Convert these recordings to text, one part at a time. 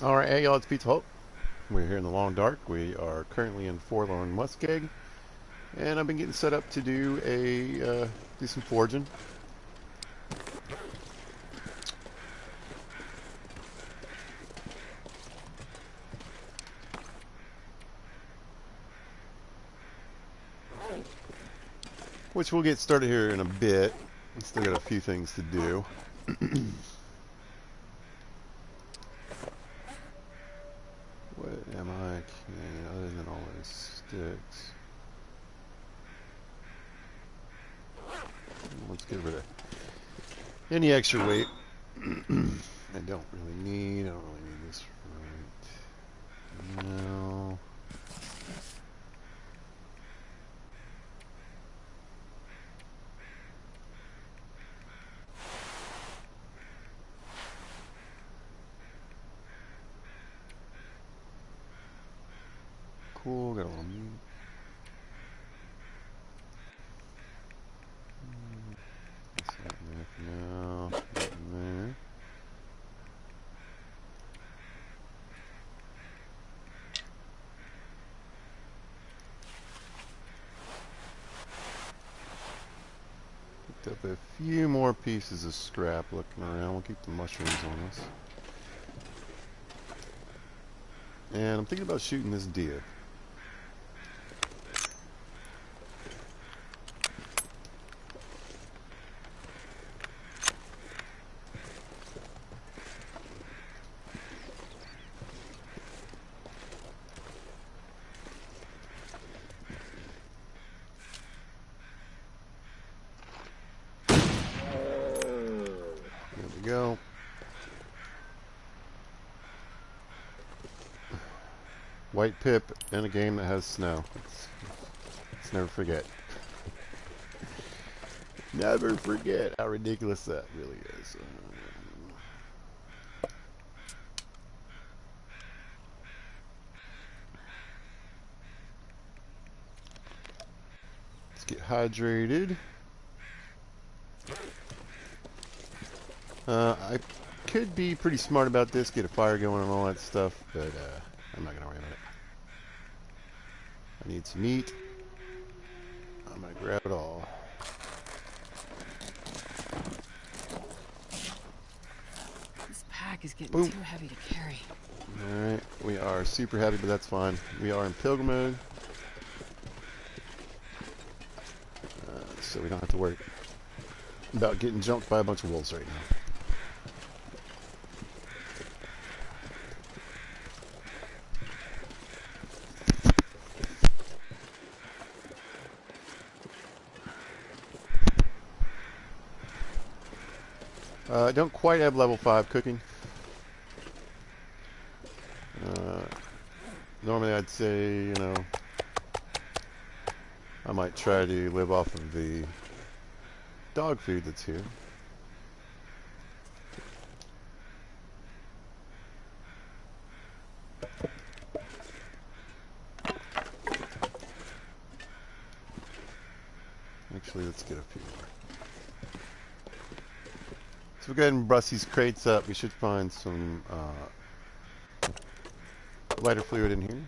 Alright, hey y'all, it's Pizza Hope. We're here in the long dark. We are currently in Forlorn Muskeg, and I've been getting set up to do some foraging. Which we'll get started here in a bit. We still got a few things to do. What am I carrying other than all those sticks? Let's get rid of any extra weight. I don't really need this right now. Cool, got a little meat. That's that in there for now. That in there. Picked up a few more pieces of scrap looking around. We'll keep the mushrooms on us. And I'm thinking about shooting this deer. There we go. White pip in a game that has snow. Let's never forget. Never forget how ridiculous that really is. Let's get hydrated. I could be pretty smart about this, get a fire going and all that stuff, but I'm not going to worry about it. I need some meat. I'm going to grab it all. This pack is getting Boom. too heavy to carry. Alright, we are super happy, but that's fine. We are in Pilgrim mode, so we don't have to worry about getting jumped by a bunch of wolves right now. I don't quite have level 5 cooking. Normally I'd say, I might try to live off of the dog food that's here. Actually, let's get a few more. So we'll go ahead and brush these crates up. We should find some lighter fluid in here.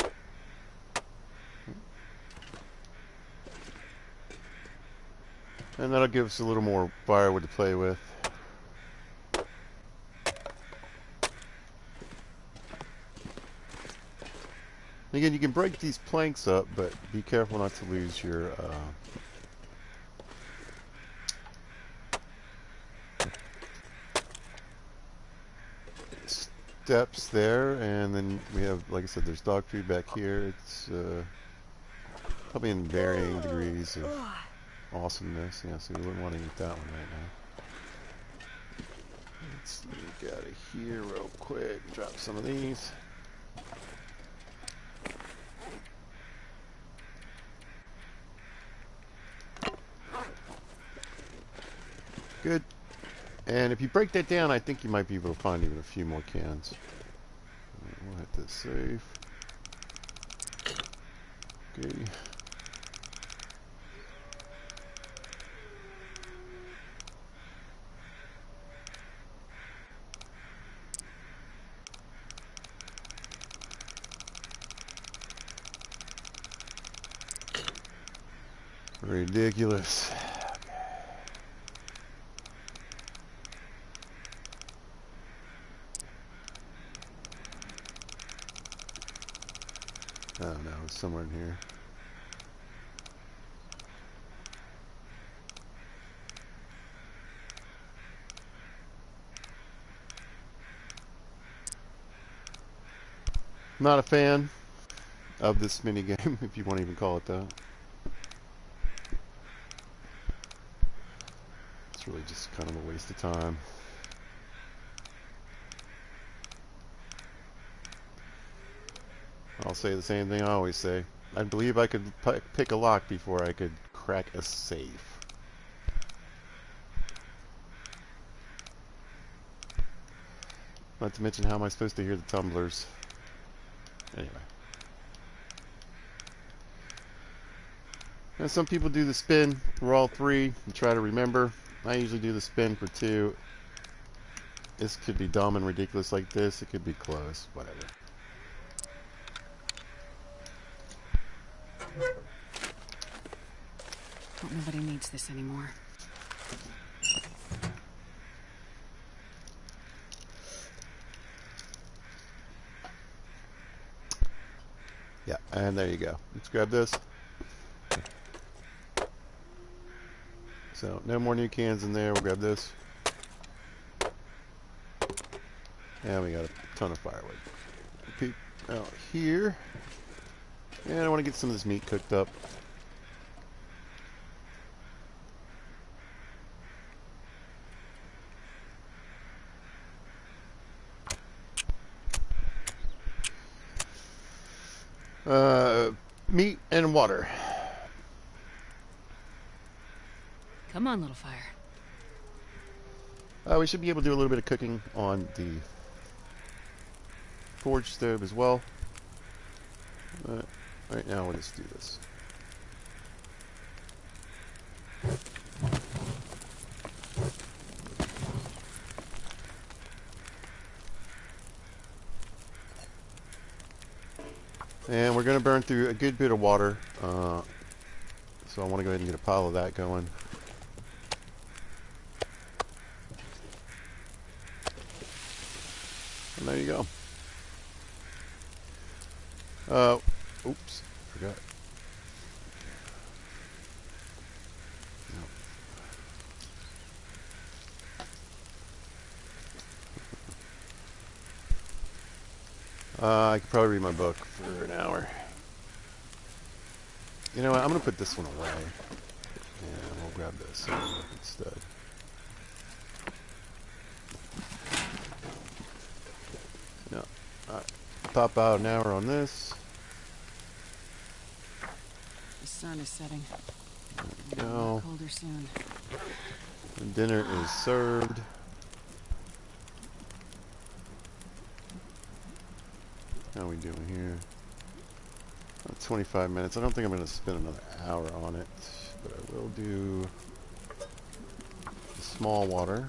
And that'll give us a little more firewood to play with. Again, you can break these planks up, but be careful not to lose your steps there. And then we have, like I said, there's dog food back here. It's probably in varying degrees of awesomeness. Yeah, so we wouldn't want to eat that one right now. Let's sneak out of here real quick. Drop some of these. Good. And if you break that down, I think you might be able to find even a few more cans. We'll hit this safe. Okay. Ridiculous. I don't know, it's somewhere in here. Not a fan of this mini game, if you want to even call it that. It's really just kind of a waste of time. I'll say the same thing I always say. I believe I could pick a lock before I could crack a safe. Not to mention, how am I supposed to hear the tumblers? Anyway. Now, some people do the spin for all three and try to remember. I usually do the spin for two. This could be dumb and ridiculous like this. It could be close. Whatever. Hope nobody needs this anymore. Yeah, and there you go. Let's grab this. So, no more new cans in there. We'll grab this. And we got a ton of firewood. Peek out here. And I want to get some of this meat cooked up. Meat and water. Come on, little fire. We should be able to do a little bit of cooking on the forge stove as well. But right now we'll just do this. And we're going to burn through a good bit of water. So I want to go ahead and get a pile of that going. And there you go. Oops, forgot. I could probably read my book for an hour. You know what? I'm going to put this one away. And we'll grab this instead. No. Alright. Pop out an hour on this. The sun is setting. There we go. Colder soon. And dinner is served. How are we doing here? 25 minutes. I don't think I'm going to spend another hour on it, but I will do the small water.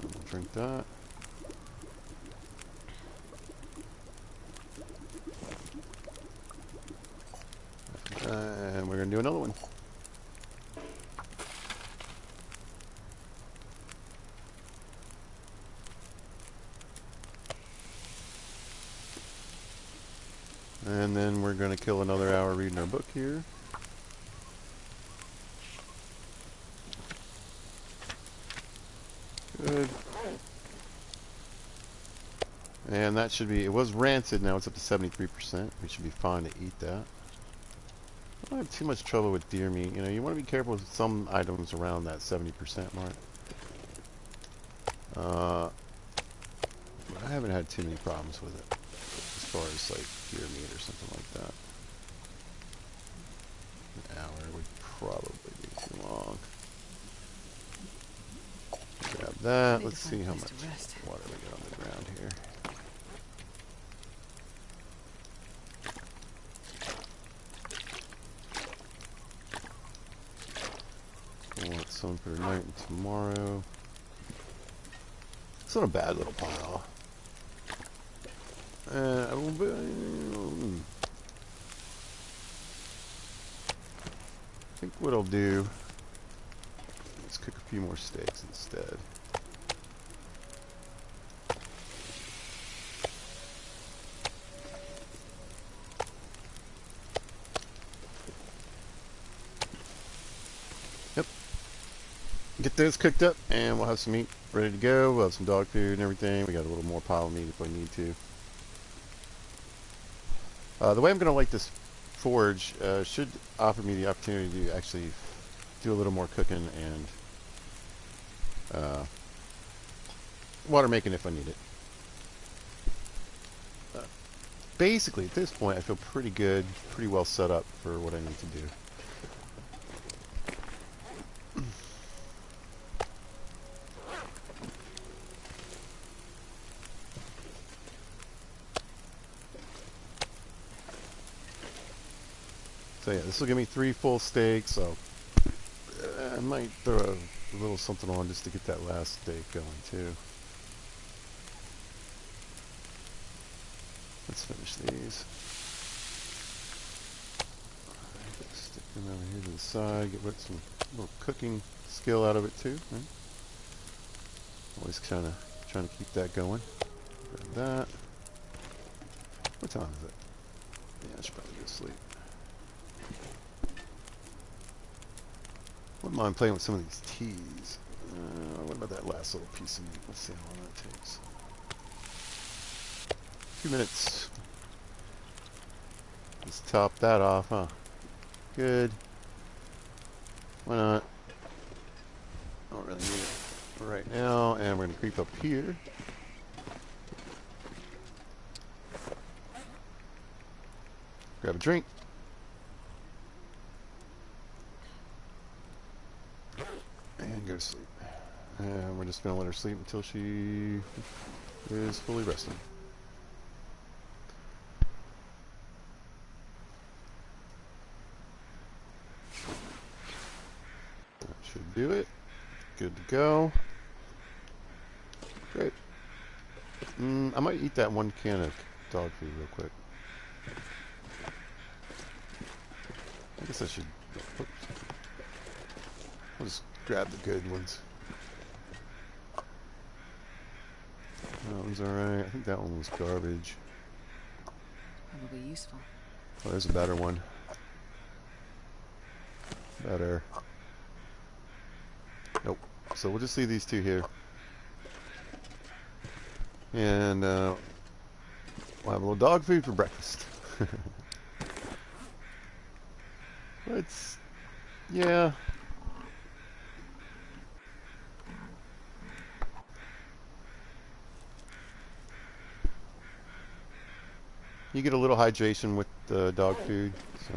I'll drink that. And we're going to do another one. And then we're going to kill another hour reading our book here. Good. And that should be, it was rancid, now it's up to 73%. We should be fine to eat that. I don't have too much trouble with deer meat. You know, you want to be careful with some items around that 70% mark. But I haven't had too many problems with it. As far as like deer meat or something like that. An hour would probably be too long. Grab that. Let's see how much water we got on the ground here. I want some for tonight and tomorrow. It's not a bad little pile. think what I'll do is cook a few more steaks instead. Yep. Get those cooked up, and we'll have some meat ready to go. We'll have some dog food and everything. We got a little more pile of meat if we need to. The way I'm going to light this forge should offer me the opportunity to actually do a little more cooking and water making if I need it. Basically, at this point, I feel pretty good, pretty well set up for what I need to do. So yeah, this will give me 3 full steaks. So I might throw a little something on just to get that last steak going too. Let's finish these. Stick them over here to the side. Get some little cooking skill out of it too. Right? Always trying to keep that going. Grab that. What time is it? Yeah, I should probably go to sleep. Wouldn't mind playing with some of these teas. What about that last little piece of meat? Let's see how long that takes. 2 minutes. Let's top that off, huh? Good. Why not? I don't really need it right now, and we're going to creep up here. Grab a drink. And go to sleep. And we're just going to let her sleep until she is fully rested. That should do it. Good to go. Great. I might eat that 1 can of dog food real quick. I guess I should. Oops. I'll just grab the good ones. That one's alright. I think that one was garbage. Probably useful. Oh, there's a better one. Better. Nope. So we'll just leave these 2 here. And we'll have a little dog food for breakfast. Let's... Yeah. You get a little hydration with the dog food, so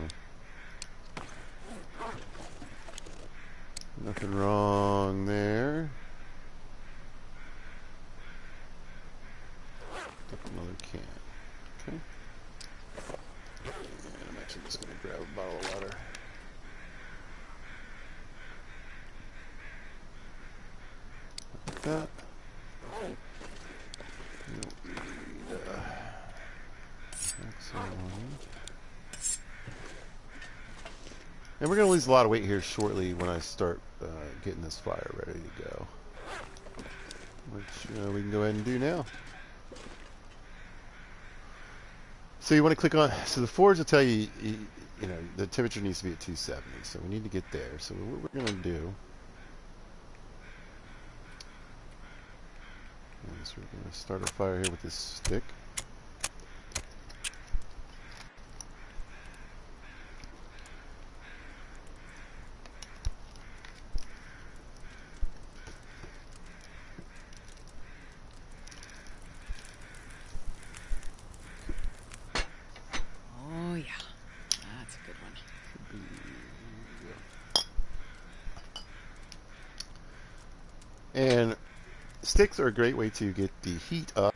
nothing wrong there. Up another can. Okay. And I'm actually just going to grab a bottle of water. Like that. You don't need, and we're going to lose a lot of weight here shortly when I start getting this fire ready to go. Which we can go ahead and do now. So you want to click on, so the forge will tell you, you know, the temperature needs to be at 270. So we need to get there. So what we're going to do is we're going to start a fire here with this stick. Oh, yeah. That's a good one. And sticks are a great way to get the heat up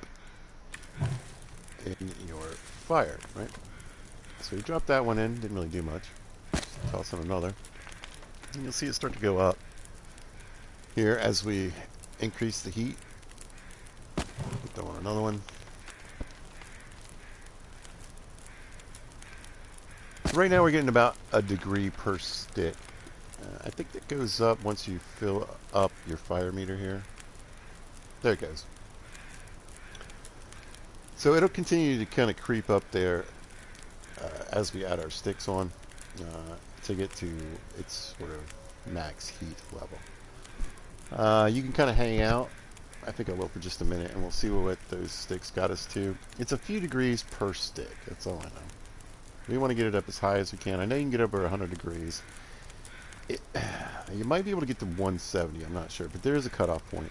in your fire, right? So you drop that one in, didn't really do much. Just toss in another. And you'll see it start to go up here as we increase the heat. Throw on another one. So right now we're getting about 1 degree per stick. I think that goes up once you fill up your fire meter here. There it goes. So it'll continue to kind of creep up there as we add our sticks on to get to its sort of max heat level. You can kind of hang out. I think I will for just a minute, and we'll see what those sticks got us to. It's a few degrees per stick. That's all I know. We want to get it up as high as we can. I know you can get over 100 degrees. You might be able to get to 170. I'm not sure, but there is a cutoff point.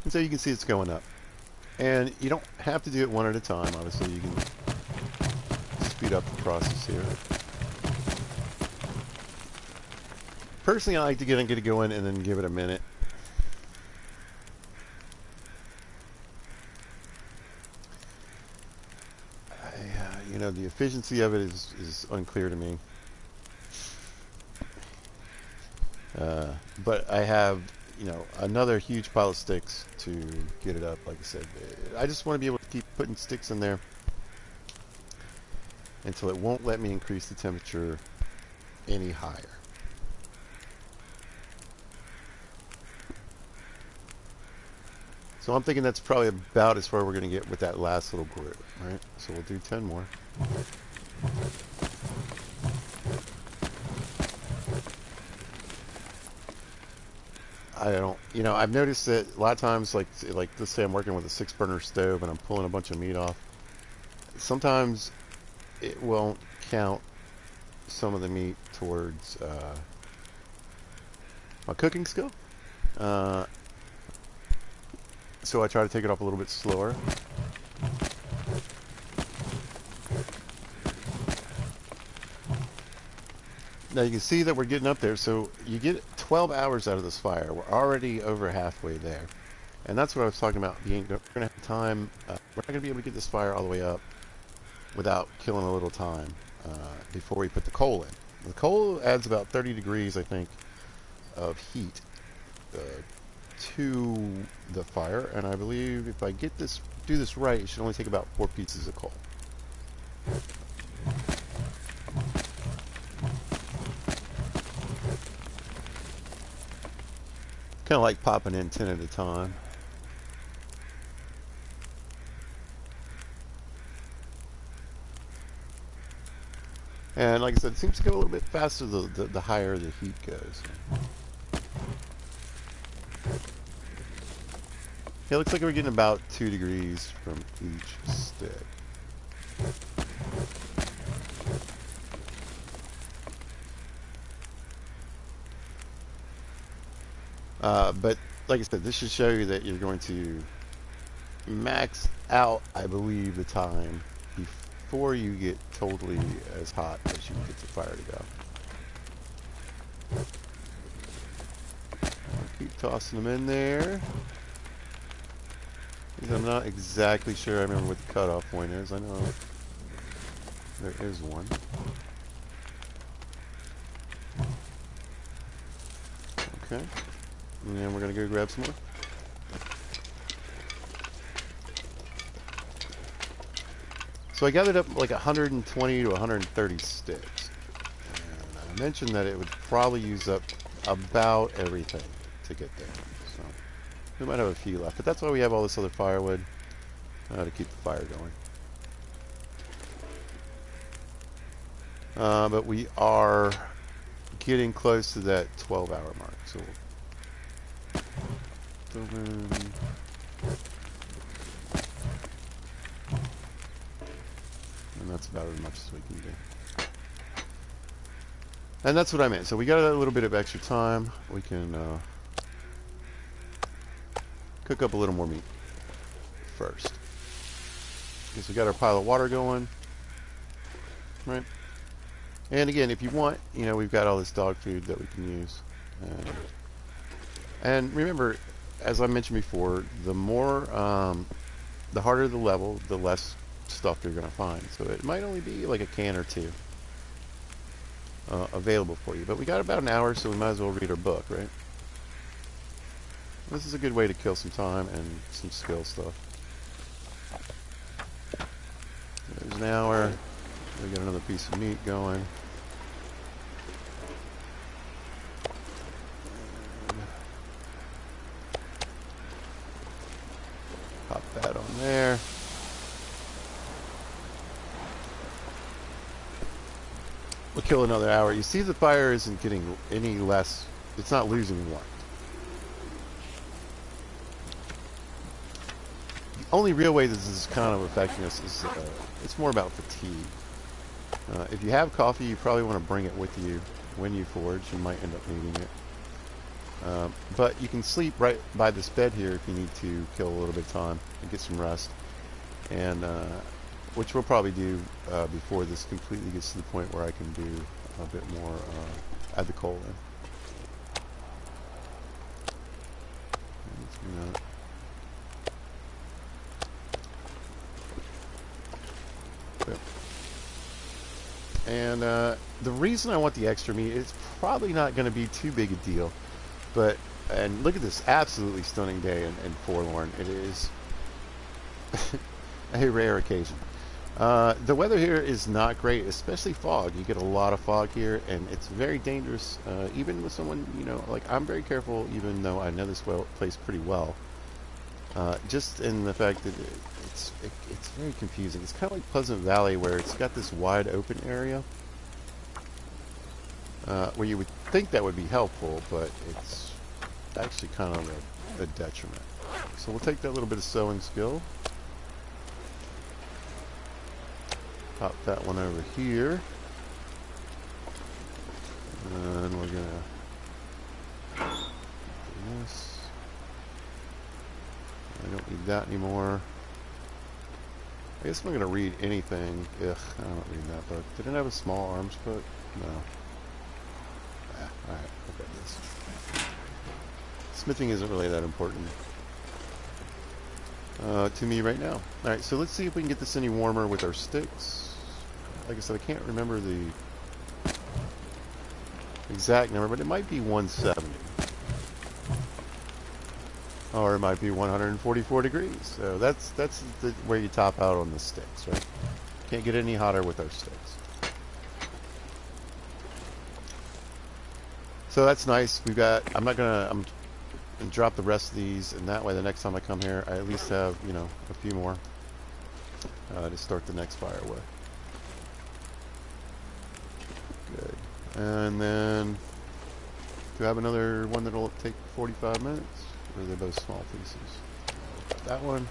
And so you can see it's going up. And you don't have to do it one at a time. Obviously, you can speed up the process here. Personally, I like to get it going and then give it a minute. You know, the efficiency of it is unclear to me. But I have, you know, another huge pile of sticks to get it up. Like I said, I just want to be able to keep putting sticks in there until it won't let me increase the temperature any higher. So I'm thinking that's probably about as far we're going to get with that last little group, right? So we'll do 10 more. I don't, you know, I've noticed that a lot of times, like let's say I'm working with a 6-burner stove and I'm pulling a bunch of meat off. Sometimes it won't count some of the meat towards my cooking skill. So I try to take it off a little bit slower. Now you can see that we're getting up there. So you get 12 hours out of this fire. We're already over halfway there. And that's what I was talking about. We're going to have time. We're not going to be able to get this fire all the way up without killing a little time before we put the coal in. The coal adds about 30 degrees, I think, of heat to the fire. And I believe if I do this right, it should only take about 4 pieces of coal. Kind of like popping in 10 at a time. And like I said, it seems to go a little bit faster the higher the heat goes. It looks like we're getting about 2 degrees from each stick. But like I said, this should show you that you're going to max out, I believe, the time before you get totally as hot as you can get the fire to go. I'll keep tossing them in there. Because I'm not exactly sure I remember what the cutoff point is. I know there is one. Okay. And then we're going to go grab some more. So I gathered up like 120 to 130 sticks. And I mentioned that it would probably use up about everything to get there. So we might have a few left. But that's why we have all this other firewood to keep the fire going. But we are getting close to that 12-hour mark. So we'll throw in. And that's about as much as we can do. And that's what I meant. So we got a little bit of extra time. We can cook up a little more meat first. Because we got our pile of water going. Right? And again, if you want, you know, we've got all this dog food that we can use. And remember, as I mentioned before, the more, the harder the level, the less stuff you're going to find. So it might only be like a can or two. available for you. But we got about an hour, so we might as well read our book, right? This is a good way to kill some time and some skill stuff. There's an hour. We got another piece of meat going. Pop that on there. We'll kill another hour. You see the fire isn't getting any less. It's not losing warmth. The only real way this is kind of affecting us is it's more about fatigue. If you have coffee, you probably want to bring it with you when you forage. You might end up needing it. But you can sleep right by this bed here if you need to kill a little bit of time and get some rest. And which we'll probably do before this completely gets to the point where I can do a bit more, add the coal in. Let's do that. Yep. And the reason I want the extra meat, it's probably not going to be too big a deal. But, and look at this absolutely stunning day in Forlorn. It is a rare occasion. The weather here is not great, especially fog. You get a lot of fog here, and it's very dangerous, even with someone, you know, like I'm very careful, even though I know this place pretty well. Just in the fact that it's very confusing. It's kind of like Pleasant Valley, where it's got this wide open area, where you would think that would be helpful, but it's actually kind of a detriment. So we'll take that little bit of sewing skill. Pop that one over here. And we're gonna do this. I don't need that anymore. I guess I'm not gonna read anything. Ugh, I don't read that book. Did it have a small arms book? No. Alright, I've got this. Smithing isn't really that important to me right now. Alright, so let's see if we can get this any warmer with our sticks. Like I said, I can't remember the exact number, but it might be 170. Or it might be 144 degrees. So that's where you top out on the sticks, right? Can't get any hotter with our sticks. So that's nice. We've got, I'm gonna drop the rest of these, and that way the next time I come here, I at least have, you know, a few more to start the next fire with. Good. And then, do I have another one that'll take 45 minutes? Or are they both small pieces? That one.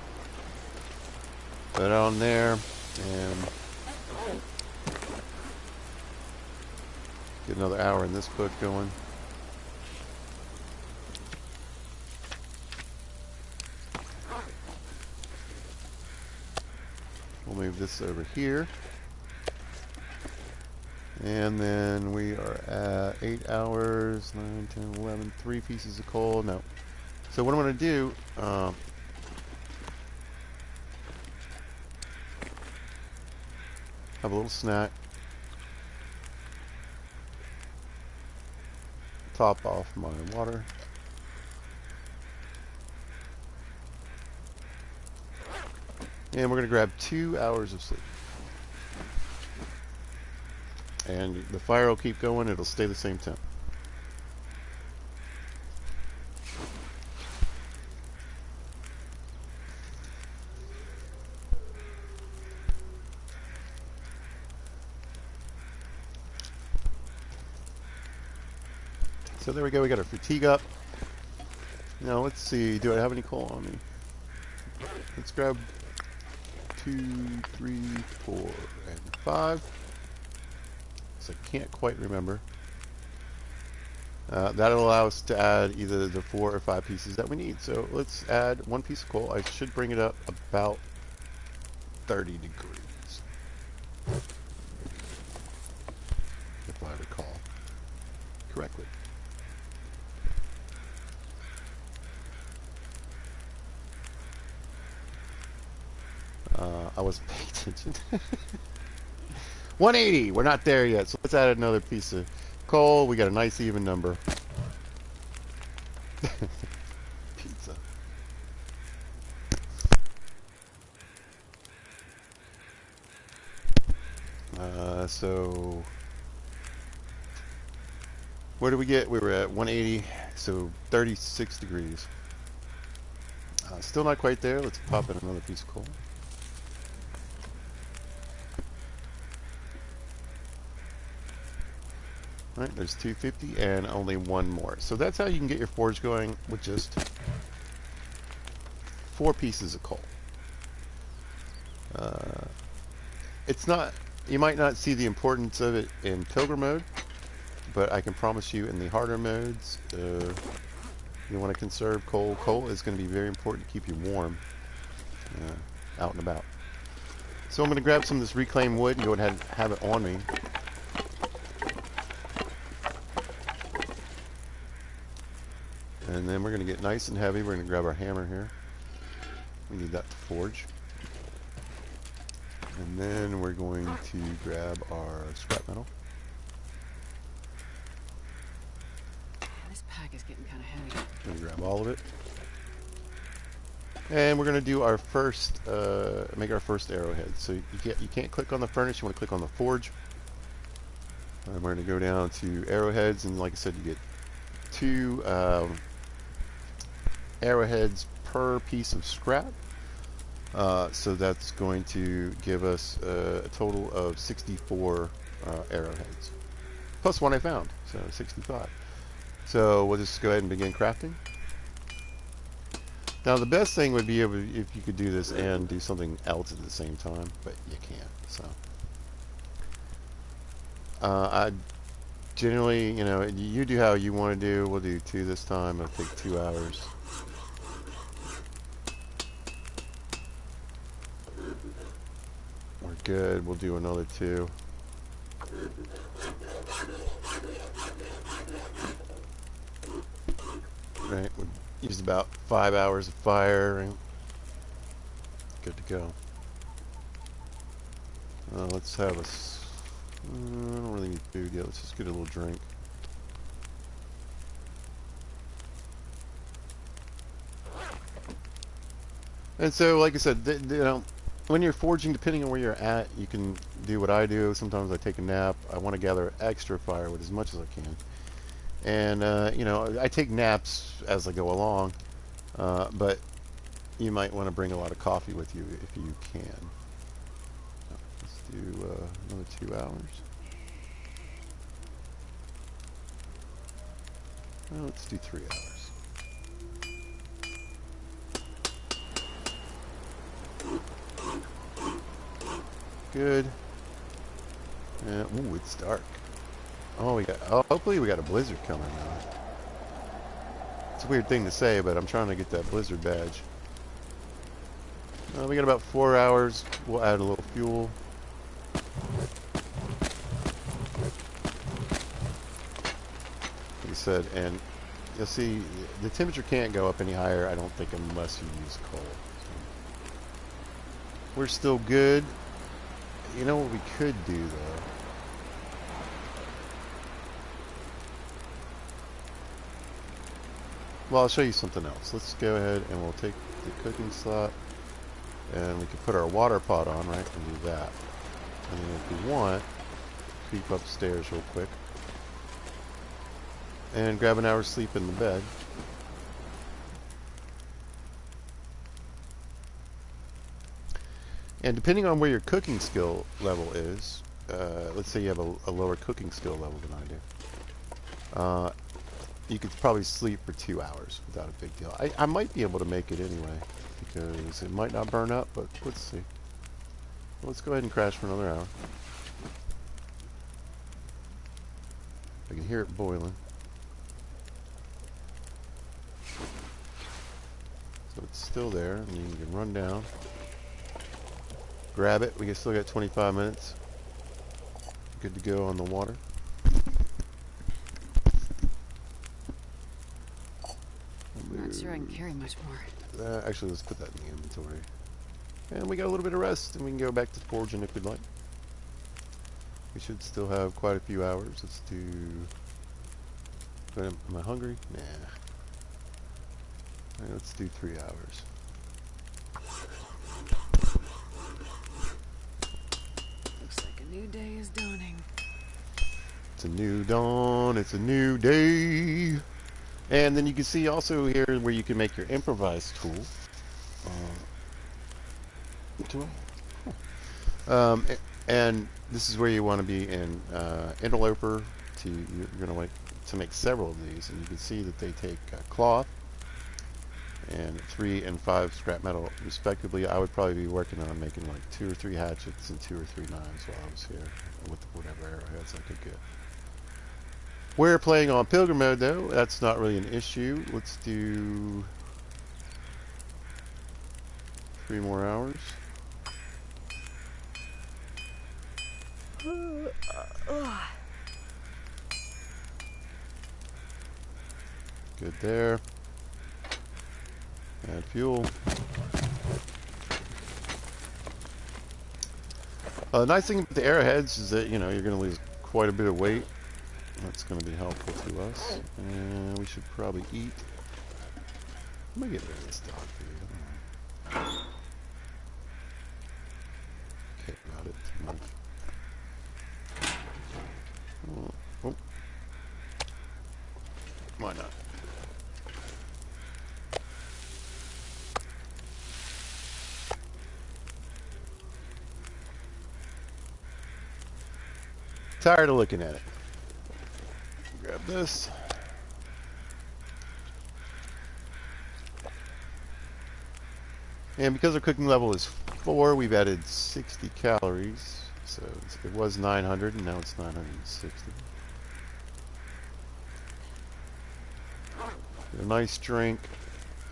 Put it on there, and get another hour in this book going. We'll move this over here. And then we are at 8 hours, 9, 10, 11, 3 pieces of coal. No. So what I'm going to do, have a little snack. Top off my water. And we're going to grab 2 hours of sleep. And the fire will keep going, it'll stay the same temp. So there we go, we got our fatigue up. Now let's see, do I have any coal on me? Let's grab 2, 3, 4, and 5. So I can't quite remember. That'll allow us to add either the 4 or 5 pieces that we need. So let's add 1 piece of coal. I should bring it up about 30 degrees, if I recall correctly. I wasn't paying attention. 180. We're not there yet, so let's add another piece of coal. We got a nice even number. Pizza. So where do we get? We were at 180, so 36 degrees. Still not quite there. Let's pop in another piece of coal. All right, there's 250 and only one more. So that's how you can get your forge going with just 4 pieces of coal. It's not, you might not see the importance of it in Pilgrim mode, but I can promise you in the harder modes, you want to conserve coal. Coal is going to be very important to keep you warm out and about. So I'm going to grab some of this reclaimed wood and go ahead and have it on me. And then we're going to get nice and heavy. We're going to grab our hammer here. We need that to forge. And then we're going to grab our scrap metal. This pack is getting kind of heavy. We're going to grab all of it. And we're going to do our first, make our first arrowhead. So you can't click on the furnace, you want to click on the forge. And we're going to go down to arrowheads, and like I said, you get 2 arrowheads per piece of scrap. So that's going to give us a total of 64 arrowheads. Plus one I found, so 65. So we'll just go ahead and begin crafting. Now the best thing would be if you could do this and do something else at the same time, but you can't. So I generally, you know, you do how you want to do. We'll do 2 this time. It'll take 2 hours. We're good. We'll do another 2. Right, we used about 5 hours of fire. Right? Good to go. Let's have a. I don't really need food yet. Let's just get a little drink. And so, like I said, you know, when you're forging, depending on where you're at, you can do what I do. Sometimes I take a nap. I want to gather extra firewood as much as I can. And, you know, I take naps as I go along, but you might want to bring a lot of coffee with you if you can. Let's do another 2 hours. Well, let's do 3 hours. Good. Ooh, it's dark. Oh, hopefully we got a blizzard coming now. It's a weird thing to say, but I'm trying to get that blizzard badge. We got about 4 hours. We'll add a little fuel. Like I said, and you'll see the temperature can't go up any higher, I don't think, unless you use coal. So we're still good. You know what we could do, though? Well, I'll show you something else. Let's go ahead and we'll take the cooking slot, and we can put our water pot on, right, and do that. And then if we want, creep upstairs real quick and grab an hour's sleep in the bed. And depending on where your cooking skill level is, let's say you have a lower cooking skill level than I do, you could probably sleep for 2 hours without a big deal. I might be able to make it anyway, because it might not burn up, but let's see. Let's go ahead and crash for another hour. I can hear it boiling. So it's still there, and you can run down. Grab it. We can still got 25 minutes. Good to go on the water. I'm not sure I can carry much more. Actually, let's put that in the inventory. And we got a little bit of rest, and we can go back to forging if we'd like. We should still have quite a few hours. Let's do... Am I hungry? Nah. Alright, let's do 3 hours. Looks like a new day is dawning. It's a new dawn. It's a new day. And then you can see also here where you can make your improvised tool. Tool? And this is where you want to be in interloper. You're going to like to make several of these, and you can see that they take cloth and 3 and 5 scrap metal respectively. I would probably be working on making like 2 or 3 hatchets and 2 or 3 knives while I was here with whatever arrowheads I could get. We're playing on Pilgrim mode though. That's not really an issue. Let's do 3 more hours. Good there. Add fuel. The nice thing about the arrowheads is that, you're going to lose quite a bit of weight. That's going to be helpful to us. And we should probably eat. Let me get rid of this dog food. Okay, got it. Too much. Oh. Why not? Tired of looking at it. Grab this. And because our cooking level is 4, we've added 60 calories. So it was 900 and now it's 960. A nice drink.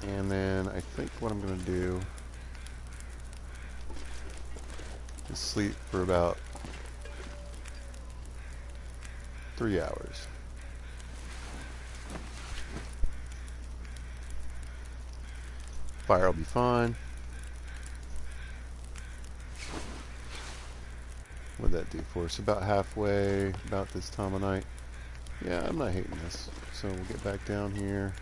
And then I think what I'm going to do is sleep for about 3 hours. Fire will be fine. What'd that do for us? About halfway, about this time of night. Yeah, I'm not hating this. So we'll get back down here.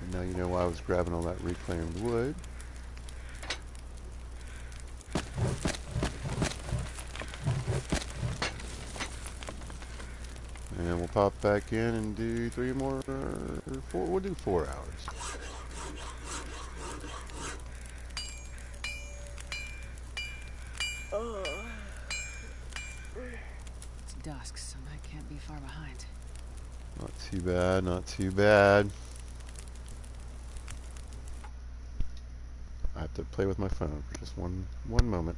And now you know why I was grabbing all that reclaimed wood. And we'll pop back in and do 3 more, or 4, we'll do 4 hours. It's dusk, so I can't be far behind. Not too bad, not too bad. I have to play with my phone for just one moment.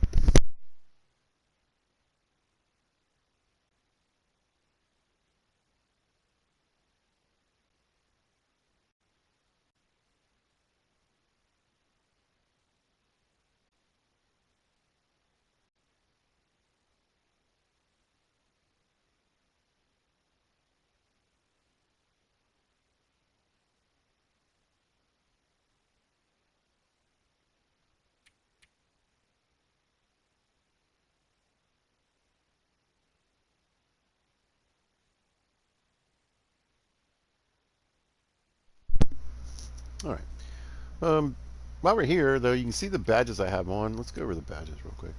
All right. While we're here, though, you can see the badges I have on. Let's go over the badges real quick.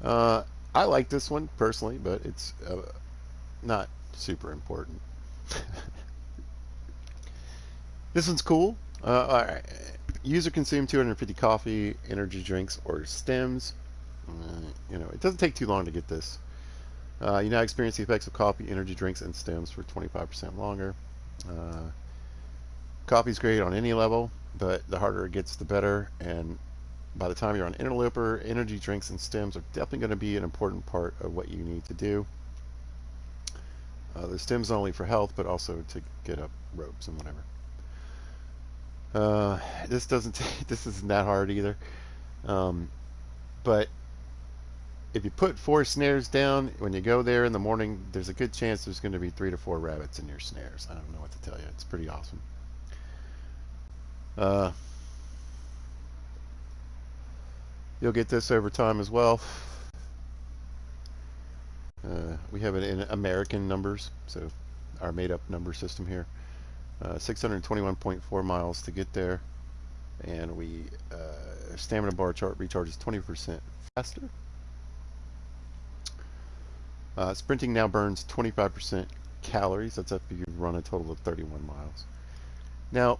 I like this one personally, but it's not super important. This one's cool. All right. User consumed 250 coffee, energy drinks, or stems. It doesn't take too long to get this. You now experience the effects of coffee, energy drinks, and stems for 25% longer. Coffee's great on any level, but the harder it gets, the better. And by the time you're on interloper, energy drinks and stems are definitely going to be an important part of what you need to do. The stems not only for health, but also to get up ropes and whatever. This isn't that hard either. But if you put 4 snares down, when you go there in the morning, there's a good chance there's going to be 3 to 4 rabbits in your snares. I don't know what to tell you. It's pretty awesome. You'll get this over time as well. We have it in American numbers, so our made-up number system here. 621.4 miles to get there, and we stamina bar chart recharges 20% faster. Sprinting now burns 25% calories. That's after you run a total of 31 miles. Now,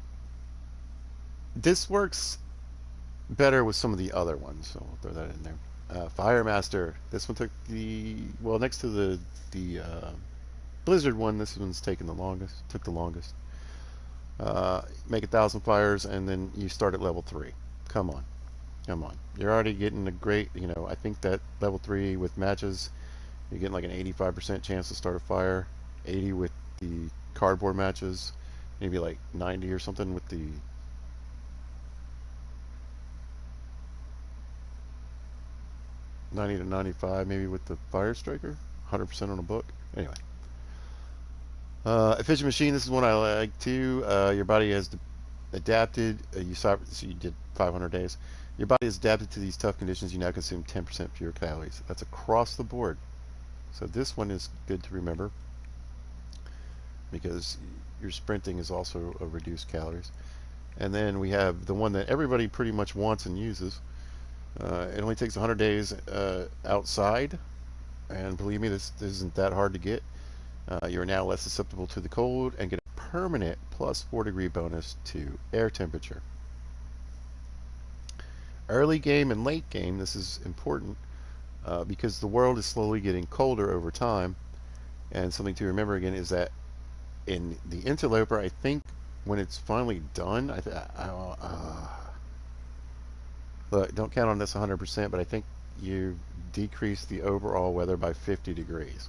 this works better with some of the other ones, so I'll throw that in there. Fire Master. This one took next to the Blizzard one, this one's taken the longest. Took the longest. Make 1,000 fires, and then you start at level 3. Come on, come on. You're already getting a great. I think that level 3 with matches, you're getting like an 85% chance to start a fire. 80 with the cardboard matches. Maybe like 90 or something with the 90 to 95 maybe with the fire striker. 100% on a book. Anyway. Efficient machine. This is one I like too. Your body has adapted. So you did 500 days. Your body is adapted to these tough conditions. You now consume 10% fewer calories. That's across the board. So this one is good to remember because your sprinting is also a reduced calories. And then we have the one that everybody pretty much wants and uses. It only takes 100 days outside, and believe me, this isn't that hard to get. You're now less susceptible to the cold and get a permanent plus 4-degree bonus to air temperature. Early game and late game, this is important because the world is slowly getting colder over time. And something to remember again is that in the Interloper, I think when it's finally done, look, don't count on this 100%, but I think you decrease the overall weather by 50 degrees.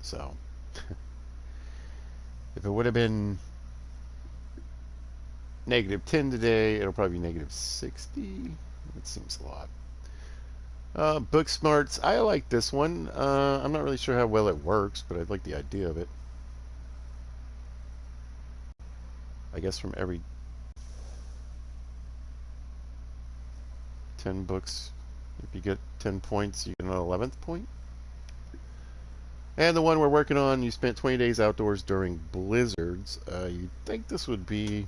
So, if it would have been -10 today, it'll probably be -60. It seems a lot. Book smarts. I like this one. I'm not really sure how well it works, but I like the idea of it. I guess from every 10 books, if you get 10 points, you get an 11th point. And the one we're working on, you spent 20 days outdoors during blizzards. You'd think this would be,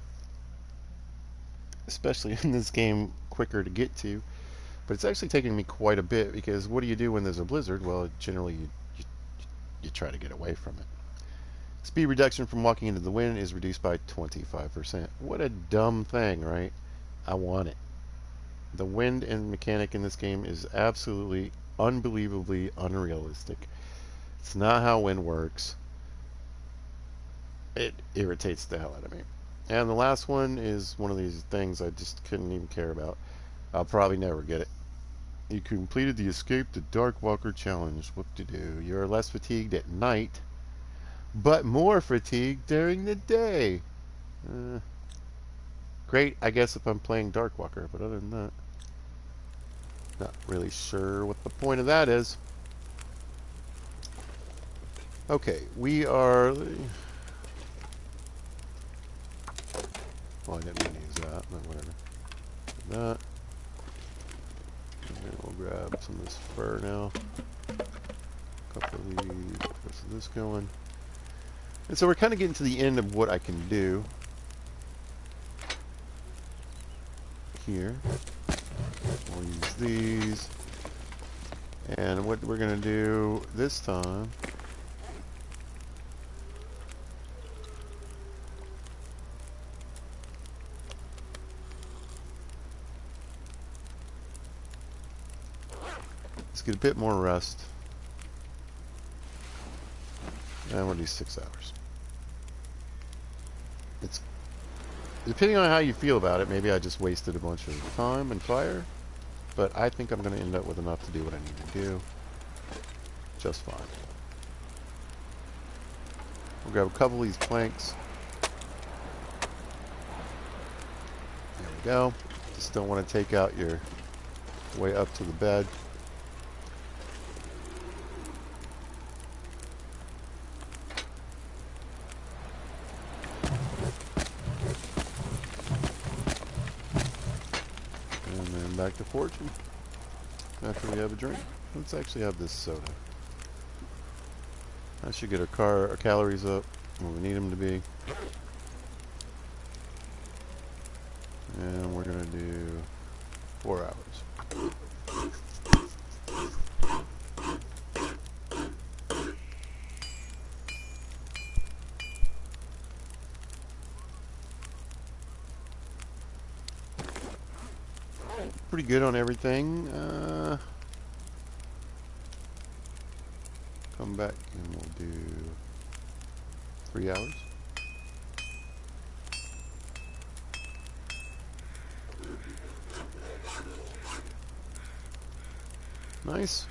especially in this game, quicker to get to. But it's actually taking me quite a bit because what do you do when there's a blizzard? Well, generally you try to get away from it. Speed reduction from walking into the wind is reduced by 25%. What a dumb thing, right? I want it. The wind and mechanic in this game is absolutely, unbelievably unrealistic. It's not how wind works. It irritates the hell out of me. And the last one is one of these things I just couldn't even care about. I'll probably never get it. You completed the Escape the Darkwalker challenge. Whoop-de-doo. You're less fatigued at night, but more fatigued during the day. Great, I guess, if I'm playing Darkwalker, but other than that, not really sure what the point of that is. Okay, we are... Well, I didn't mean to use that, but whatever. That. And then we'll grab some of this fur now. A couple of these, rest of this going. And so we're kind of getting to the end of what I can do here. We'll use these. And what we're going to do this time is get a bit more rest. And we'll do 6 hours. It's depending on how you feel about it, maybe I just wasted a bunch of time and fire, but I think I'm going to end up with enough to do what I need to do just fine. We'll grab a couple of these planks. There we go. Just don't want to take out your way up to the bed. And then back to fortune. after we have a drink. Let's actually have this soda. That should get our calories up where we need them to be. And we're going to do 4 hours. Pretty good on everything. Come back and we'll do 3 hours. Nice.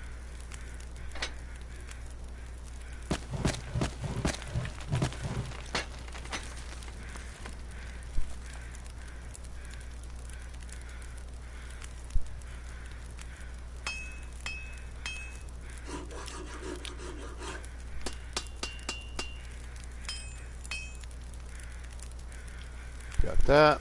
Got that.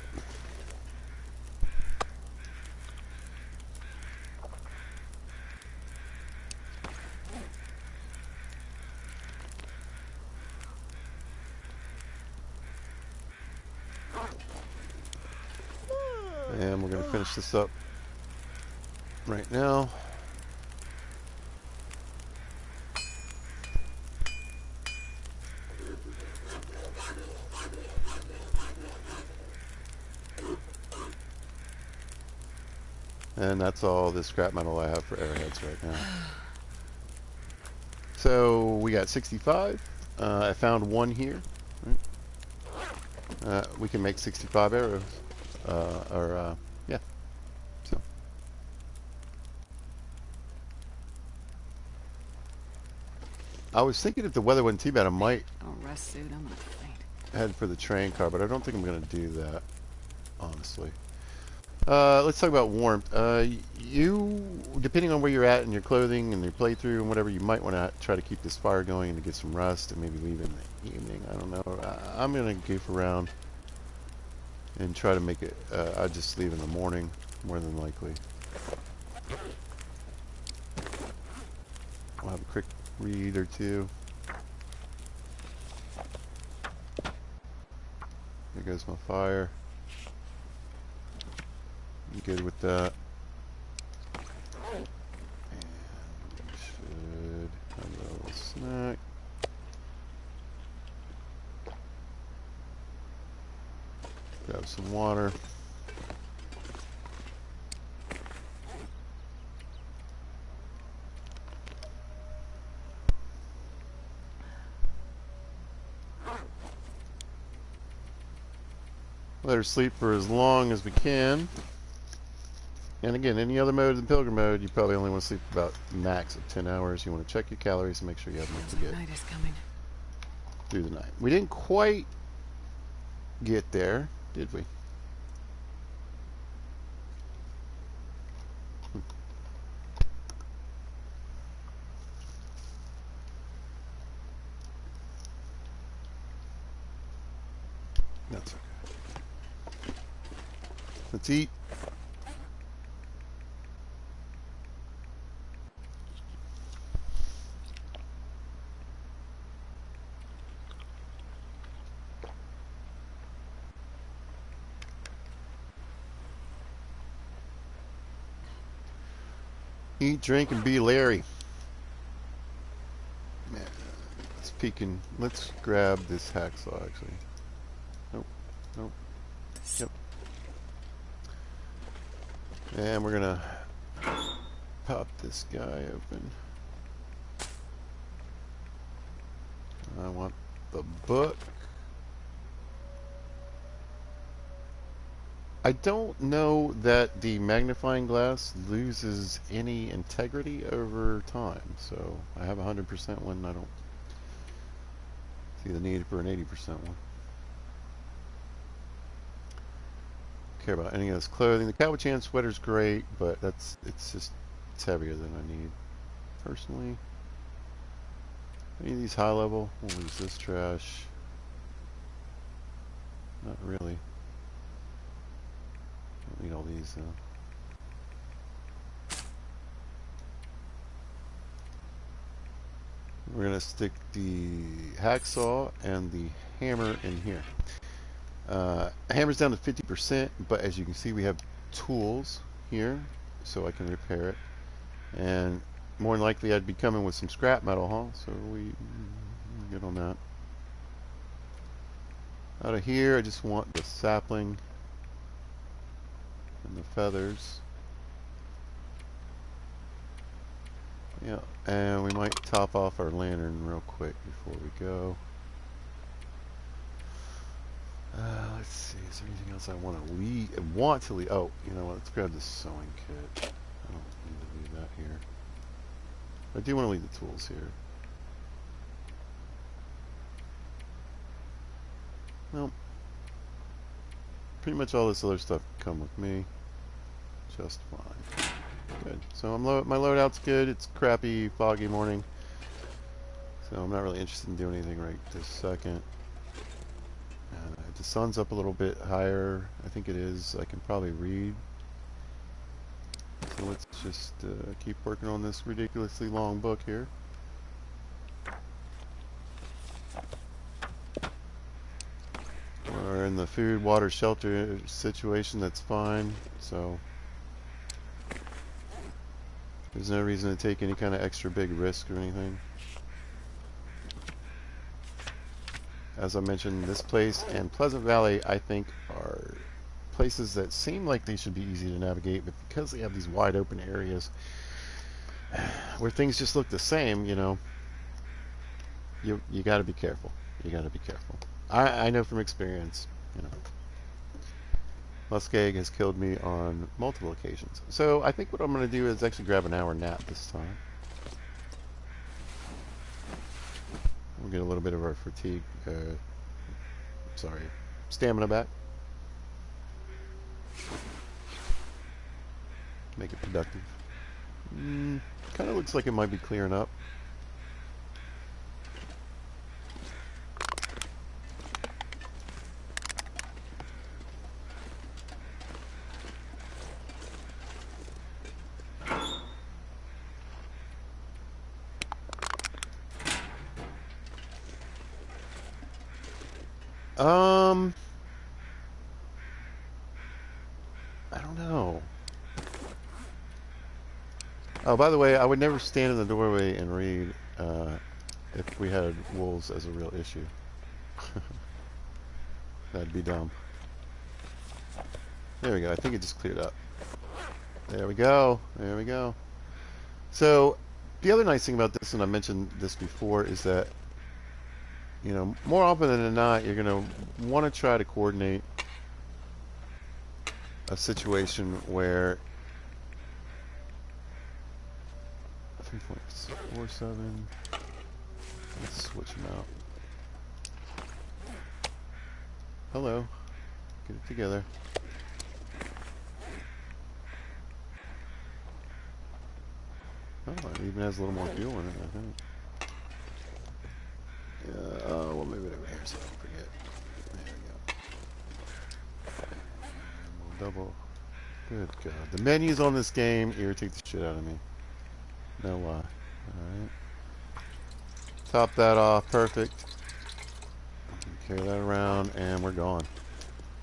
And we're going to finish this up right now. And that's all the scrap metal I have for airheads right now. So we got 65. I found one here. Right? We can make 65 arrows. Yeah. So. I was thinking if the weather wasn't too bad, I might Don't rest, suit. I'm gonna faint. head for the train car, but I don't think I'm going to do that, honestly. Let's talk about warmth. Depending on where you're at in your clothing and your playthrough and whatever, you might want to try to keep this fire going and to get some rest and maybe leave in the evening. I don't know. I'm going to goof around and try to make it. I'll just leave in the morning, more than likely. I'll have a quick read or two. There goes my fire. I'm good with that. And we should have a little snack. Grab some water. Let her sleep for as long as we can. And again, any other mode than Pilgrim mode, you probably only want to sleep about max of 10 hours. You want to check your calories and make sure you have enough to get Night is coming. through the night. We didn't quite get there, did we? That's okay. Let's eat. Eat, drink, and be Larry. Man, let's peek in. Let's grab this hacksaw, actually. Nope. Nope. Yep. And we're gonna pop this guy open. I want the book. I don't know that the magnifying glass loses any integrity over time, so I have a 100% one. I don't see the need for an 80% one. Care about any of this clothing. The Cowichan sweater's great, but it's heavier than I need personally. Any of these high level? We'll use this trash. Not really. Don't need all these though. We're going to stick the hacksaw and the hammer in here. Hammer's down to 50%, but as you can see, we have tools here, so I can repair it. And more than likely, I'd be coming with some scrap metal, huh? So we get on that. Out of here, I just want the sapling and the feathers. Yeah, and we might top off our lantern real quick before we go. Let's see, is there anything else I want to leave? Oh, you know what, let's grab the sewing kit. I don't need to leave that here. I do want to leave the tools here. Well, pretty much all this other stuff can come with me just fine. Good. So my loadout's good. It's a crappy, foggy morning, so I'm not really interested in doing anything right this second. If the sun's up a little bit higher, I think it is, I can probably read. So let's just keep working on this ridiculously long book here. We're in the food, water, shelter situation, that's fine. So there's no reason to take any kind of extra big risk or anything. As I mentioned, this place and Pleasant Valley, I think, are places that seem like they should be easy to navigate, but because they have these wide open areas where things just look the same, you know, you got to be careful. You got to be careful. I know from experience, you know. Muskeg has killed me on multiple occasions. So I think what I'm going to do is actually grab an hour nap this time. We'll get a little bit of our fatigue, stamina back. Make it productive. Kind of looks like it might be clearing up. I don't know. Oh, by the way, I would never stand in the doorway and read if we had wolves as a real issue. That'd be dumb. There we go. I think it just cleared up. There we go. There we go. So, the other nice thing about this, and I mentioned this before, is that, you know, more often than not, you're going to want to try to coordinate a situation where 3.47. Let's switch them out. Hello. Get it together. Oh, it even has a little more fuel in it, I think. Well, maybe over here so I don't forget. There we go. And we'll double. Good God. The menus on this game irritate the shit out of me. No lie. Alright. Top that off. Perfect. Carry that around, and we're gone.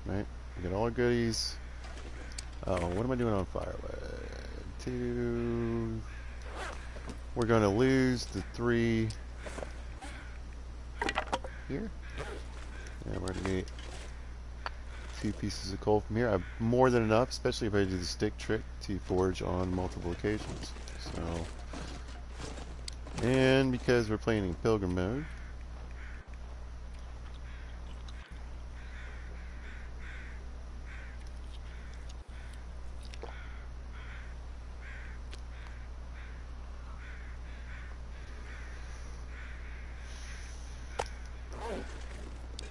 Right? We got all our goodies. Oh, what am I doing on firewood? 2. We're going to lose the 3 here. And we're going to get 2 pieces of coal from here. I have more than enough, especially if I do the stick trick to forge on multiple occasions. So, and because we're playing in Pilgrim mode,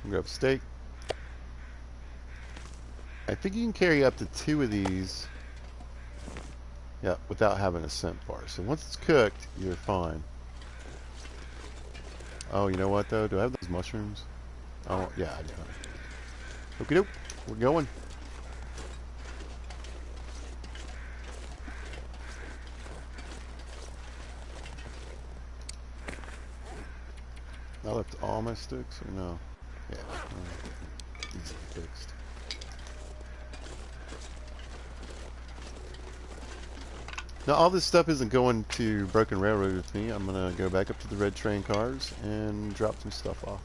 grab steak. I think you can carry up to 2 of these, yeah, without having a scent bar. So once it's cooked, you're fine. Oh, you know what though? Do I have those mushrooms? Oh, yeah, I do. Okie doke, we're going. I left all my sticks, or no? Yeah, easily fixed. Now all this stuff isn't going to Broken Railroad with me. I'm gonna go back up to the red train cars and drop some stuff off.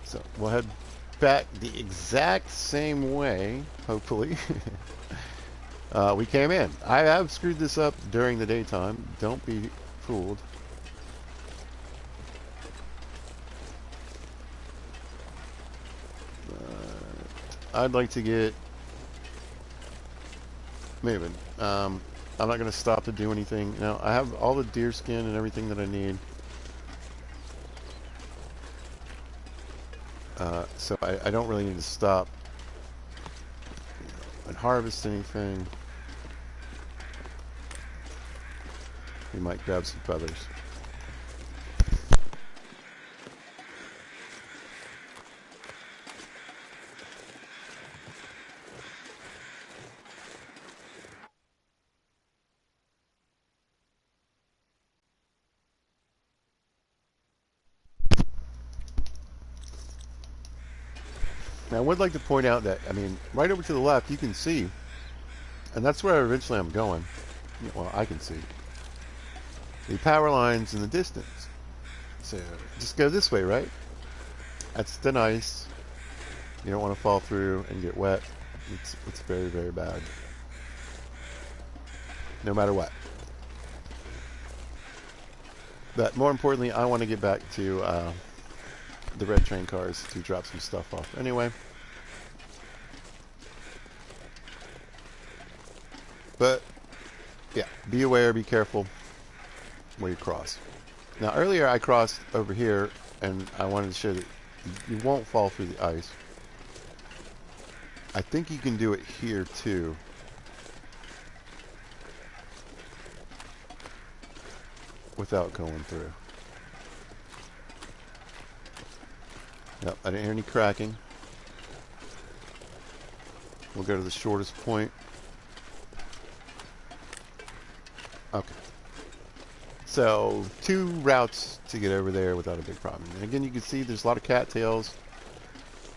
So we'll head back the exact same way, hopefully. We came in. I have screwed this up during the daytime. Don't be fooled. I'd like to get moving. I'm not going to stop to do anything. Now, I have all the deer skin and everything that I need. So I don't really need to stop and harvest anything. We might grab some feathers. Now, I would like to point out that, I mean, right over to the left, you can see, and that's where eventually I'm going. Well, I can see the power lines in the distance. So just go this way, right? That's thin ice. You don't want to fall through and get wet. It's very, very bad. No matter what. But more importantly, I want to get back to the red train cars to drop some stuff off. Anyway. But, yeah, be aware, be careful where you cross. Now, earlier I crossed over here, and I wanted to show that you won't fall through the ice. I think you can do it here, too. Without going through. Yep, I didn't hear any cracking. We'll go to the shortest point. Okay. So, 2 routes to get over there without a big problem. And again, you can see there's a lot of cattails.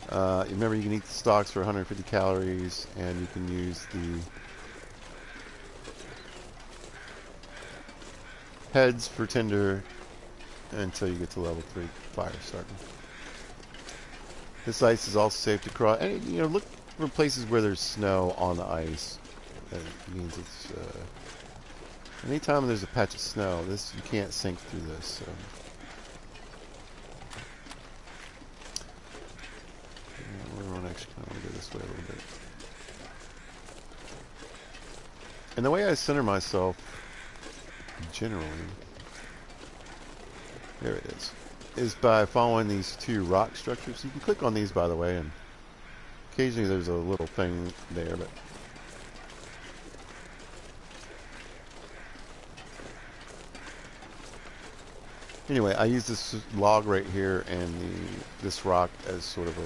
Remember, you can eat the stalks for 150 calories, and you can use the heads for tinder until you get to level 3 fire starting. This ice is also safe to cross. And, you know, look for places where there's snow on the ice. That means it's anytime there's a patch of snow, this you can't sink through this. So. Yeah, actually kind of want to go this way a little bit. And the way I center myself, generally, there it is by following these 2 rock structures. You can click on these, by the way, and occasionally there's a little thing there, but anyway, I use this log right here and this rock as sort of a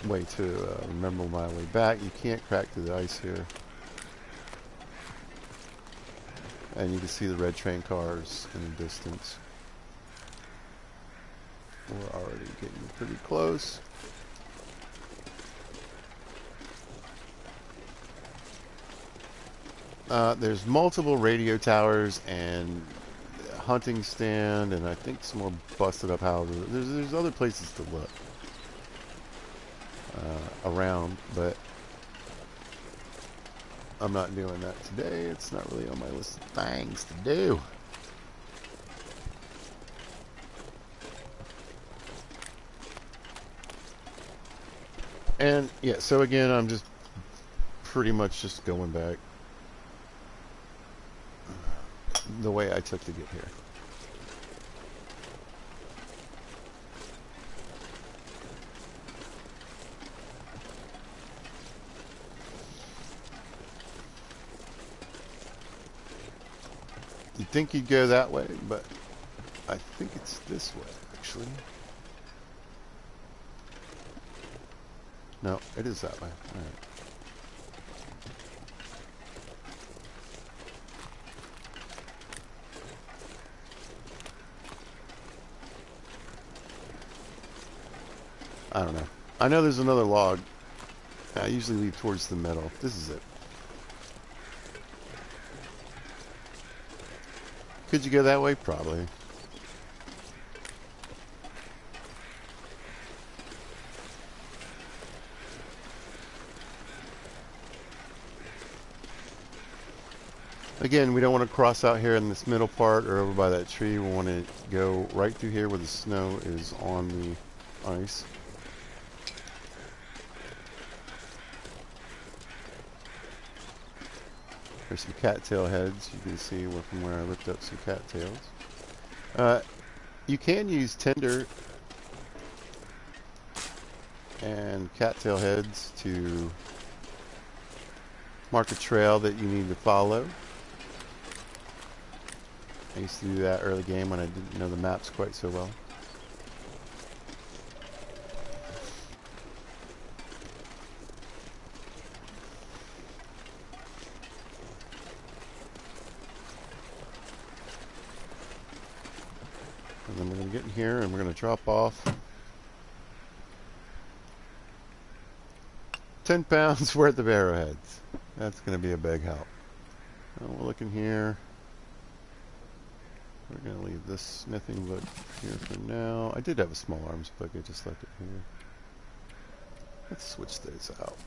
way to remember my way back. You can't crack through the ice here. And you can see the red train cars in the distance. We're already getting pretty close. There's multiple radio towers and a hunting stand, and I think some more busted up houses. There's other places to look around, but I'm not doing that today. It's not really on my list of things to do. And yeah, so again, I'm just pretty much just going back the way I took to get here. You'd think you'd go that way, but I think it's this way, actually. No, it is that way. All right. I don't know. I know there's another log. I usually leave towards the middle. This is it. Could you go that way? Probably. Again, we don't want to cross out here in this middle part or over by that tree. We want to go right through here where the snow is on the ice. There's some cattail heads. You can see from where I looked up some cattails. You can use tinder and cattail heads to mark a trail that you need to follow. I used to do that early game when I didn't know the maps quite so well. And then we're going to get in here and we're going to drop off 10 pounds worth of arrowheads. That's going to be a big help. And we'll look in here. We're going to leave this smithing book here for now. I did have a small arms book. I just left it here. Let's switch those out.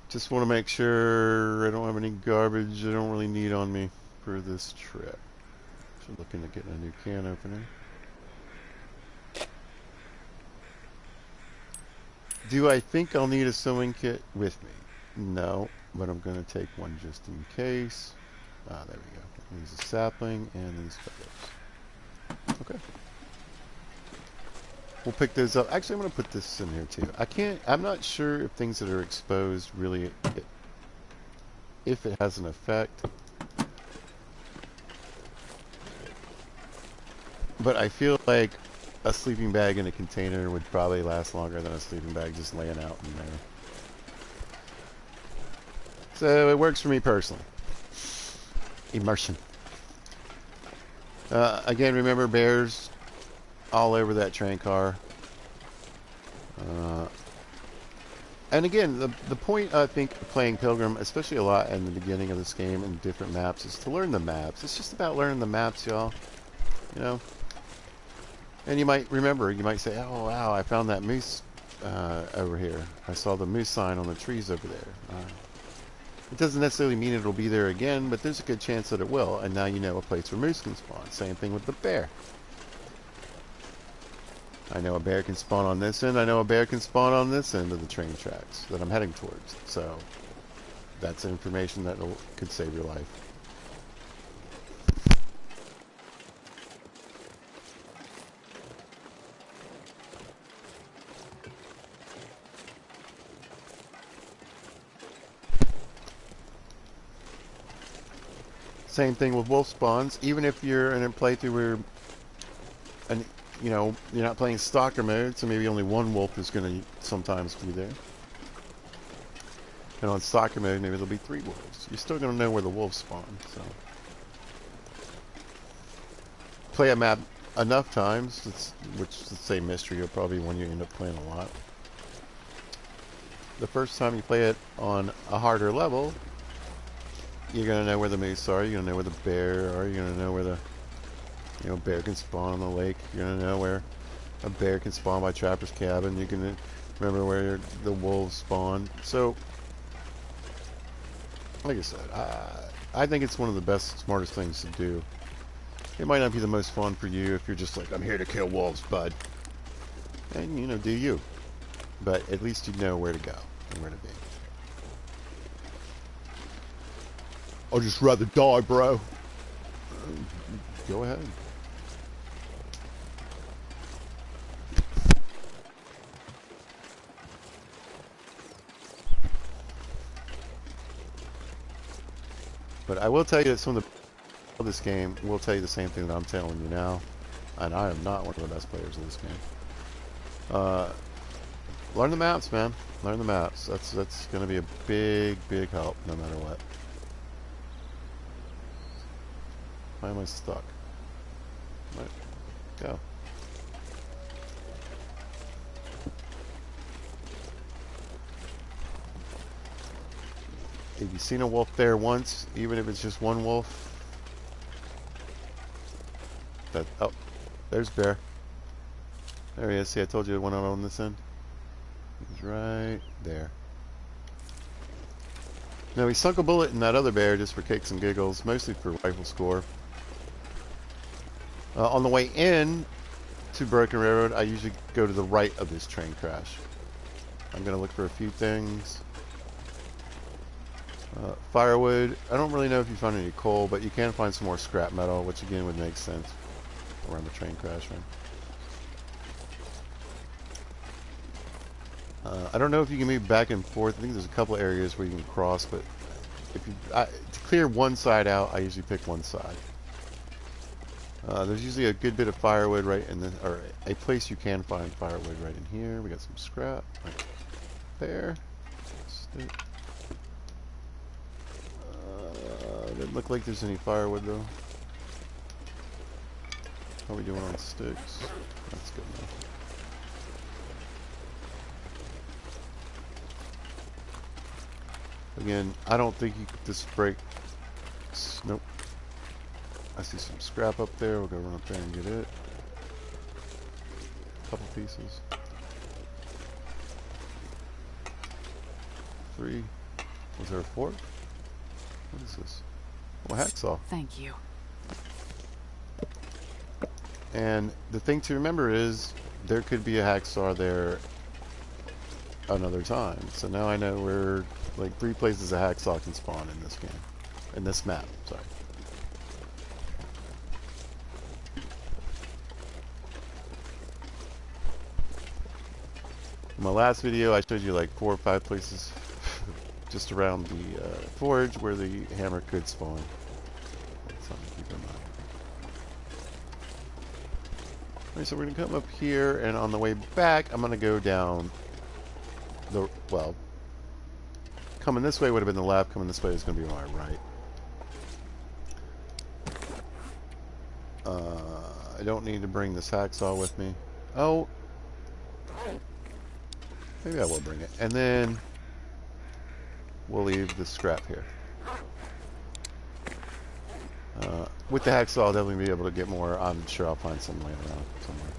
Just want to make sure I don't have any garbage I don't really need on me for this trip. So looking at getting a new can opener. Do I think I'll need a sewing kit with me? No, but I'm going to take one just in case. Ah, there we go. Use a sapling and these feathers. Okay. We'll pick those up. Actually, I'm going to put this in here too. I'm not sure if things that are exposed really, if it has an effect. But I feel like a sleeping bag in a container would probably last longer than a sleeping bag just laying out in there. So it works for me personally. Immersion. Again, remember bears all over that train car. And again, the point I think of playing Pilgrim, especially a lot in the beginning of this game and different maps, is to learn the maps. It's just about learning the maps, y'all. You know? And you might remember, you might say, oh wow, I found that moose over here. I saw the moose sign on the trees over there. It doesn't necessarily mean it'll be there again, but there's a good chance that it will. And now you know a place where moose can spawn. Same thing with the bear. I know a bear can spawn on this end. I know a bear can spawn on this end of the train tracks that I'm heading towards. So that's information that could save your life. Same thing with wolf spawns. Even if you're in a playthrough where, you know, you're not playing stalker mode, so maybe only one wolf is going to sometimes be there. And on stalker mode, maybe there'll be 3 wolves. You're still going to know where the wolves spawn. So play a map enough times, which let's say mystery, you'll probably one you end up playing a lot. The first time you play it on a harder level, you're going to know where the moose are, you're going to know where the bear are, you're going to know where the bear can spawn on the lake, you're going to know where a bear can spawn by Trapper's Cabin, you're going to remember where the wolves spawn. So, like I said, I think it's one of the best, smartest things to do. It might not be the most fun for you if you're just like, I'm here to kill wolves, bud. And, do you. But at least you know where to go and where to be. I'd just rather die, bro. Go ahead. But I will tell you that some of this game will tell you the same thing that I'm telling you now. And I am not one of the best players in this game. Learn the maps, man. Learn the maps. That's going to be a big, big help no matter what. Why am I stuck? Right. Go. If you've seen a wolf there once, even if it's just one wolf, that, oh, there's bear. There he is. See, I told you it went out on this end. He's right there. Now, he sunk a bullet in that other bear just for kicks and giggles, mostly for rifle score. On the way in to Broken Railroad, I usually go to the right of this train crash. I'm going to look for a few things. Firewood. I don't really know if you found any coal, but you can find some more scrap metal, which again would make sense around the train crash, right? I don't know if you can move back and forth. I think there's a couple areas where you can cross, but if you to clear one side out, I usually pick one side. There's usually a good bit of firewood right in the, or a place you can find firewood right in here. We got some scrap right there. Doesn't look like there's any firewood though. How are we doing on sticks? That's good enough. Again, I don't think you could just break. Nope. I see some scrap up there. We'll go run up there and get it. A couple pieces. 3. Was there a 4? What is this? Oh, a hacksaw. Thank you. And the thing to remember is there could be a hacksaw there another time. So now I know where like 3 places a hacksaw can spawn in this game. In this map, sorry. In my last video I showed you like 4 or 5 places just around the forge where the hammer could spawn. That's something to keep in mind. Alright, so we're going to come up here, and on the way back, I'm going to go down the, well, coming this way would have been the left, coming this way is going to be my right. I don't need to bring this hacksaw with me. Oh, maybe I will bring it. And then we'll leave the scrap here. With the hacksaw, I'll definitely be able to get more. I'm sure I'll find some laying around somewhere.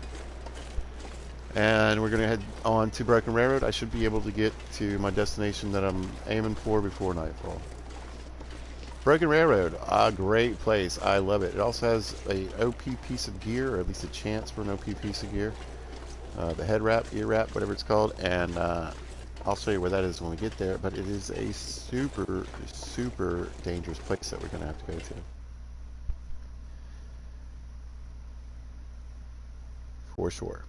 And we're going to head on to Broken Railroad. I should be able to get to my destination that I'm aiming for before nightfall. Broken Railroad, a great place. I love it. It also has a OP piece of gear, or at least a chance for an OP piece of gear. The head wrap, ear wrap, whatever it's called. And I'll show you where that is when we get there. But it is a super, super dangerous place that we're going to have to go to. For sure.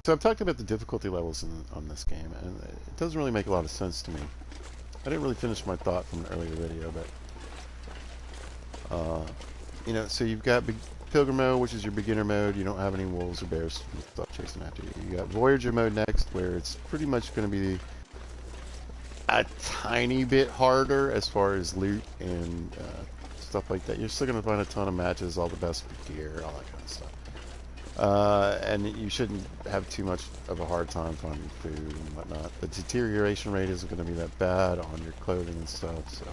So I've talked about the difficulty levels on this game, and it doesn't really make a lot of sense to me. I didn't really finish my thought from an earlier video, but you know, so you've got Pilgrim mode, which is your beginner mode. You don't have any wolves or bears and stuff chasing after you. You got Voyager mode next, where it's pretty much going to be a tiny bit harder as far as loot and stuff like that. You're still going to find a ton of matches, all the best gear, all that kind of stuff. And you shouldn't have too much of a hard time finding food and whatnot. The deterioration rate isn't going to be that bad on your clothing and stuff, so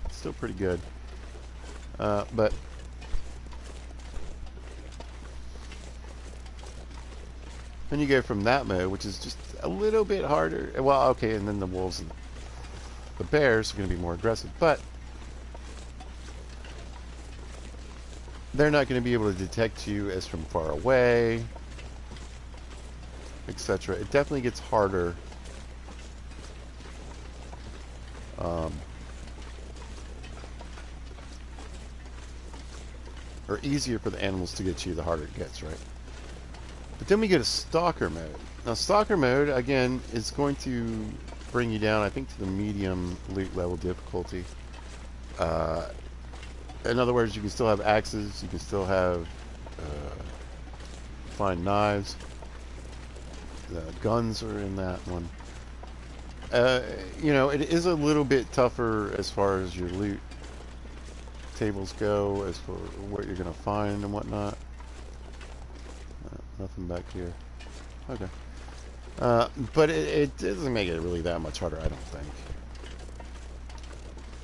it's still pretty good. But then you go from that mode, which is just a little bit harder. Well, okay, and then the wolves and the bears are going to be more aggressive, but they're not going to be able to detect you as from far away, etc. It definitely gets harder. Or easier for the animals to get you, the harder it gets, right? But then we get a stalker mode. Now, stalker mode, again, is going to bring you down, I think, to the medium loot level difficulty. In other words, you can still have axes, you can still have find knives. The guns are in that one. You know, it is a little bit tougher as far as your loot tables go, as for what you're gonna find and whatnot. Nothing back here. Okay. But it doesn't make it really that much harder, I don't think.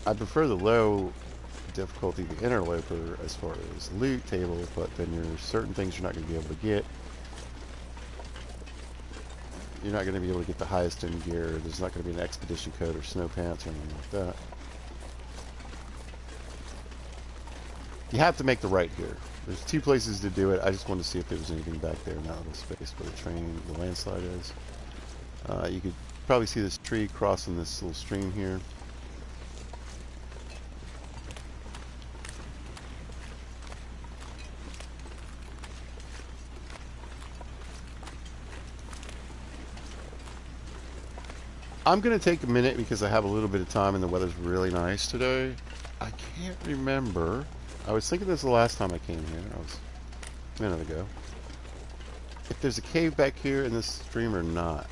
I prefer the low difficulty, the interloper, as far as loot table, but then there's certain things you're not going to be able to get. You're not going to be able to get the highest end gear. There's not going to be an expedition coat or snow pants or anything like that. You have to make the right here. There's two places to do it. I just wanted to see if there was anything back there in that little space where the landslide is. You could probably see this tree crossing this little stream here. I'm going to take a minute because I have a little bit of time and the weather's really nice today. I can't remember. I was thinking this the last time I came here. I was a minute ago. If there's a cave back here in this stream or not.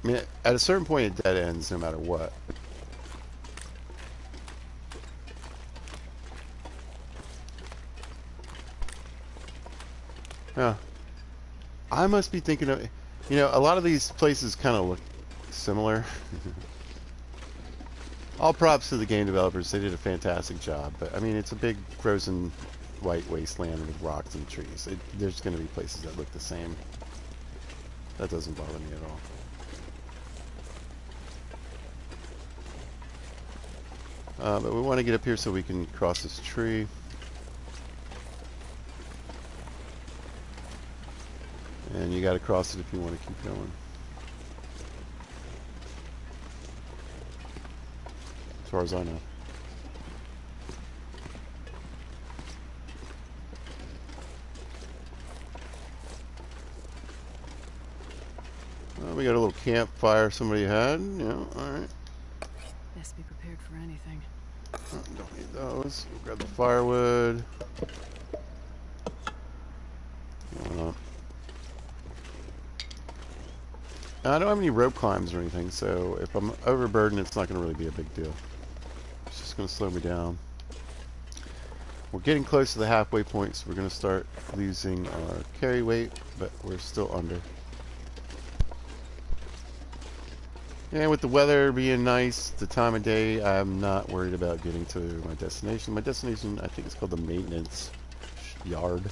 I mean, at a certain point it dead ends no matter what. Yeah. I must be thinking of... You know, a lot of these places kind of look similar. All props to the game developers. They did a fantastic job. But, I mean, it's a big frozen white wasteland with rocks and trees. There's going to be places that look the same. That doesn't bother me at all. But we want to get up here so we can cross this tree. And you got to cross it if you want to keep going. As far as I know. Well, we got a little campfire somebody had. Yeah, alright. Best be prepared for anything. Oh, don't need those. We'll grab the firewood. I don't have any rope climbs or anything, so if I'm overburdened, it's not going to really be a big deal. It's just going to slow me down. We're getting close to the halfway point, so we're going to start losing our carry weight, but we're still under. And with the weather being nice, the time of day, I'm not worried about getting to my destination. My destination, I think it's called the maintenance yard.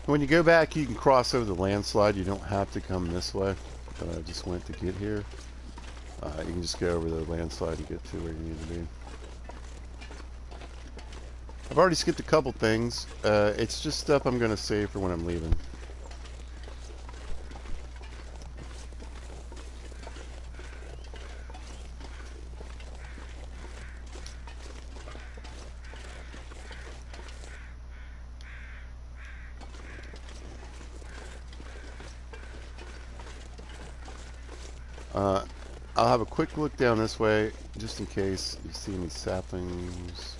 When you go back, you can cross over the landslide. You don't have to come this way that I just went to get here. You can just go over the landslide to get to where you need to be. I've already skipped a couple things. It's just stuff I'm going to save for when I'm leaving. I'll have a quick look down this way, just in case you see any saplings.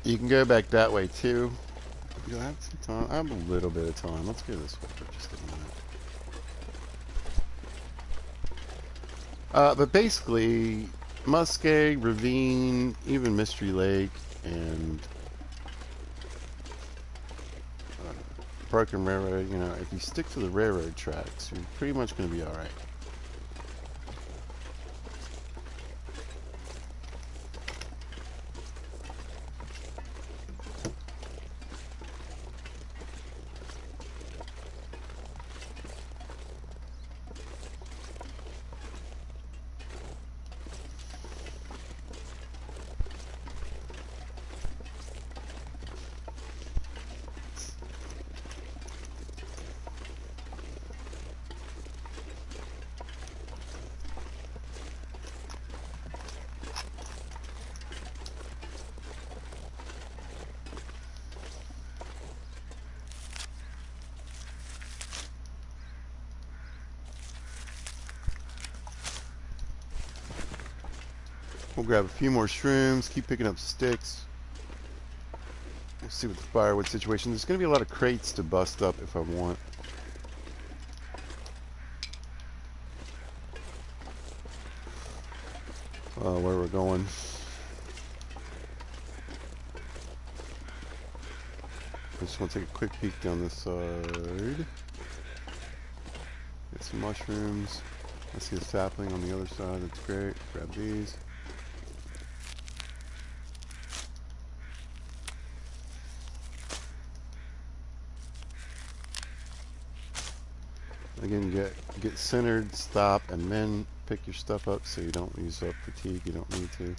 You can go back that way too. Do I have some time? I have a little bit of time. Let's go this way for just a minute. But basically, Muskeg, Ravine, even Mystery Lake, and Broken Railroad, you know, if you stick to the railroad tracks, you're pretty much going to be alright. We'll grab a few more shrooms, keep picking up sticks. We'll see what the firewood situation. There's going to be a lot of crates to bust up if I want. Where we're going. I just want to take a quick peek down this side. Get some mushrooms. I see a sapling on the other side. That's great. Grab these. Again, get centered, stop, and then pick your stuff up so you don't use up fatigue. You don't need to.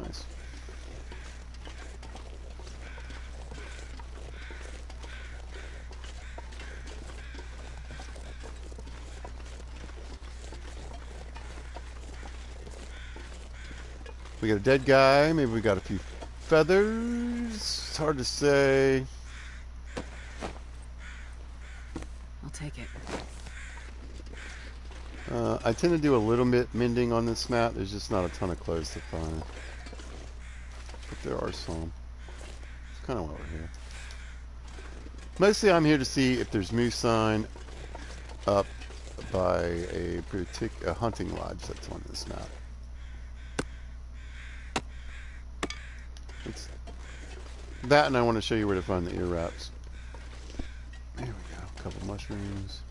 Nice. We got a dead guy. Maybe we got a few feathers. It's hard to say. I'll take it. I tend to do a little bit mending on this map. There's just not a ton of clothes to find. But there are some. It's kind of why we're here. Mostly I'm here to see if there's moose sign up by a hunting lodge that's on this map. It's that, and I want to show you where to find the ear wraps. There we go. A couple mushrooms.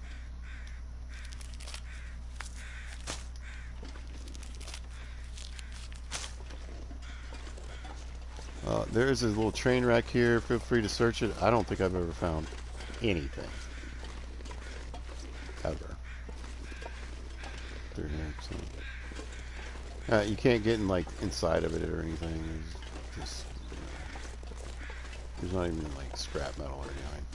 There is a little train wreck here. Feel free to search it. I don't think I've ever found anything. Ever. Through here. So. You can't get in, like, inside of it or anything. There's not even, like, scrap metal or anything.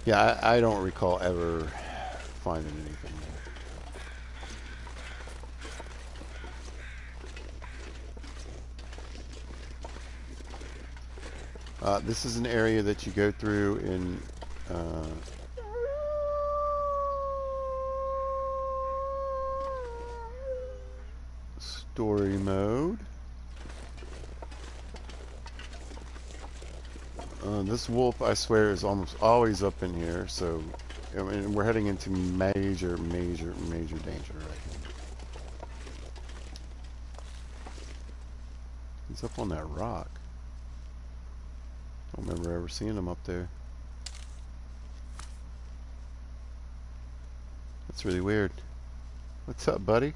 Yeah, I don't recall ever finding anything there. This is an area that you go through in story mode. This wolf, I swear, is almost always up in here, so I mean, we're heading into major danger right here. He's up on that rock. Don't remember ever seeing him up there. That's really weird. What's up, buddy?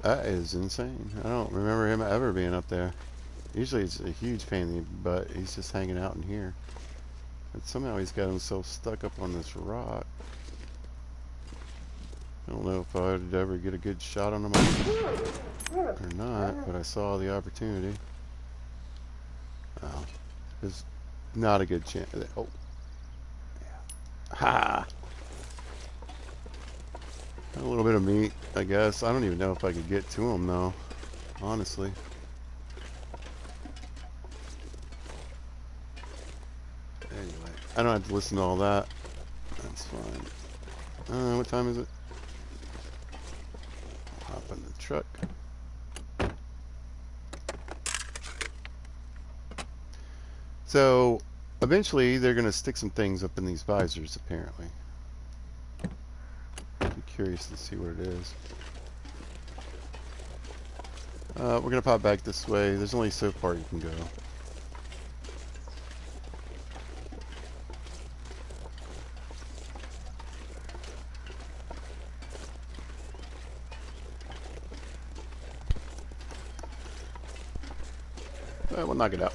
That is insane. I don't remember him ever being up there. Usually it's a huge pain in the butt. He's just hanging out in here. But somehow he's got himself stuck up on this rock. I don't know if I'd ever get a good shot on him or not, but I saw the opportunity. Oh, there's not a good chance. Oh. Ha! A little bit of meat, I guess. I don't even know if I could get to him, though. Honestly. Anyway, I don't have to listen to all that. That's fine. What time is it? Hop in the truck. So, eventually, they're going to stick some things up in these visors, apparently. I'm curious to see what it is. We're going to pop back this way. There's only so far you can go. We'll knock it out.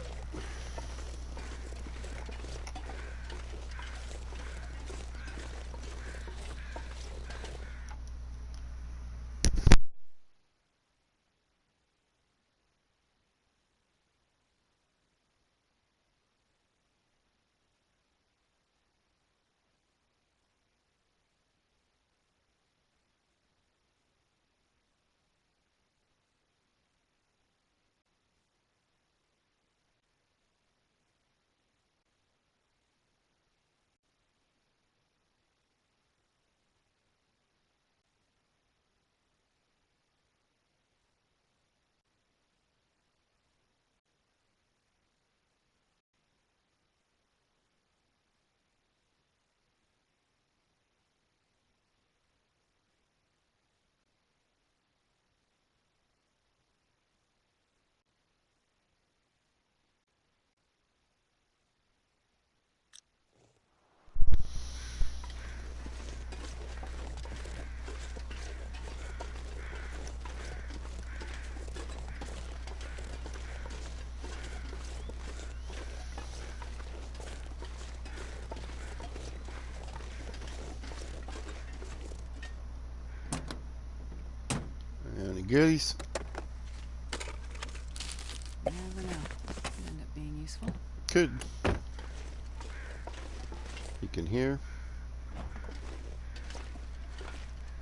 goodies. Never know. Could end up being useful. Could. You can hear.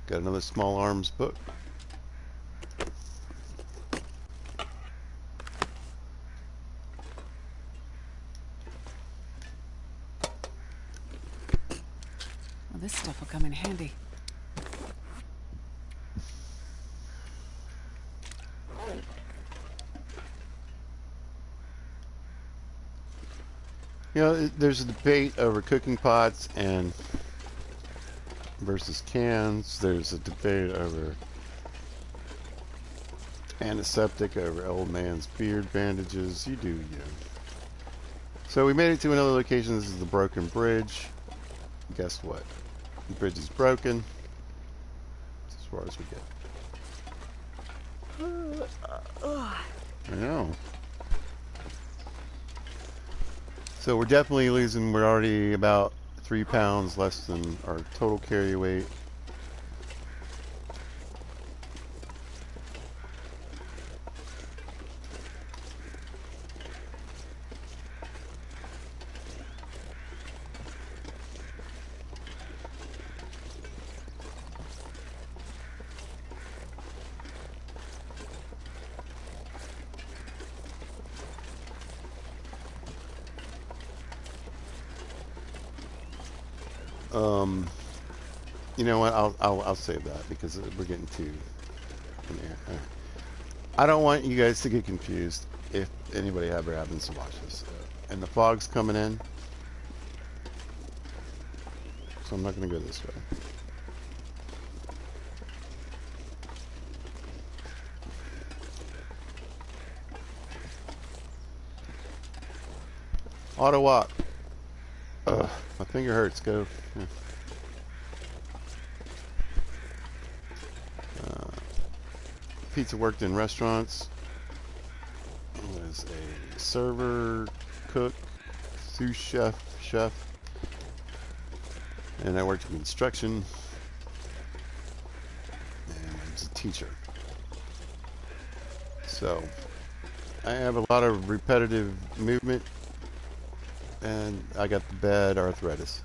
Got another small arms book. Well, this stuff will come in handy. You know, there's a debate over cooking pots and versus cans. There's a debate over antiseptic over old man's beard bandages. You do you. So we made it to another location. This is the broken bridge. Guess what? The bridge is broken. That's as far as we get. I know. So we're definitely losing. We're already about 3 pounds less than our total carry weight. You know what? I'll save that because we're getting too. I don't want you guys to get confused if anybody ever happens to watch this. And the fog's coming in, so I'm not going to go this way. Auto walk. Ugh, my finger hurts. Go. Yeah. Pizza worked in restaurants. I was a server, cook, sous chef, and I worked in construction, and I was a teacher. So I have a lot of repetitive movement, and I got the bad arthritis.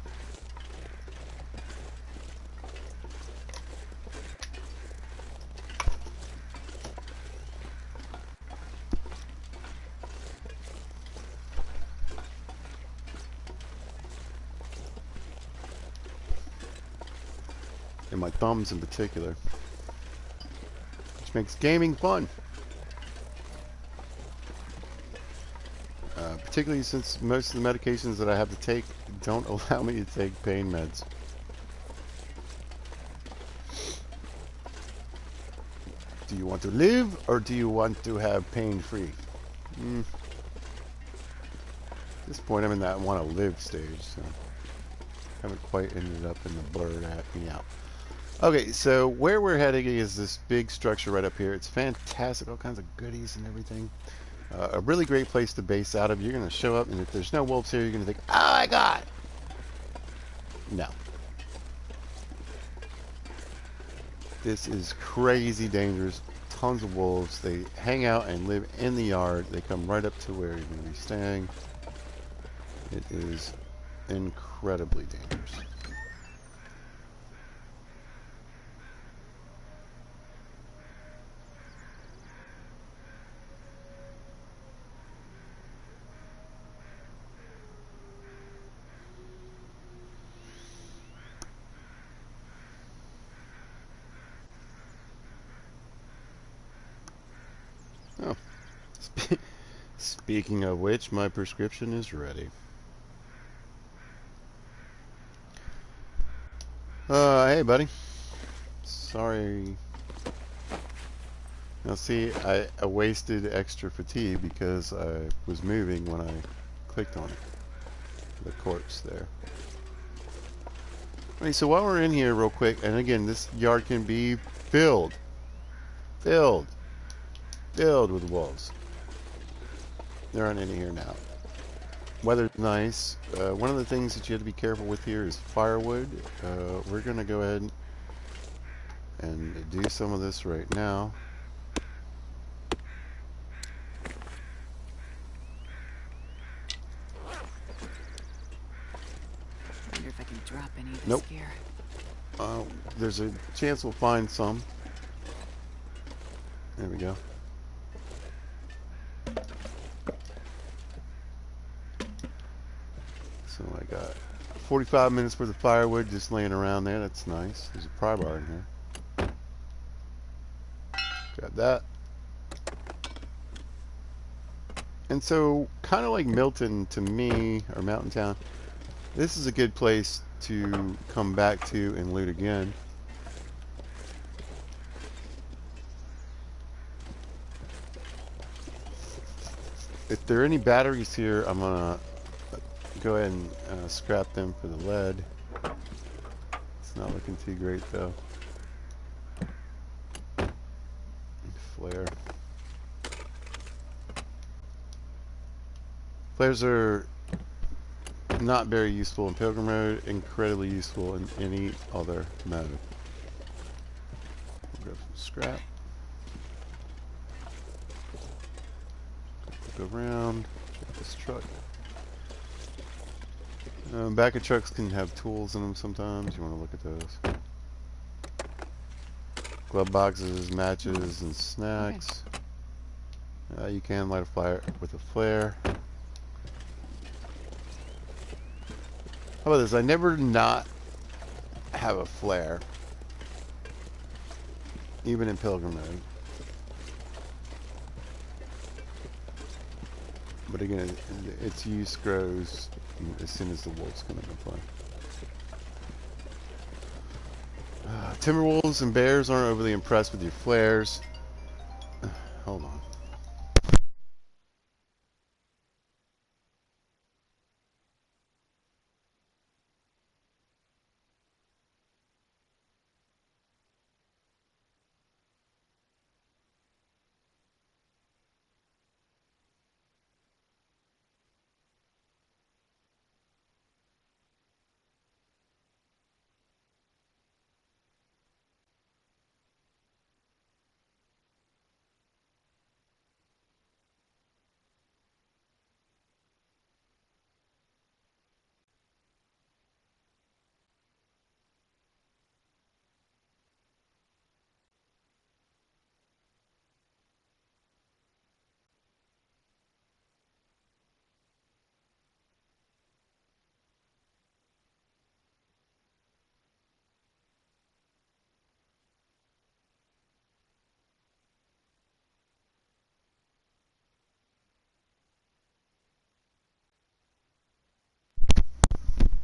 And my thumbs in particular, which makes gaming fun. Particularly since most of the medications that I have to take don't allow me to take pain meds. Do you want to live or do you want to have pain free? At this point I'm in that want to live stage, so haven't quite ended up in the blurred acting out. Okay, so where we're heading is this big structure right up here. It's fantastic, all kinds of goodies and everything. A really great place to base out of. You're going to show up, and if there's no wolves here, you're going to think, oh my god! No. This is crazy dangerous. Tons of wolves. They hang out and live in the yard. They come right up to where you're going to be staying. It is incredibly dangerous. Oh, speaking of which, my prescription is ready. Hey, buddy. Sorry. Now, see, I wasted extra fatigue because I was moving when I clicked on it. The corpse there. Okay, so while we're in here real quick, and again, this yard can be filled with wolves. There aren't any here now. Weather's nice. One of the things that you have to be careful with here is firewood. We're going to go ahead and do some of this right now. drop any this Nope. gear. There's a chance we'll find some. There we go. So I got 45 minutes worth of firewood just laying around there. That's nice. There's a pry bar in here. Grab that. And so, kind of like Milton to me, or Mountain Town, this is a good place to come back to and loot again. If there are any batteries here, I'm gonna go ahead and scrap them for the lead. It's not looking too great though. Flare. Flares are not very useful in Pilgrim mode, incredibly useful in any other mode. We'll grab some scrap. Go around, check this truck. Back of trucks can have tools in them sometimes. You want to look at those. Glove boxes, matches, and snacks. You can light a fire with a flare. How about this? I never not have a flare, even in Pilgrim mode. But again, its use grows as soon as the wolves come into play. Timberwolves and bears aren't overly impressed with your flares. Hold on.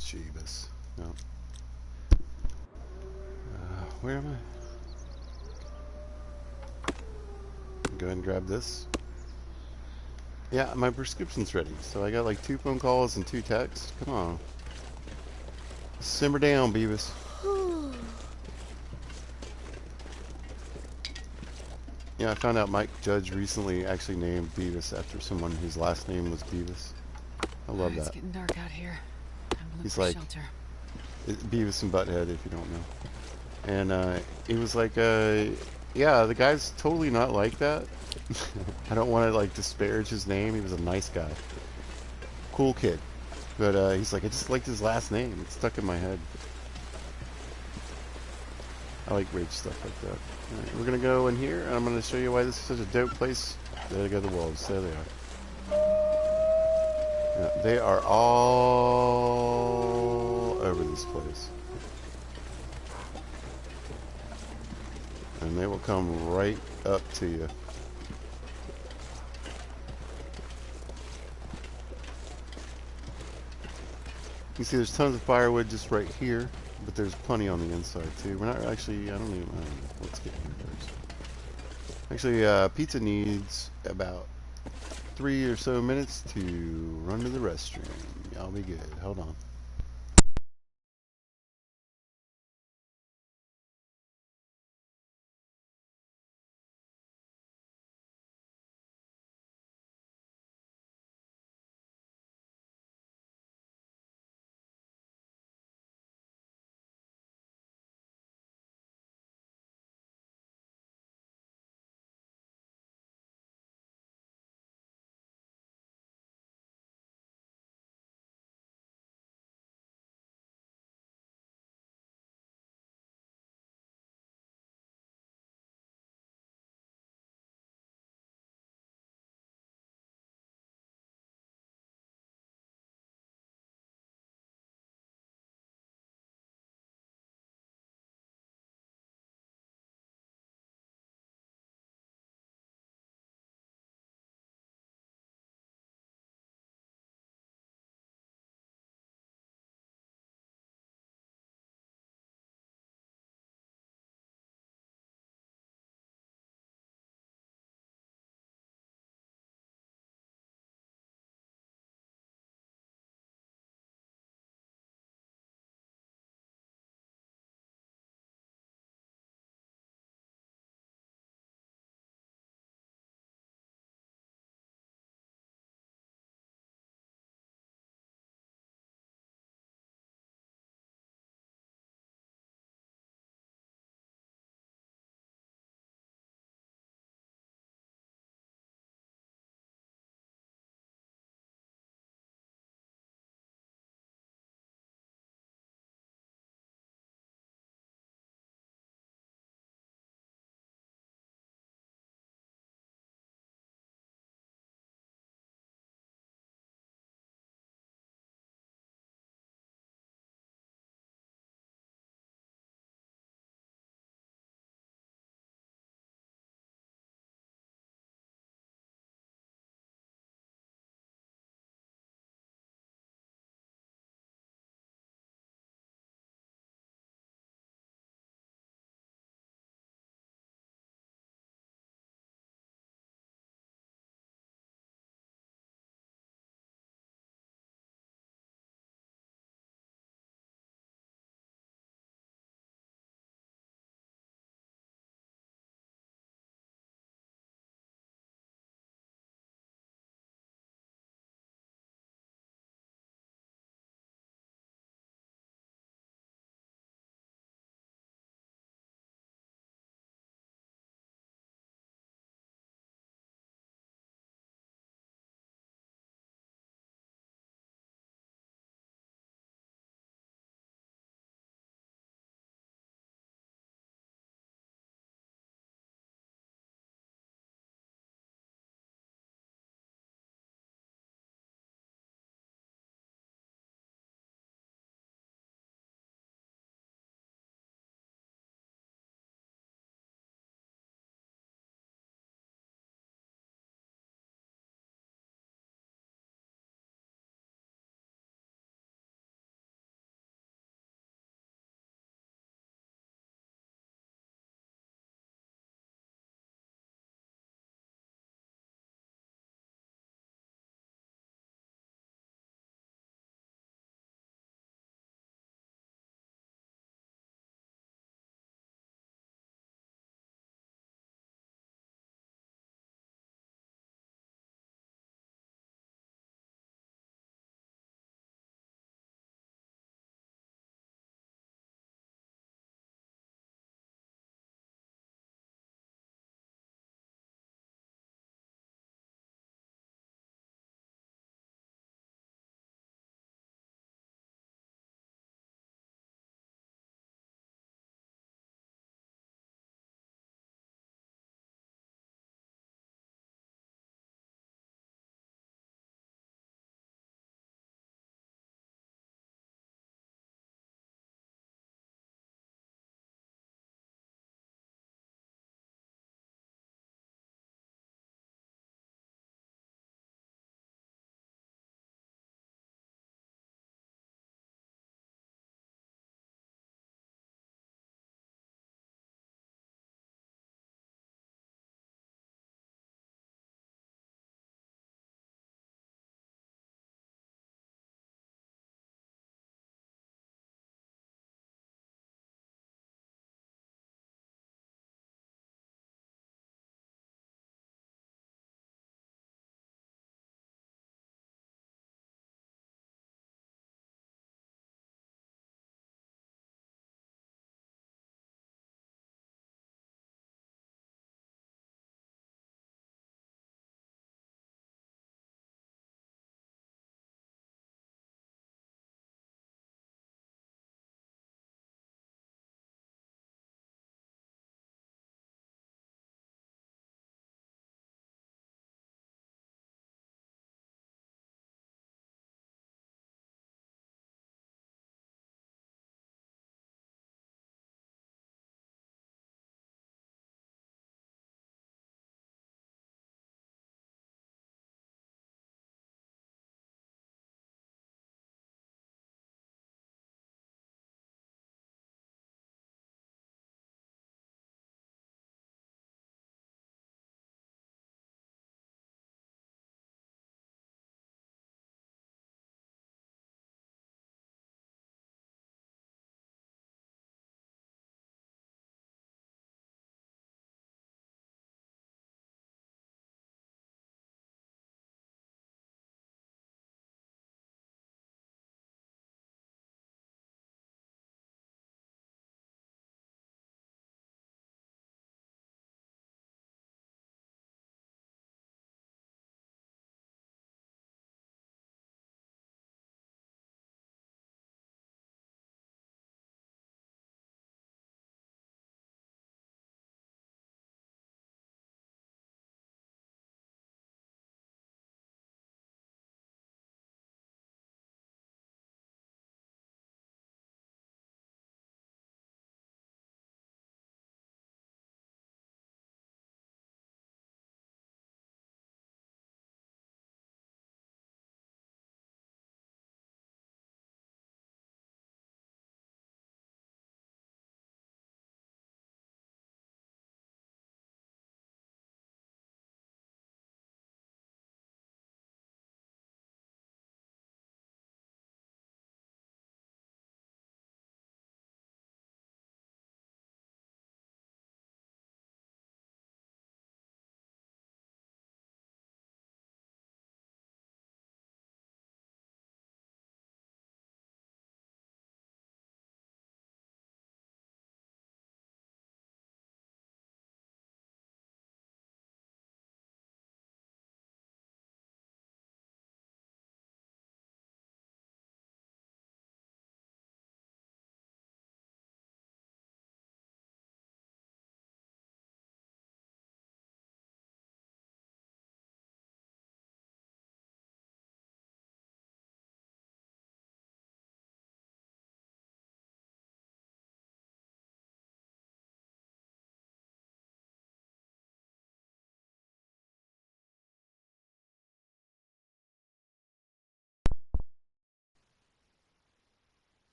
Jeebus. No. Where am I? Go ahead and grab this. Yeah, my prescription's ready. So I got like 2 phone calls and 2 texts. Come on. Simmer down, Beavis. Yeah, I found out Mike Judge recently actually named Beavis after someone whose last name was Beavis. I love It's that. getting dark out here. Time to look He's for like shelter. Beavis and Butthead, if you don't know. And he was like, yeah, the guy's totally not like that. I don't want to like disparage his name. He was a nice guy, cool kid. But he's like, I just liked his last name. It's stuck in my head. I like rage stuff like that. Alright, we're gonna go in here, and I'm gonna show you why this is such a dope place. There go the wolves. There they are. Yeah, they are all over this place. And they will come right up to you. You see there's tons of firewood just right here, but there's plenty on the inside too. We're not actually, I don't know. Let's get here first. Actually, pizza needs about 3 or so minutes to run to the restroom. I'll be good. Hold on.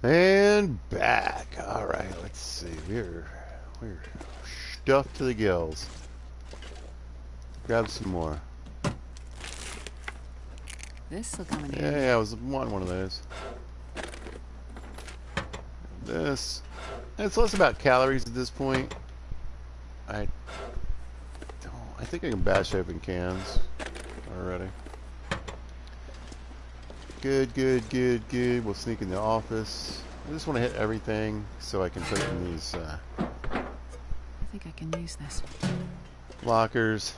And back. All right, let's see. We're stuffed to the gills. Grab some more. This will come in Yeah, handy. yeah, I was wanting one of those. This. It's less about calories at this point. I think I can bash open cans already. Good, good, good, good. We'll sneak in the office. I just want to hit everything so I can put it in these I think I can use this. lockers.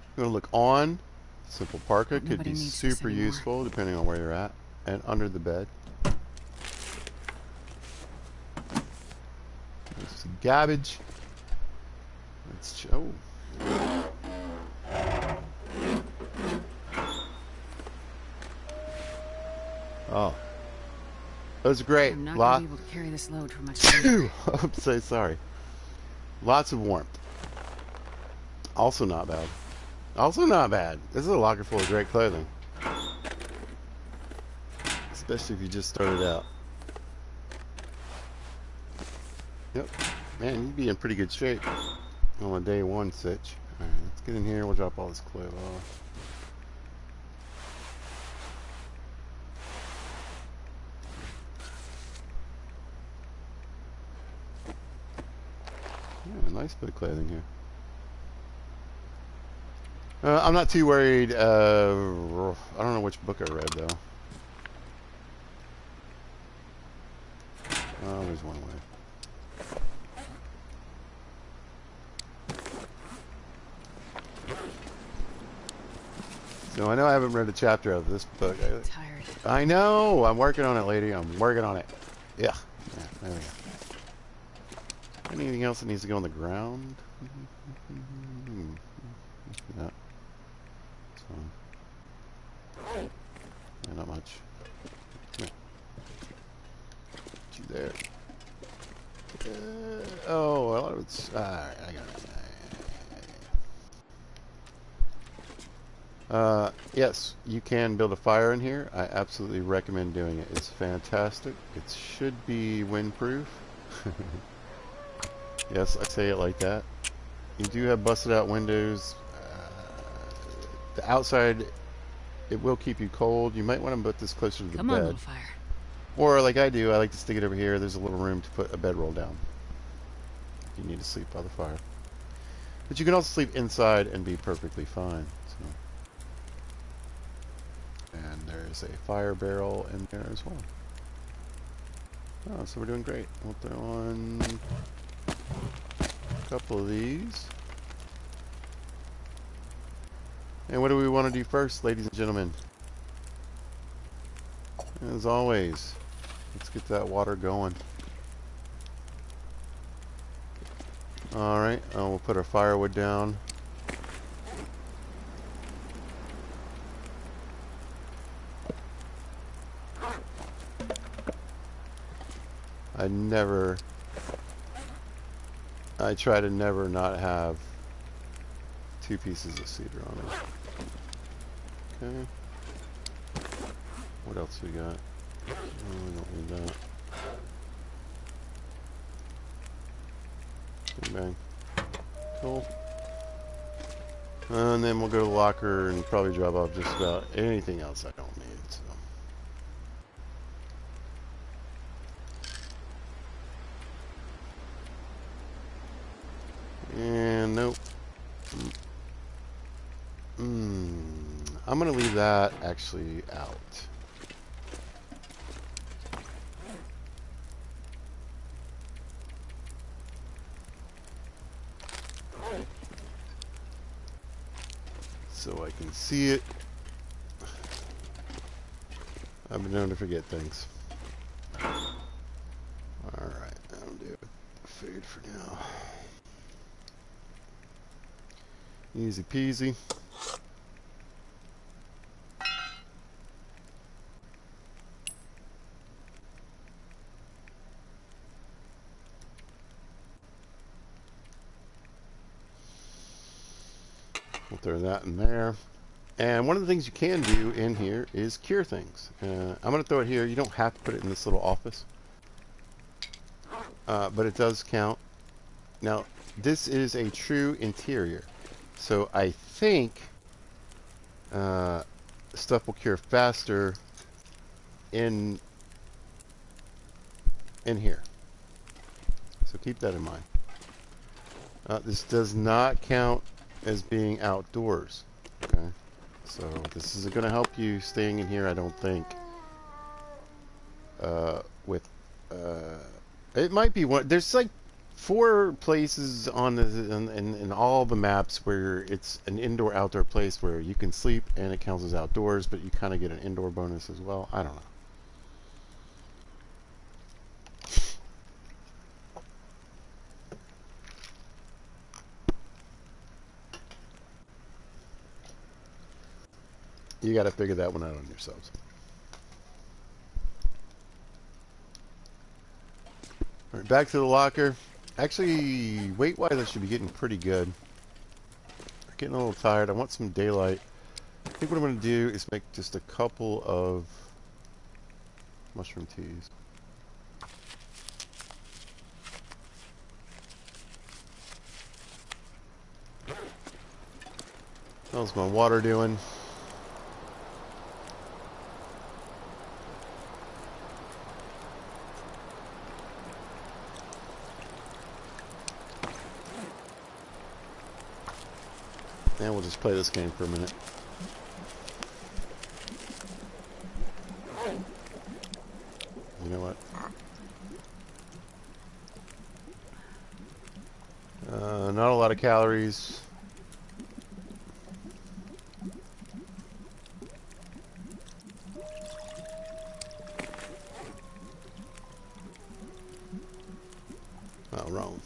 I'm going to look on. Simple parka could Nobody be needs this super anymore. useful depending on where you're at. And under the bed. There's some garbage. Let's oh. Oh. Those are great. I'm not gonna be able to carry this load for much longer. I'm so sorry. Lots of warmth. Also not bad. Also not bad. This is a locker full of great clothing. Especially if you just started out. Yep. Man, you'd be in pretty good shape on a day one sitch. Alright, let's get in here. We'll drop all this clothes off. Yeah, nice bit of clothing here. I'm not too worried. I don't know which book I read, though. Oh, there's one way. So I know I haven't read a chapter of this book. I'm tired. I know. I'm working on it, lady. I'm working on it. Yeah. There we go. Anything else that needs to go on the ground? No. It's fine. Yeah, not much. Come here. Get you there. Oh, well, it's... Alright, I got it. Yes, you can build a fire in here. I absolutely recommend doing it. It's fantastic. It should be windproof. Yes, I say it like that. You do have busted out windows. The outside, it will keep you cold. You might want to put this closer to the Come bed. on, little fire. Or like I do, I like to stick it over here. There's a little room to put a bedroll down. If you need to sleep by the fire. But you can also sleep inside and be perfectly fine. So. And there's a fire barrel in there as well. Oh, so we're doing great. We'll throw on a couple of these. And what do we want to do first, ladies and gentlemen? As always, let's get that water going. Alright, we'll put our firewood down. I try to never not have 2 pieces of cedar on it. Okay. What else we got? Oh, we don't need that. Bang, bang. Cool. And then we'll go to the locker and probably drop off just about anything else I don't need. So. And nope. I'm going to leave that actually out. So I can see it. I've been known to forget things. Alright, that'll do it. Food for now. Easy peasy. We'll throw that in there. And one of the things you can do in here is cure things. I'm going to throw it here. You don't have to put it in this little office. But it does count. Now, this is a true interior. So I think stuff will cure faster in here. So keep that in mind. This does not count as being outdoors. Okay. So this isn't going to help you staying in here, I don't think. It might be one. There's like 4 places on the in all the maps where it's an indoor-outdoor place where you can sleep and it counts as outdoors, but you kind of get an indoor bonus as well. I don't know. You got to figure that one out on yourselves. All right, back to the locker. Actually, weight-wise, I should be getting pretty good. I'm getting a little tired. I want some daylight. I think what I'm going to do is make just a couple of mushroom teas. How's my water doing? And we'll just play this game for a minute. You know what? Not a lot of calories. Oh, wrong.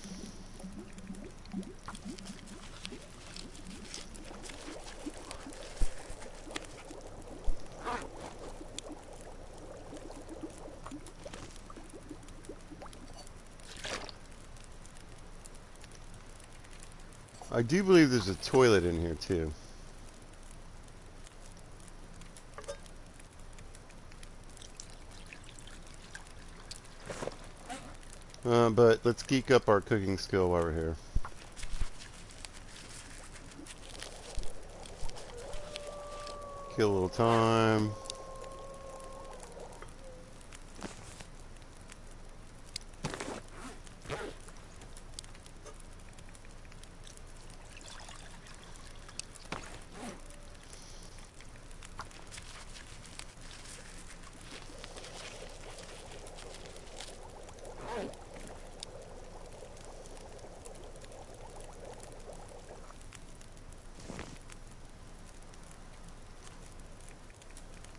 I do believe there's a toilet in here too. But let's geek up our cooking skill while we're here. Kill a little time.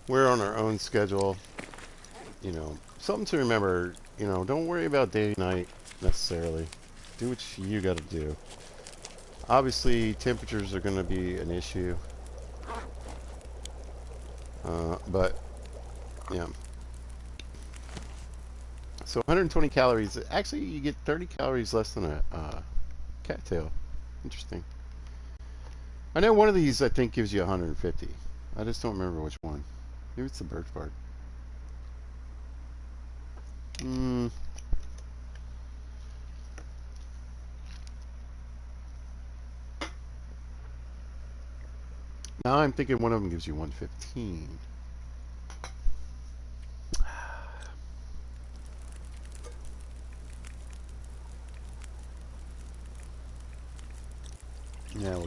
We're on our own schedule. You know, something to remember, you know, don't worry about day night necessarily. Do what you gotta do. Obviously, temperatures are gonna be an issue. But, yeah. So 120 calories. Actually, you get 30 calories less than a cattail. Interesting. I know one of these, I think, gives you 150. I just don't remember which one. Maybe it's the birch bark. Now I'm thinking one of them gives you 115. Yeah, we'll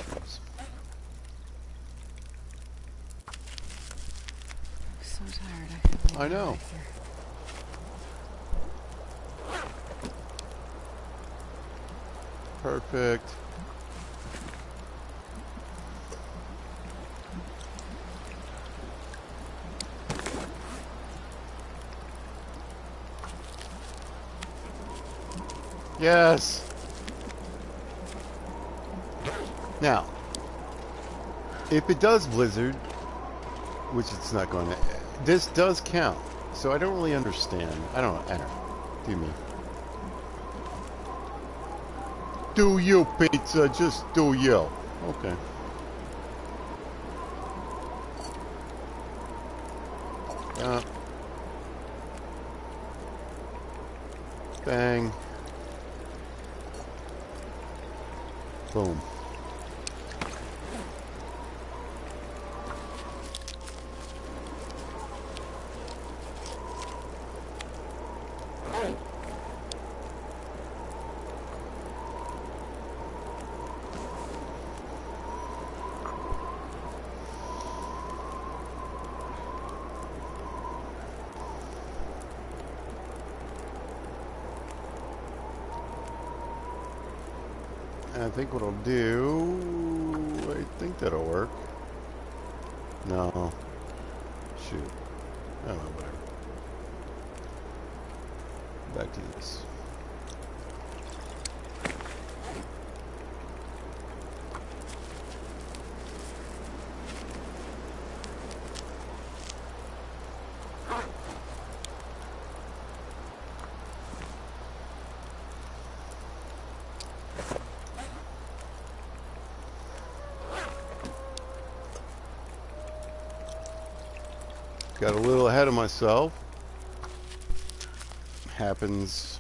I'm so tired. I could lay I know. right here. Perfect. Yes. Now, if it does blizzard, which it's not going to, this does count. So I don't really understand. I don't know. Do me. Do you, pizza? Just do you. Okay. Bang. Boom. I think what I'll do, I think that'll work. No. Shoot. I don't know, whatever. Back to this. Got a little ahead of myself. Happens.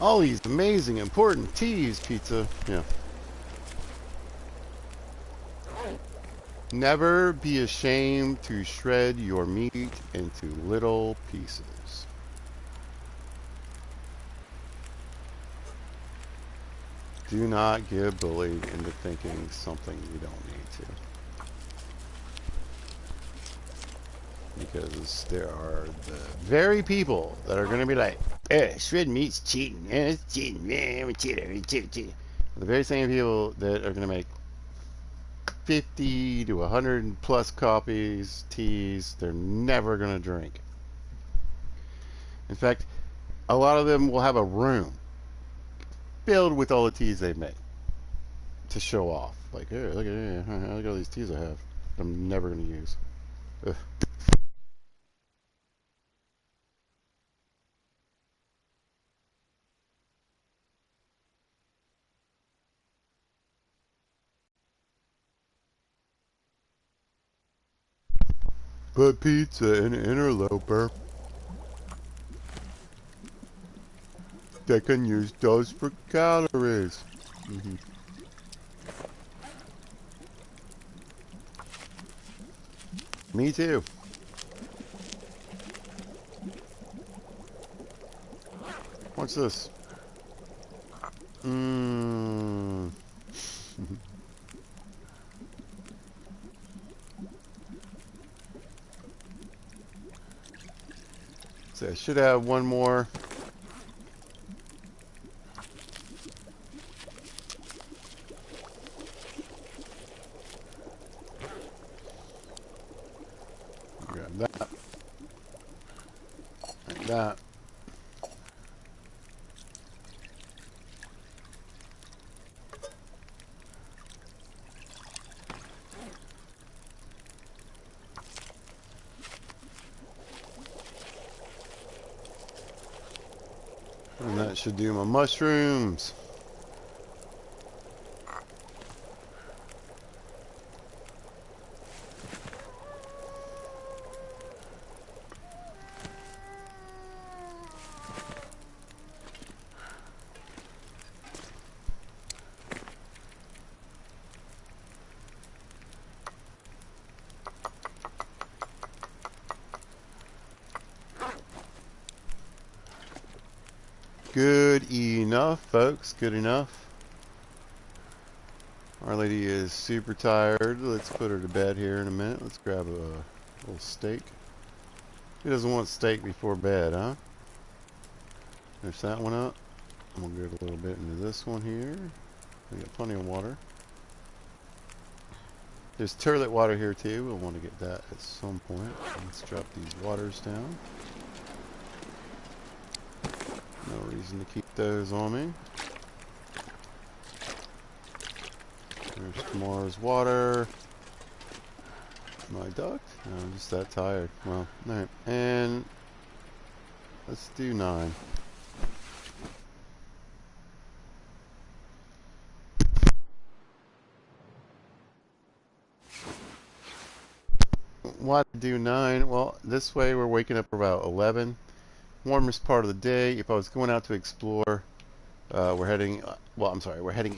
All these amazing, important teas, pizza. Yeah. Never be ashamed to shred your meat into little pieces. Do not get bullied into thinking something you don't need to. Because there are the very people that are going to be like, shred meat's cheating. It's cheating. I'm a cheater. Cheater. The very same people that are going to make 50 to 100 plus copies, teas, they're never going to drink. In fact, a lot of them will have a room filled with all the teas they've made to show off. Like, hey, look at all these teas I have. I'm never going to use. Ugh. Put pizza in an interloper. They can use those for calories. Mm-hmm. Me too. What's this? Mmm. So I should have one more. Grab that. Like that. And that should do my mushrooms. Good enough, folks. Good enough. Our lady is super tired. Let's put her to bed here in a minute. Let's grab a little steak. Who doesn't want steak before bed, huh? There's that one up. We'll get a little bit into this one here. We got plenty of water. There's toilet water here too. We'll want to get that at some point. Let's drop these waters down. No reason to keep those on me. There's Tamar's water. My duct? No, I'm just that tired. Well, alright. And let's do 9. Why do 9? Well, this way we're waking up about 11. Warmest part of the day. If I was going out to explore, we're heading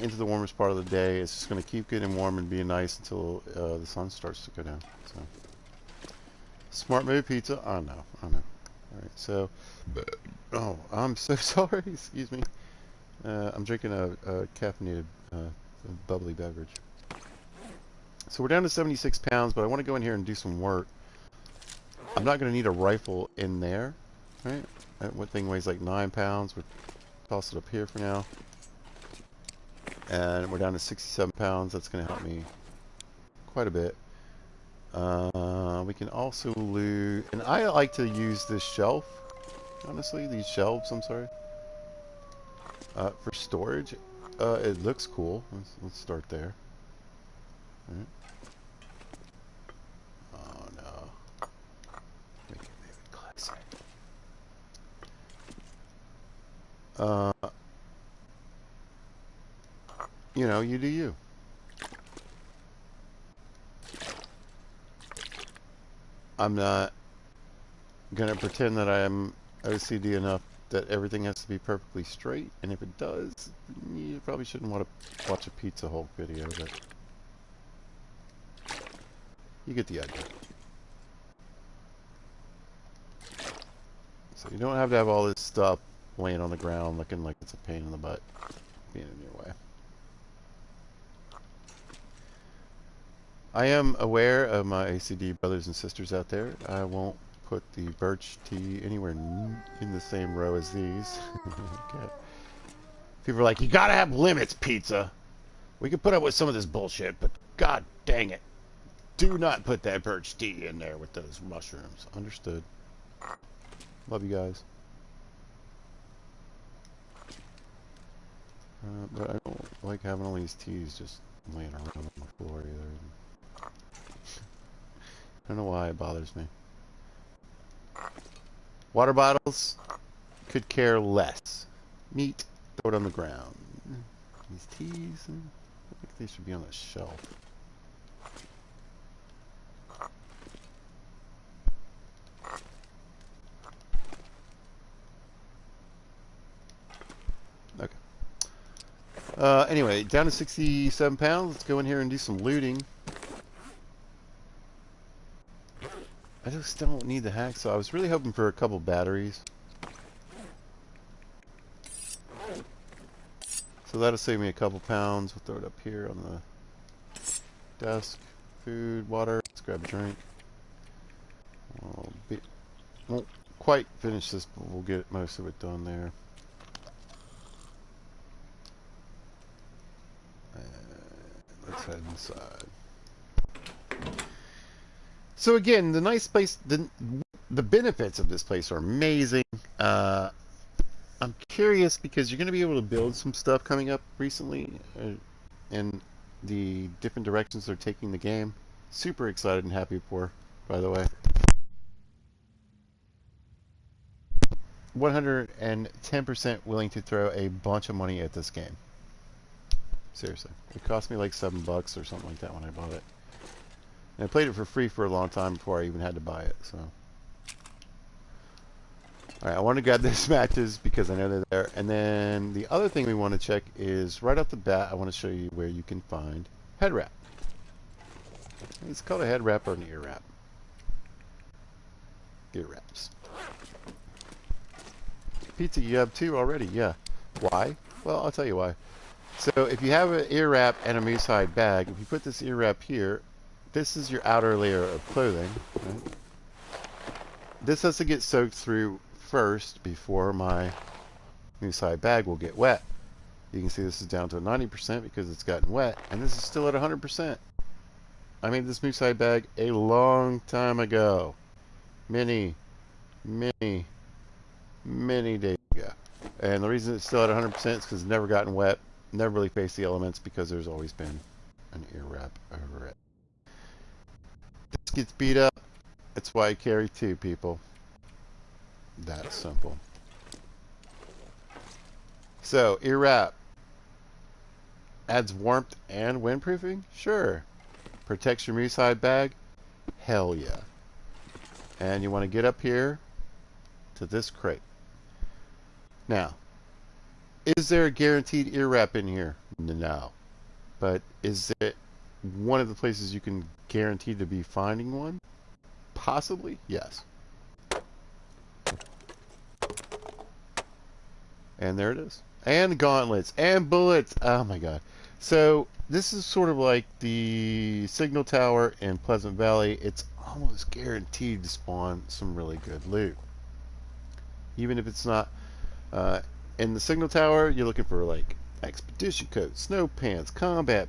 into the warmest part of the day. It's just going to keep getting warm and be nice until the sun starts to go down. So, smart move, pizza. I know. All right, so, oh, I'm so sorry. Excuse me. I'm drinking a caffeinated bubbly beverage. So we're down to 76 pounds, but I want to go in here and do some work. I'm not going to need a rifle in there, right? That one thing weighs like 9 pounds. We'll toss it up here for now. And we're down to 67 pounds. That's going to help me quite a bit. We can also loot, and I like to use this shelf, honestly, these shelves, I'm sorry, for storage. It looks cool. Let's start there. All right. Oh no. Make it classic. You know, you do you. I'm not gonna pretend that I am OCD enough that everything has to be perfectly straight, and if it does, you probably shouldn't want to watch a Pizza Hulk video, but you get the idea. So you don't have to have all this stuff laying on the ground looking like it's a pain in the butt being in your way. I am aware of my ACD brothers and sisters out there. I won't put the birch tea anywhere in the same row as these. Okay. People are like, you gotta have limits, pizza. We can put up with some of this bullshit, but god dang it. Do not put that birch tea in there with those mushrooms. Understood. Love you guys. But I don't like having all these teas just laying around on the floor either. I don't know why it bothers me. Water bottles, could care less. Meat, throw it on the ground. These teas, I think they should be on the shelf. Okay. Anyway, down to 67 pounds. Let's go in here and do some looting. I just don't need the hacksaw. I was really hoping for a couple batteries. So that'll save me a couple pounds. We'll throw it up here on the desk. Food, water. Let's grab a drink. Won't quite finish this, but we'll get most of it done there. And let's head inside. So again, the nice place, the benefits of this place are amazing. I'm curious because you're going to be able to build some stuff coming up recently, and the different directions they're taking the game. Super excited and happy for, by the way. 110% willing to throw a bunch of money at this game. Seriously. It cost me like $7 or something like that when I bought it. And I played it for free for a long time before I even had to buy it, so. Alright, I want to grab these matches because I know they're there. And then the other thing we want to check is right off the bat, I want to show you where you can find head wrap. It's called a head wrap or an ear wrap. Ear wraps. Pizza, you have 2 already, yeah. Why? Well, I'll tell you why. So if you have an ear wrap and a moose hide bag, if you put this ear wrap here, this is your outer layer of clothing. Right? This has to get soaked through first before my moose hide bag will get wet. You can see this is down to 90% because it's gotten wet, and this is still at 100%. I made this moose hide bag a long time ago. Many, many, many days ago. And the reason it's still at 100% is because it's never gotten wet, never really faced the elements because there's always been an ear wrap over it. This gets beat up. That's why I carry two, people. That simple. So, ear wrap adds warmth and windproofing? Sure. Protects your moose hide bag? Hell yeah. And you want to get up here to this crate. Now, is there a guaranteed ear wrap in here? No. But is it one of the places you can guarantee to be finding one? Possibly, yes. And there it is. And gauntlets and bullets. Oh my god. So this is sort of like the signal tower in Pleasant Valley. It's almost guaranteed to spawn some really good loot. Even if it's not in the signal tower, you're looking for like expedition coat, snow pants, combat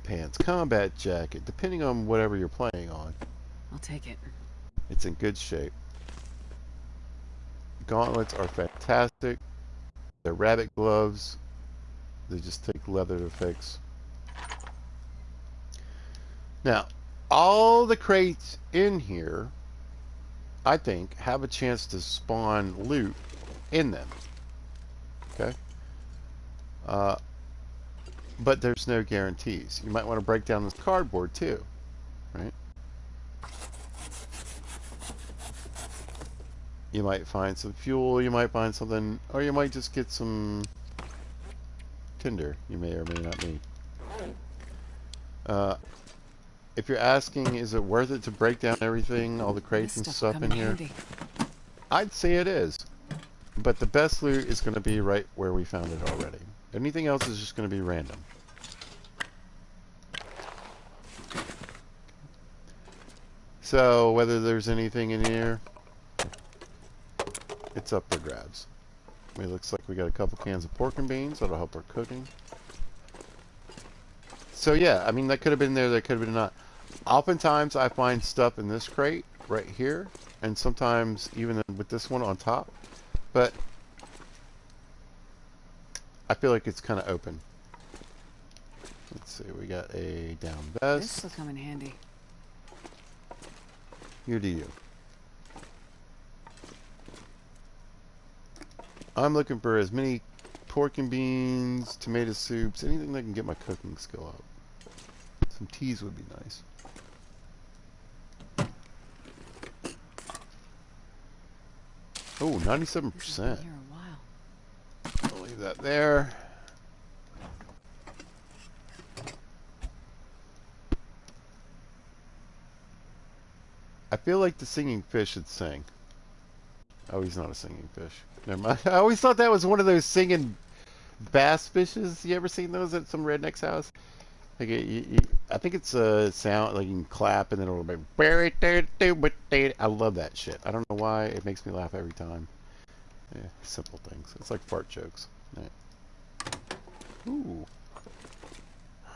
jacket, depending on whatever you're playing on. I'll take it. It's in good shape. Gauntlets are fantastic. They're rabbit gloves. They just take leather to fix. Now, all the crates in here, I think, have a chance to spawn loot in them. Okay? But there's no guarantees. You might want to break down this cardboard too, right? You might find some fuel, you might find something, or you might just get some tinder. You may or may not need. If you're asking, is it worth it to break down everything, all the crates and stuff in here? Handy. I'd say it is. But the best loot is going to be right where we found it already. Anything else is just going to be random. So, whether there's anything in here, it's up for grabs. I mean, it looks like we got a couple cans of pork and beans. That'll help our cooking. So, yeah, I mean, that could have been there, that could have been not. Oftentimes, I find stuff in this crate right here, and sometimes even with this one on top. But I feel like it's kind of open. Let's see, we got a down vest. This will come in handy. You do you. I'm looking for as many pork and beans, tomato soups, anything that can get my cooking skill up. Some teas would be nice. Oh, 97%. Here a while. I'll leave that there. I feel like the singing fish should sing. Oh, he's not a singing fish. Never mind. I always thought that was one of those singing bass fishes. You ever seen those at some redneck's house? Like I think it's a sound like you can clap and then it'll be. I love that shit. I don't know why it makes me laugh every time. Yeah, simple things. It's like fart jokes. Right. Ooh,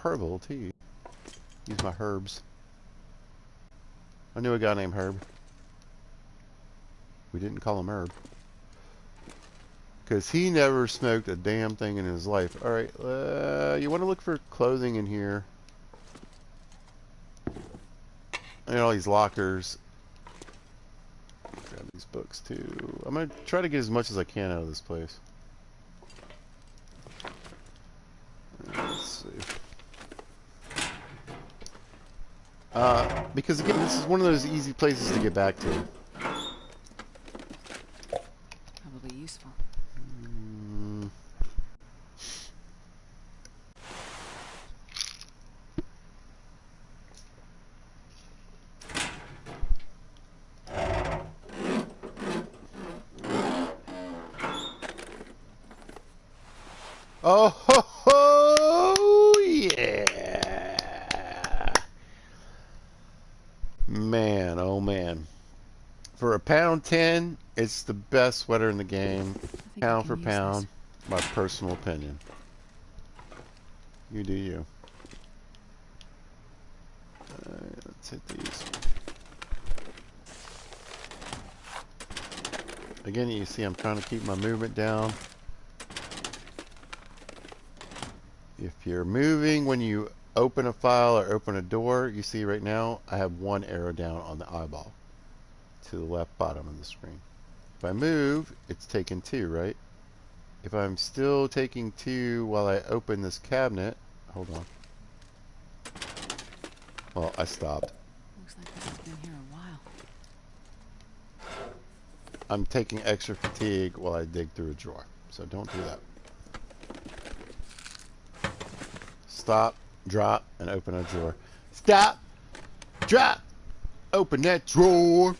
herbal tea. Use my herbs. I knew a guy named Herb. We didn't call him Herb. Because he never smoked a damn thing in his life. Alright, you want to look for clothing in here. And all these lockers. Grab these books too. I'm going to try to get as much as I can out of this place. Let's see. Because again, this is one of those easy places to get back to. Probably useful. Oh ho ho, yeah! Man, oh man. For a £1.10, it's the best sweater in the game. Pound for pound. my personal opinion. You do you. Let's hit these. Again, you see I'm trying to keep my movement down. If you're moving when you open a file or open a door, you see right now I have one arrow down on the eyeball to the left bottom of the screen. If I move, it's taking 2, right? If I'm still taking 2 while I open this cabinet, hold on. Well, I stopped. Looks like this has been here a while. I'm taking extra fatigue while I dig through a drawer. So don't do that. Stop, drop, and open a drawer. Stop, drop, open that drawer.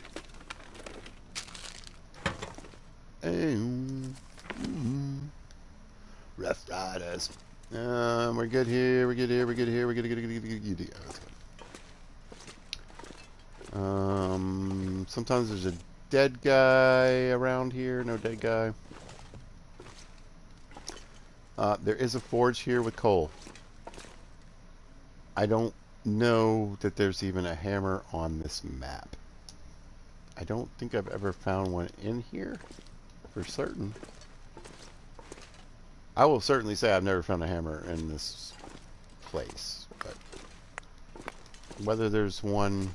Rough Riders. We're good here. We're good here. We're good here. We're good. Good. Sometimes there's a dead guy around here. No dead guy. There is a forge here with coal. I don't know that there's even a hammer on this map. I don't think I've ever found one in here for certain. I will certainly say I've never found a hammer in this place, but whether there's one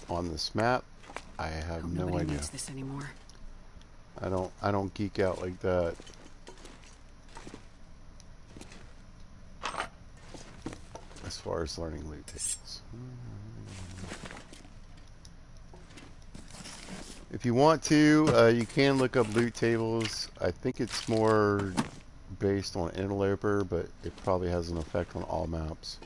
on this map, I have no idea. Nobody needs this anymore. I don't geek out like that. As far as learning loot tables. If you want to, you can look up loot tables. I think it's more based on Interloper, but it probably has an effect on all maps.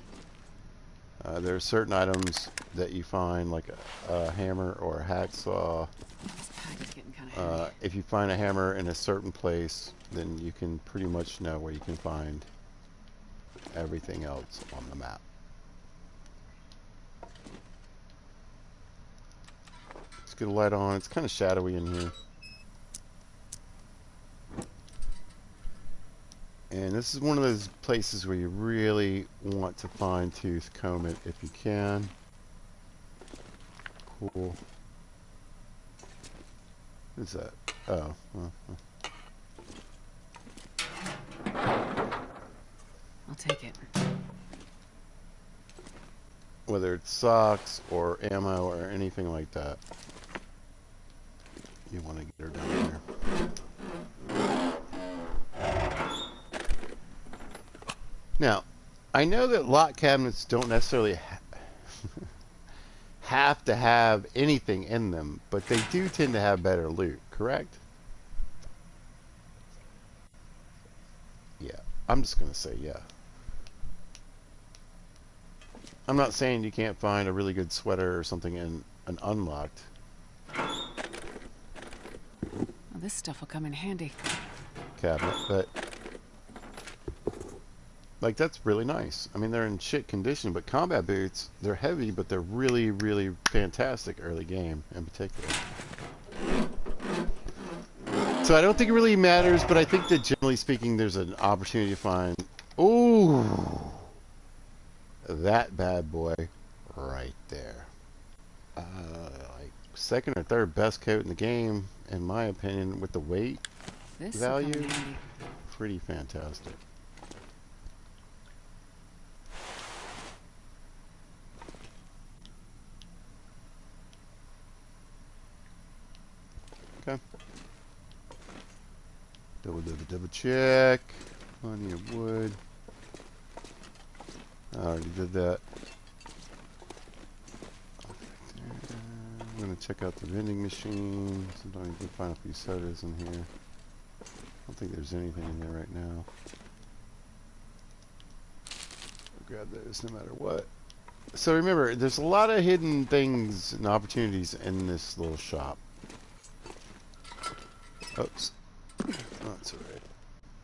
There are certain items that you find, like a hammer or a hacksaw. This pack is getting kind of heavy. If you find a hammer in a certain place, then you can pretty much know where you can find everything else on the map. Let's get a light on. It's kind of shadowy in here. And this is one of those places where you really want to fine-tooth comb it if you can. Cool. What is that? Oh. I'll take it. Whether it's socks or ammo or anything like that, you want to get her down there. Now, I know that lock cabinets don't necessarily have to have anything in them, but they do tend to have better loot, correct? Yeah, I'm just going to say yeah. I'm not saying you can't find a really good sweater or something in an unlocked Well, this stuff will come in handy. cabinet, but like that's really nice. I mean, they're in shit condition, but combat boots, they're heavy, but they're really, really fantastic early game in particular. So I don't think it really matters, but I think that generally speaking, there's an opportunity to find, ooh, that bad boy right there. Like second or third best coat in the game, in my opinion, with the weight This value, will come in handy. pretty fantastic. Okay. Double check. Plenty of wood. I already did that. I'm gonna check out the vending machine. Sometimes you can find a few sodas in here. I don't think there's anything in there right now. I'll grab those no matter what. So remember, there's a lot of hidden things and opportunities in this little shop. Oops. That's alright.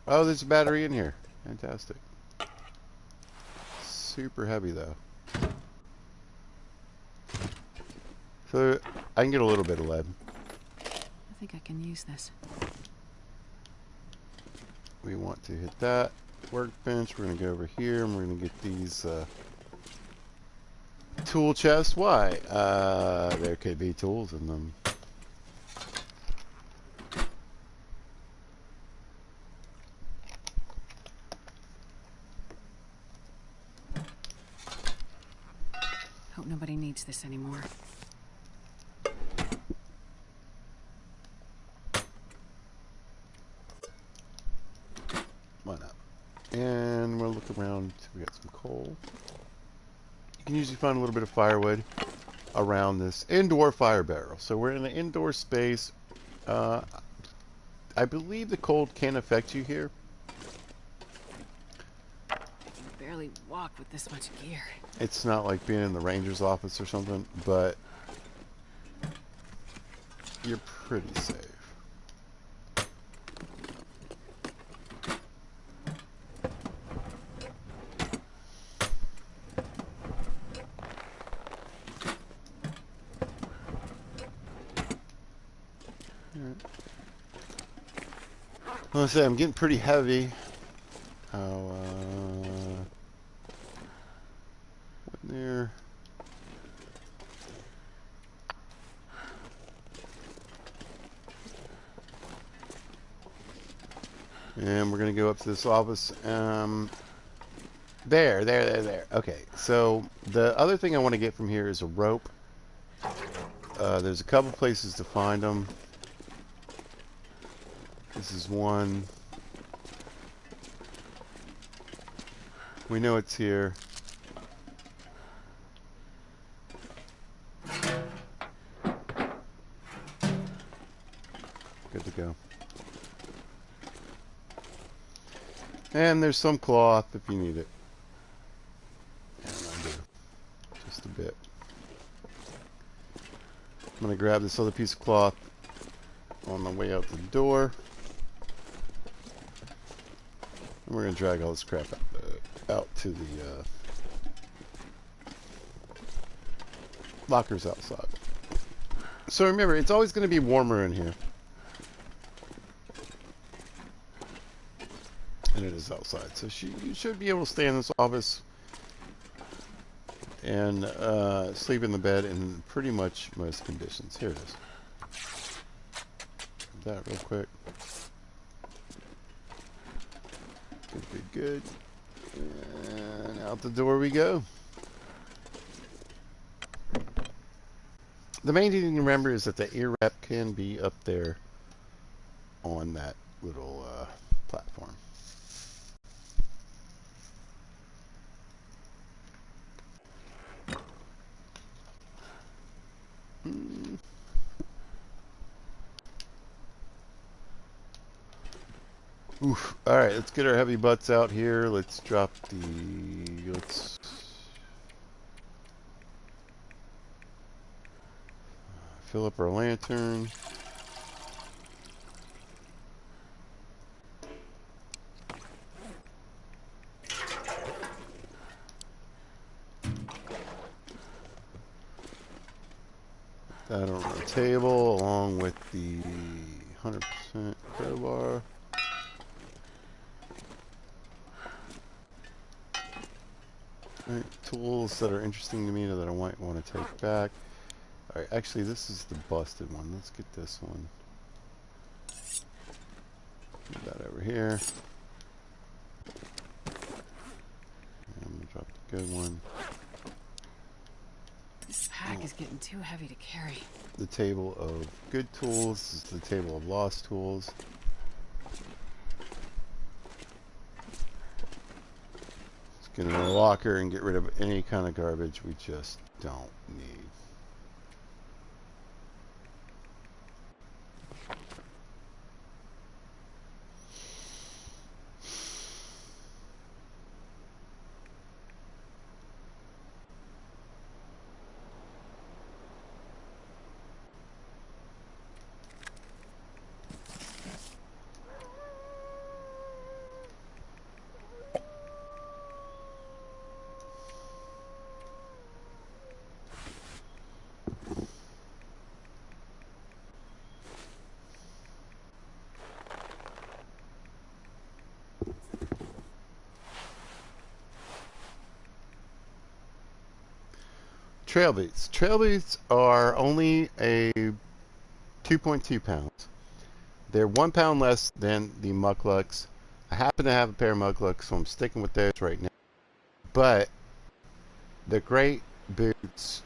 Oh, there's a battery in here. Fantastic. Super heavy though. So I can get a little bit of lead. I think I can use this. we want to hit that workbench. We're going to go over here and we're going to get these tool chests. Why? There could be tools in them. Hope nobody needs this anymore. Why not? And we'll look around. We got some coal. You can usually find a little bit of firewood around this indoor fire barrel. So we're in an indoor space. I believe the cold can affect you here. I can barely walk with this much gear. It's not like being in the ranger's office or something, but you're pretty safe. Well, I say I'm getting pretty heavy. How what there? And we're gonna go up to this office. There. Okay, so the other thing I want to get from here is a rope. There's a couple places to find them. This is one. We know it's here. Good to go. And there's some cloth if you need it. And I do. Just a bit. I'm going to grab this other piece of cloth on the way out the door. And we're going to drag all this crap out to the lockers outside. So remember, it's always going to be warmer in here than it is outside. So you should be able to stay in this office and sleep in the bed in pretty much most conditions. Here it is. That real quick. Good. And out the door we go. The main thing to remember is that the ear wrap can be up there on that little platform. Oof. Alright, let's get our heavy butts out here. Let's drop the... Let's... fill up our lantern. That on the table along with the 100% crowbar. Alright, tools that are interesting to me that I might want to take back. Alright, actually this is the busted one. Let's get this one. Put that over here. And I'm going to drop the good one. This pack is getting too heavy to carry. The table of good tools. This is the table of lost tools. Let's get in our locker and get rid of any kind of garbage we just don't need. trail boots. Trail boots are only a 2.2 pounds. They're 1 pound less than the mucklucks. I happen to have a pair of mucklucks, so I'm sticking with those right now. But they're great boots,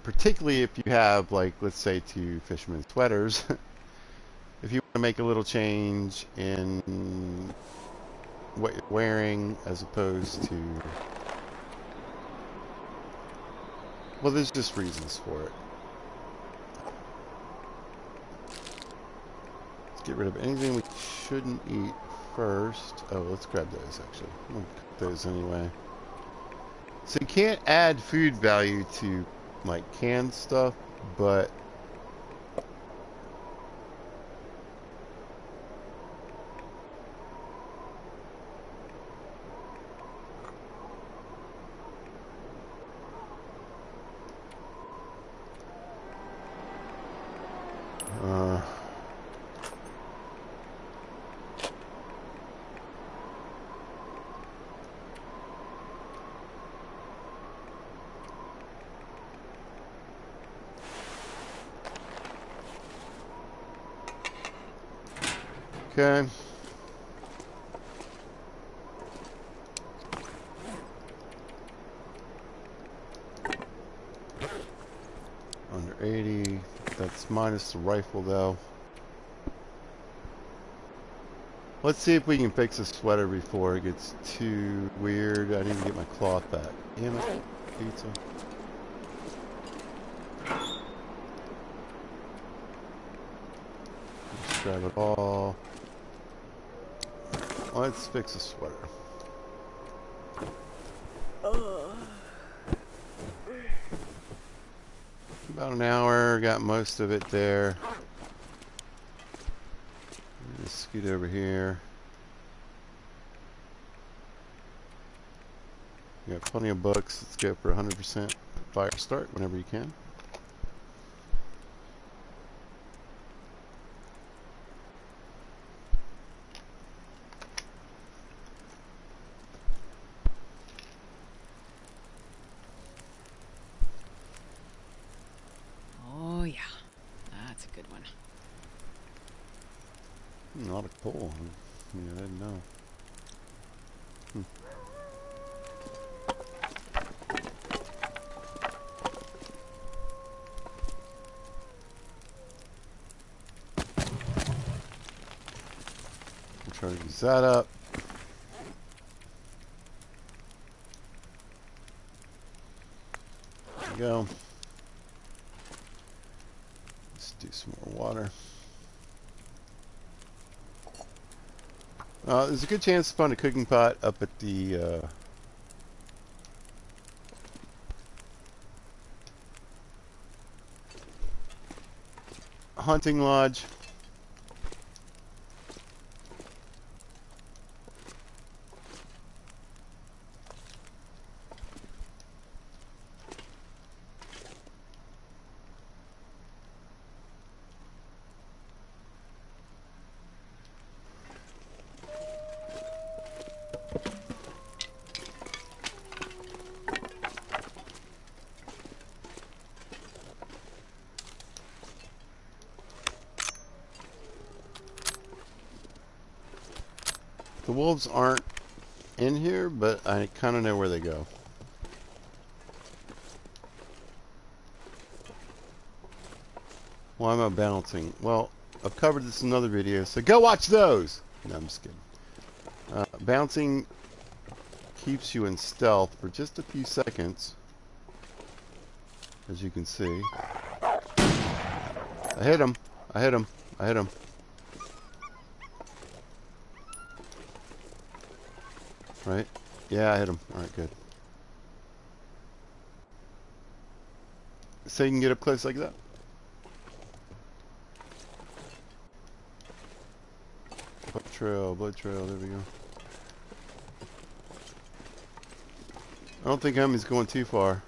particularly if you have, like, let's say, 2 fisherman sweaters. If you want to make a little change in what you're wearing as opposed to, well, there's just reasons for it. Let's get rid of anything we shouldn't eat first. Oh, let's grab those, actually. We'll cook those anyway. So you can't add food value to, like, canned stuff, but okay. Under 80. That's minus the rifle, though. Let's see if we can fix a sweater before it gets too weird. I need to get my cloth back. Damn it. Pizza. Let's grab it all. Let's fix a sweater. About an hour. Got most of it there. Just scoot over here. You got plenty of books. Let's go for 100% fire start whenever you can. Oh, yeah. That's a good one. A lot of coal. Yeah, I didn't know. We'll try to use that up. There we go. Let's do some more water. There's a good chance to find a cooking pot up at the hunting lodge. The wolves aren't in here, but I kind of know where they go. Why am I bouncing? Well, I've covered this in another video, so go watch those! No, I'm just kidding. Bouncing keeps you in stealth for just a few seconds, as you can see. I hit him. I hit him. I hit him. Right? Yeah, I hit him. Alright, good. So you can get up close like that. Blood trail, there we go. I don't think Emmy's going too far.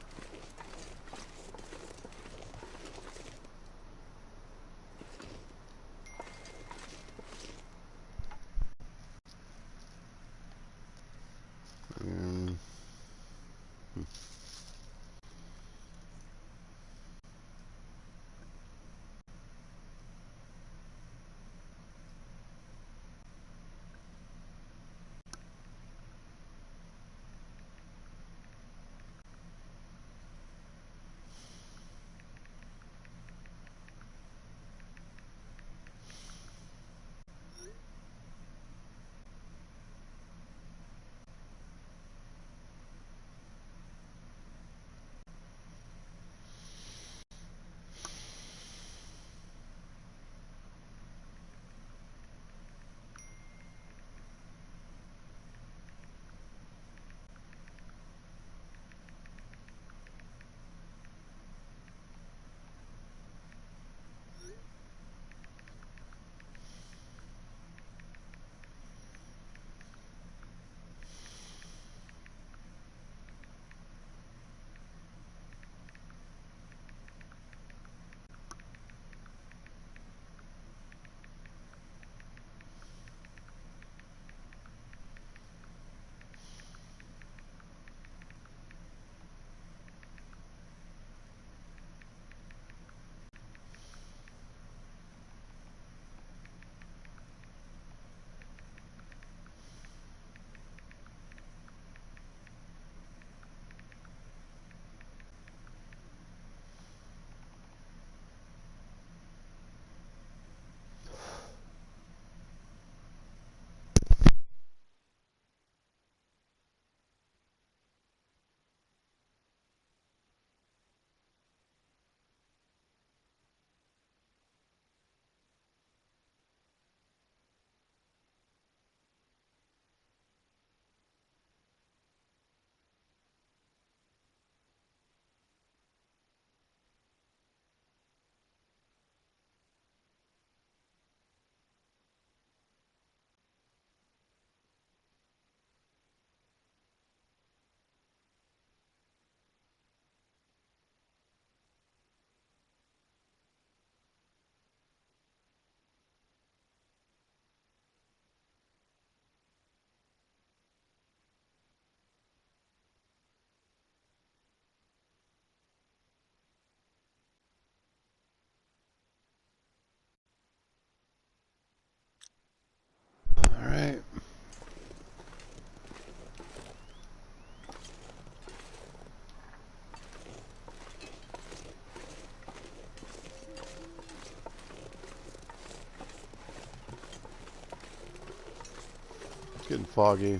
getting foggy.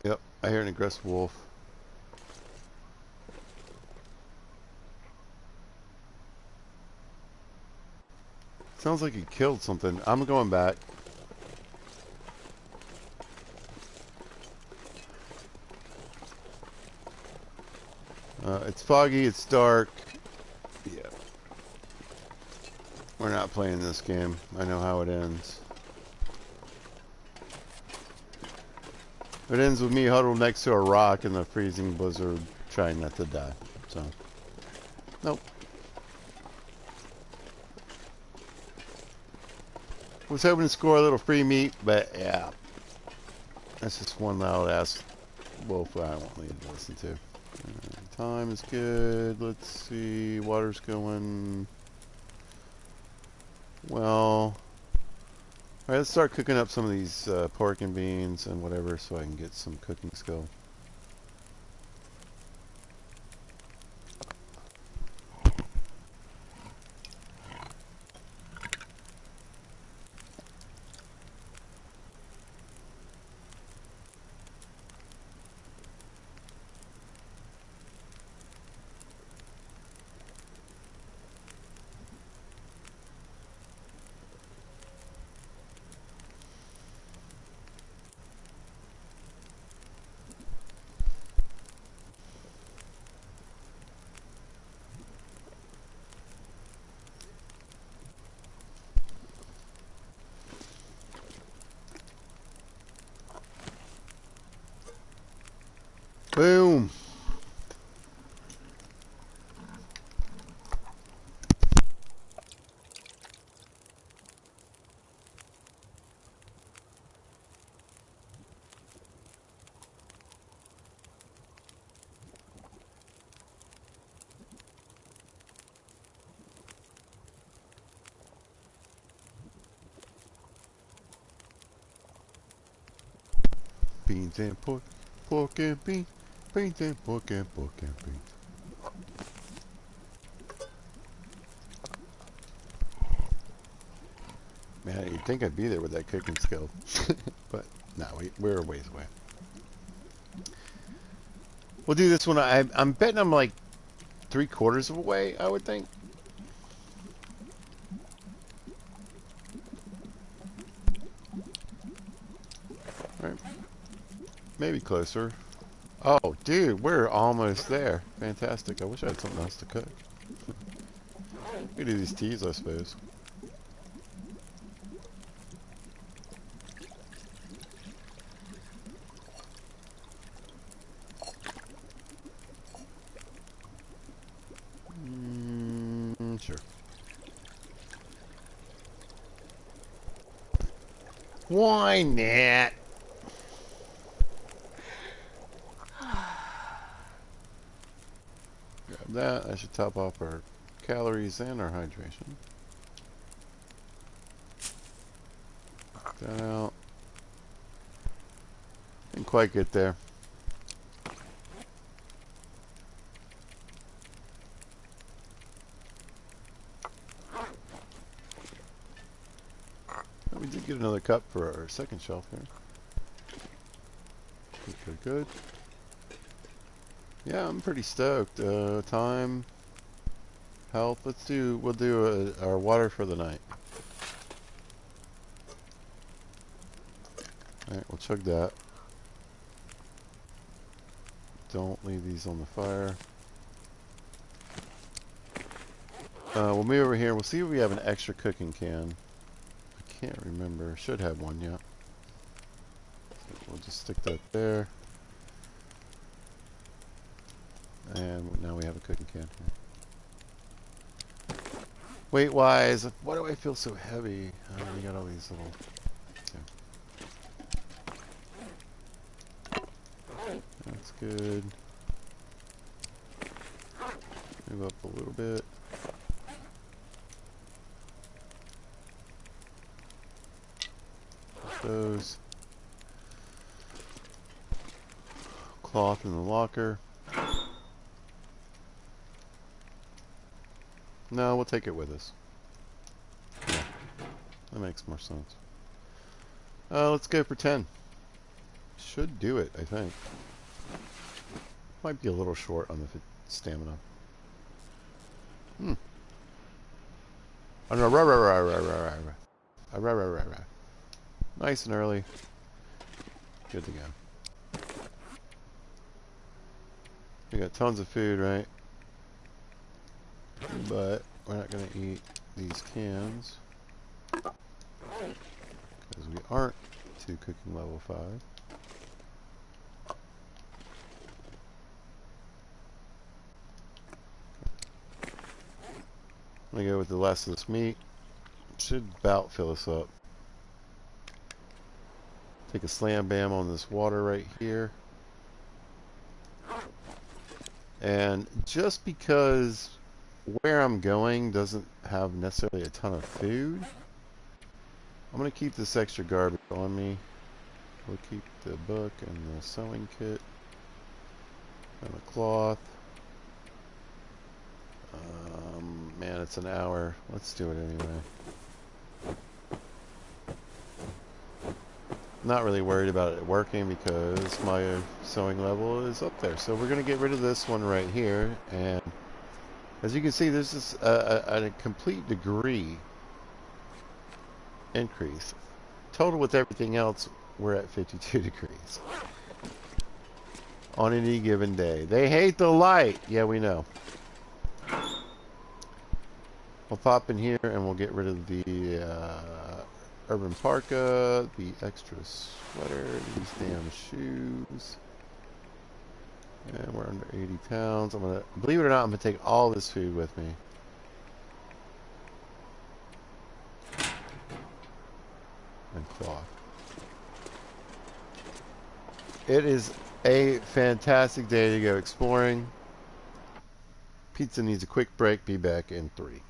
Yep, I hear an aggressive wolf. Sounds like he killed something. I'm going back. It's foggy, it's dark. Yeah. We're not playing this game. I know how it ends. It ends with me huddled next to a rock in the freezing blizzard trying not to die. So, nope. Was hoping to score a little free meat, but yeah. That's just one loud ass wolf I won't need to listen to. Time is good. Let's see. Water's going well. Alright, let's start cooking up some of these pork and beans and whatever so I can get some cooking skill. Boom! Beans and pork, pork and beans, beans and pork and pork and beans. Man, you'd think I'd be there with that cooking skill. But no, we're a ways away. We'll do this one. I'm betting I'm like 3/4 of a way, I would think. Right. Maybe closer. Oh, dude, we're almost there. Fantastic. I wish I had something else to cook. We could do these teas, I suppose. Sure. Why not? Grab that. I should top off our calories and our hydration. Check that out. Didn't quite get there. But we did get another cup for our second shelf here. Good, good, good. Yeah, I'm pretty stoked. Time, health. We'll do our water for the night. Alright, we'll chug that. Don't leave these on the fire. We'll move over here. We'll see if we have an extra cooking can. I can't remember. Should have one, yeah. So we'll just stick that there. And now we have a cooking can here. Weight-wise, why do I feel so heavy? We got all these little... Okay. That's good. Move up a little bit. cloth in the locker. No, we'll take it with us. Yeah, that makes more sense. Let's go for 10. Should do it, I think. Might be a little short on the stamina. Nice and early. Good to go. We got tons of food, right? But we're not going to eat these cans because we aren't to cooking level 5. I'm going to go with the last of this meat. Should about fill us up. Take a slam bam on this water right here. And just because where I'm going doesn't have necessarily a ton of food, I'm going to keep this extra garbage on me. We'll keep the book and the sewing kit and the cloth. Man, it's an hour. Let's do it anyway. Not really worried about it working because my sewing level is up there. So we're going to get rid of this one right here. And as you can see, there's this a complete degree increase. Total with everything else, we're at 52 degrees on any given day. They hate the light. Yeah, we know. We'll pop in here and we'll get rid of the urban parka, the extra sweater, these damn shoes. And we're under 80 pounds. I'm gonna, believe it or not, I'm gonna take all this food with me. And cloth. It is a fantastic day to go exploring. Pizza needs a quick break. Be back in 3.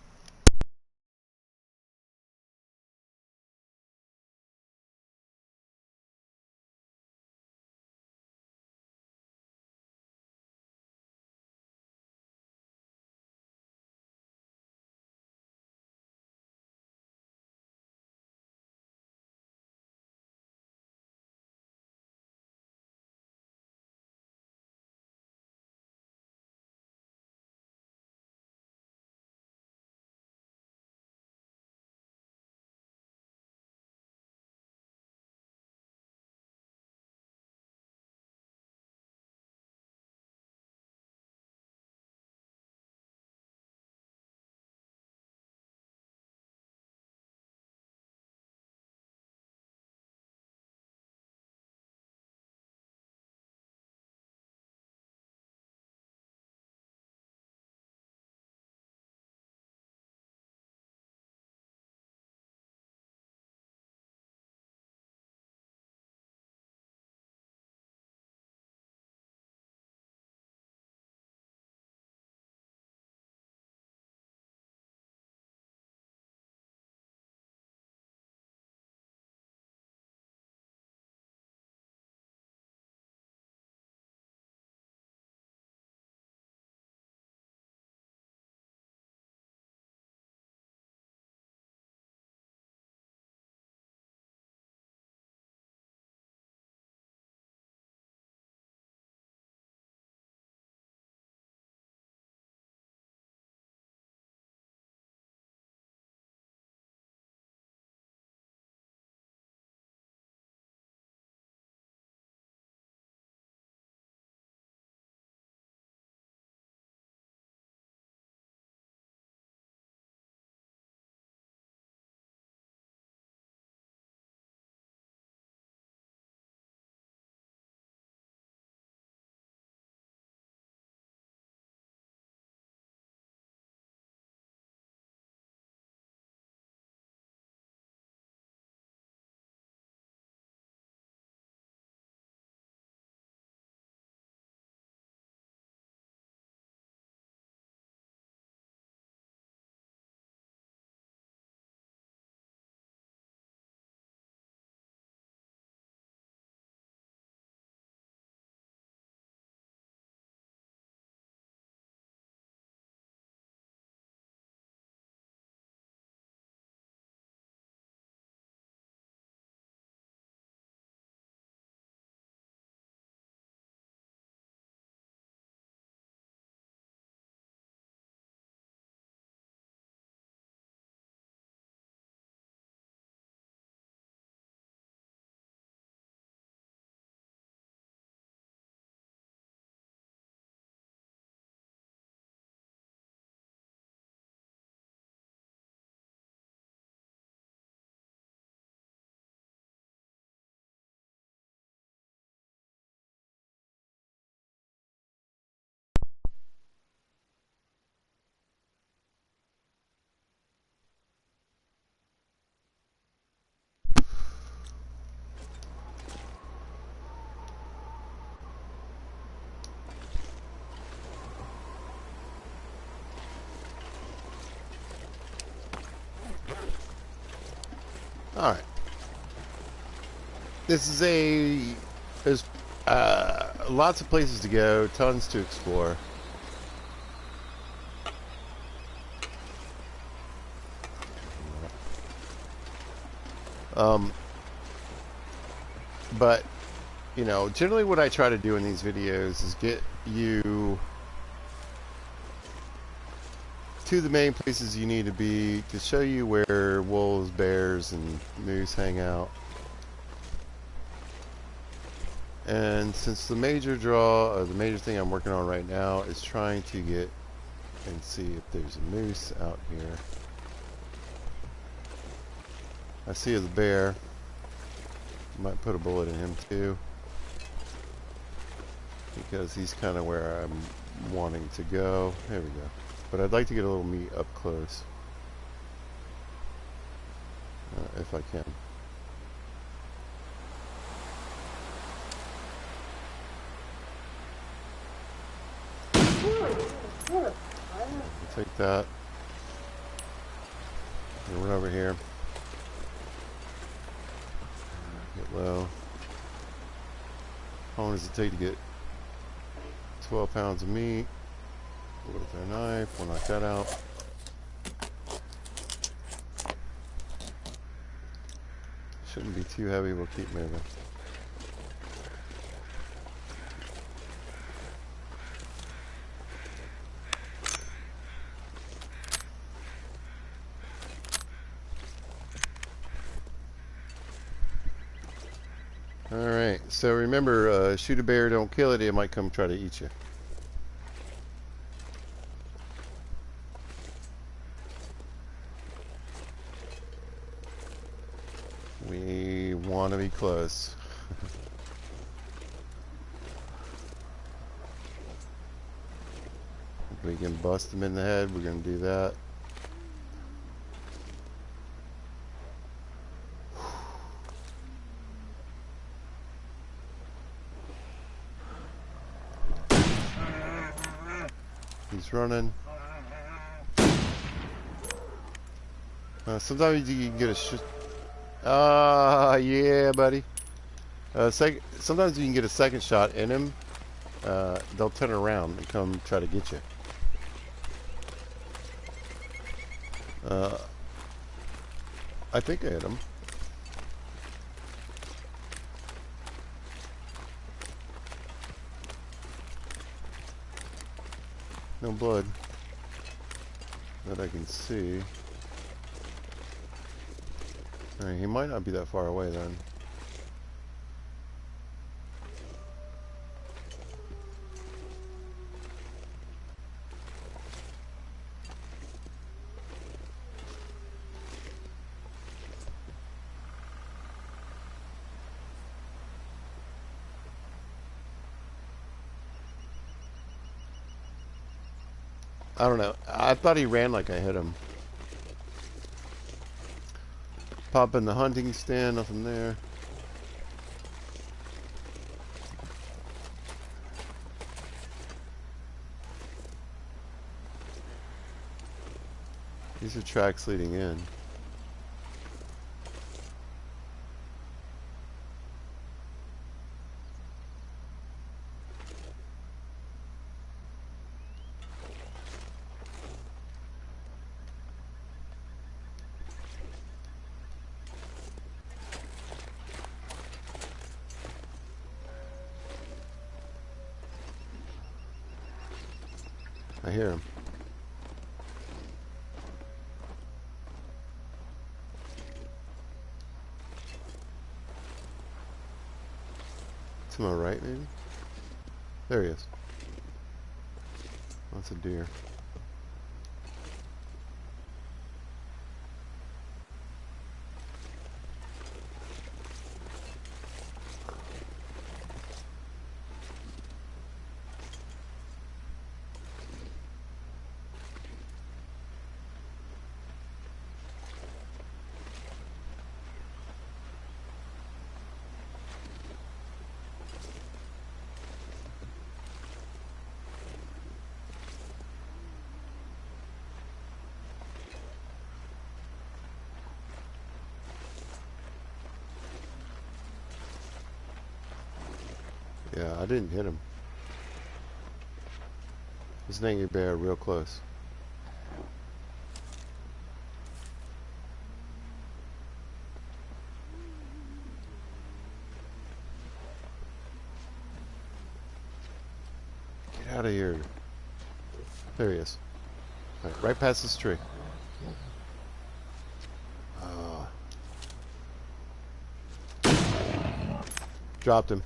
All right. This is there's lots of places to go, tons to explore. But you know, generally what I try to do in these videos is get you to the main places you need to be to show you where wolves, bears, and moose hang out. And since the major draw, or the major thing I'm working on right now is trying to get and see if there's a moose out here. I see a bear. Might put a bullet in him too, because he's kind of where I'm wanting to go. There we go. But I'd like to get a little meat up close, if I can. I'll take that. We'll run over here. Get low. How long does it take to get 12 pounds of meat? With our knife, we'll knock that out. Shouldn't be too heavy, we'll keep moving. Alright, so remember, shoot a bear, don't kill it, it might come try to eat you. We want to be close. If we can bust them in the head, we're going to do that. He's running. Sometimes you can get a yeah, buddy. Sometimes you can get a second shot in him. They'll turn around and come try to get you. I think I hit him. No blood that I can see. Alright, he might not be that far away then. I don't know. I thought he ran like I hit him. Pop in the hunting stand, nothing there. These are tracks leading in. I hear him. To my right, maybe? There he is. That's a deer. I didn't hit him. This an angry bear real close. Get out of here. There he is. Right past this tree. Dropped him.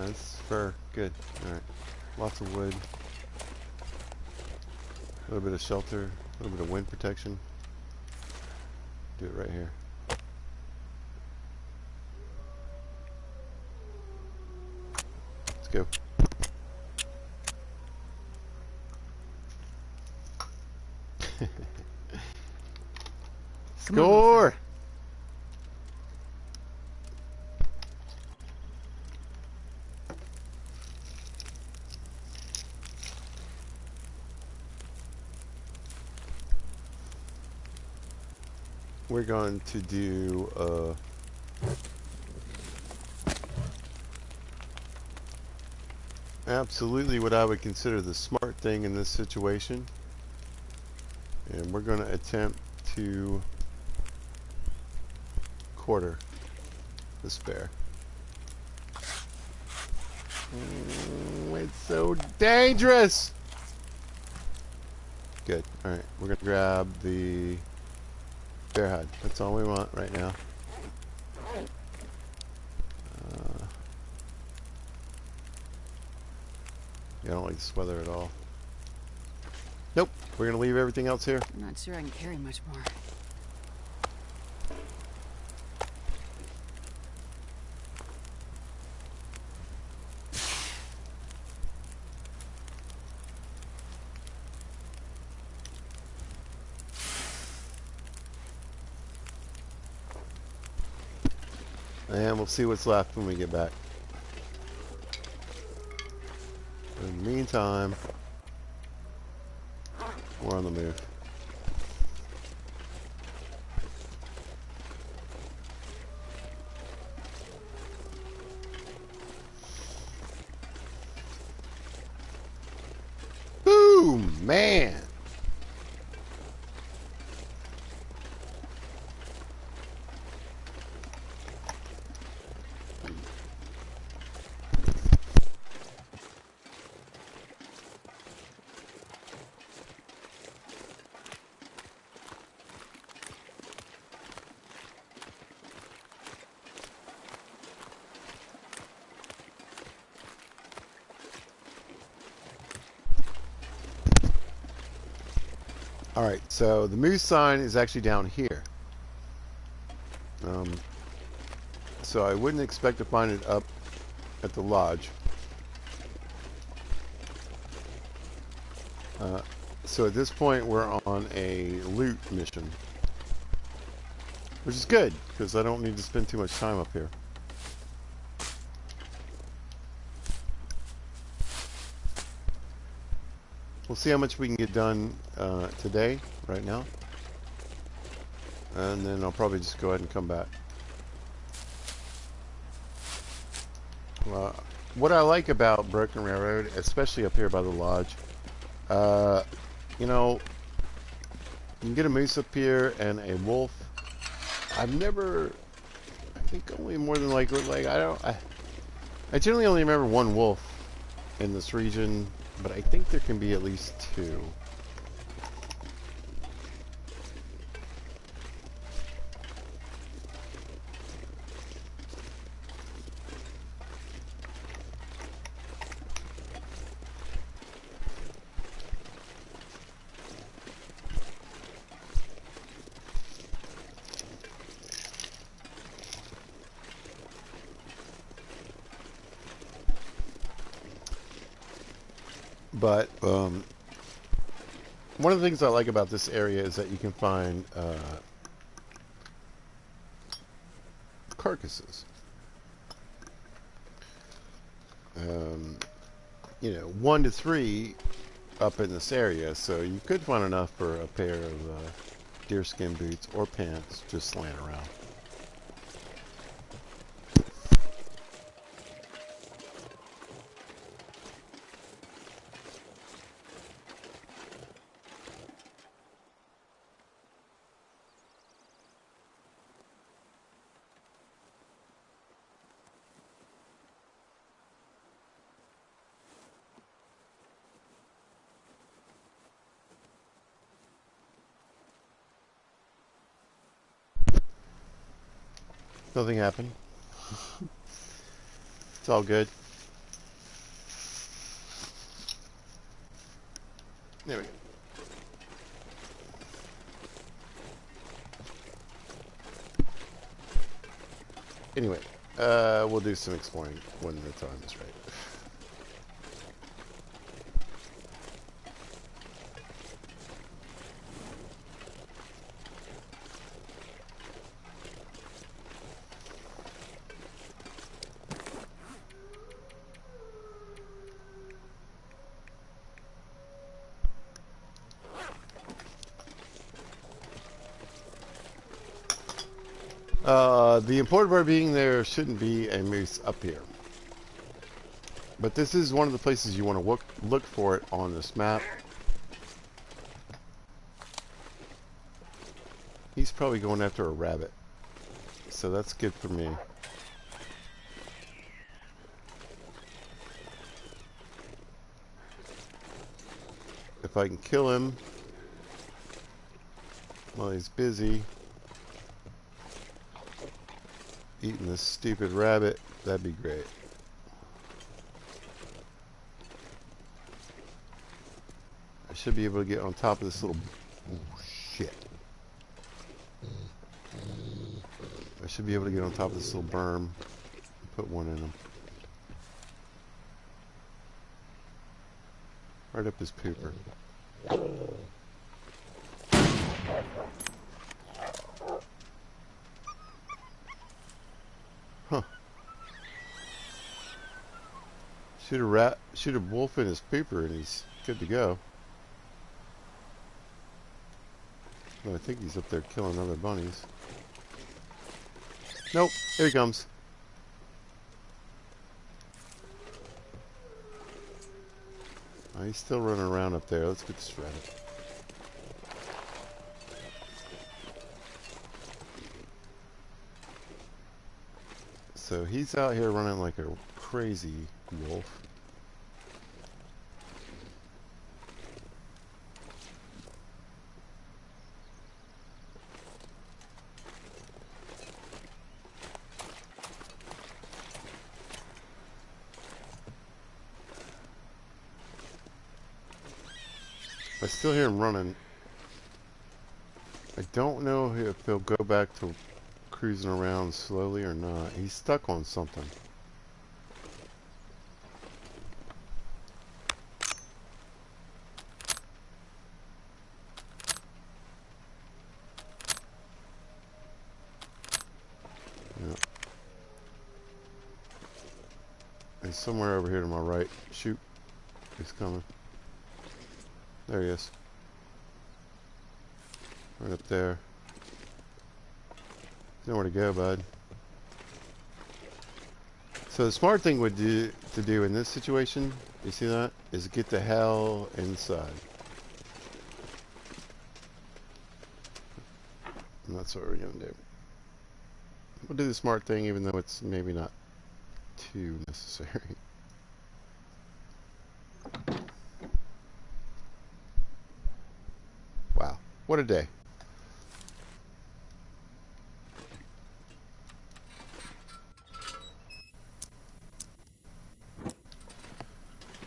It's fur. Good. Alright. Lots of wood. A little bit of shelter. A little bit of wind protection. Do it right here. Let's go. Score! We're going to do absolutely what I would consider the smart thing in this situation. And we're going to attempt to quarter this bear. Oh, it's so dangerous! Good. Alright, we're going to grab the bear hide. That's all we want right now. Yeah, I don't like this weather at all. Nope. We're going to leave everything else here. I'm not sure I can carry much more. And we'll see what's left when we get back. In the meantime, we're on the move. Boom, man. Alright, so the moose sign is actually down here. So I wouldn't expect to find it up at the lodge. So at this point we're on a loot mission. Which is good, because I don't need to spend too much time up here. We'll see how much we can get done today, right now. And then I'll probably just go ahead and come back. What I like about Broken Railroad, especially up here by the lodge, you know, you can get a moose up here and a wolf. I've never, I think only more than like I generally only remember one wolf in this region, but I think there can be at least two. But one of the things I like about this area is that you can find carcasses. You know, 1 to 3 up in this area, so you could find enough for a pair of deerskin boots or pants just laying around. Nothing happened. It's all good. There we go. Anyway, we'll do some exploring when the time is right. The important part being there shouldn't be a moose up here. But this is one of the places you want to look for it on this map. He's probably going after a rabbit. So that's good for me. If I can kill him while he's busy eating this stupid rabbit, that'd be great. I should be able to get on top of this little... Oh, shit. I should be able to get on top of this little berm and put one in him. Right up his pooper. Huh. Shoot a wolf in his pooper and he's good to go. But I think he's up there killing other bunnies. Nope, here he comes. Oh, he's still running around up there. Let's get this rabbit. So he's out here running like a crazy wolf. I still hear him running. I don't know if he'll go back to cruising around slowly or not. He's stuck on something. Yeah. He's somewhere over here to my right. Shoot. He's coming. There he is. Right up there. There's nowhere to go, bud. So the smart thing to do in this situation, you see that, is get the hell inside. And that's what we're gonna do. We'll do the smart thing, even though it's maybe not too necessary. Wow, what a day.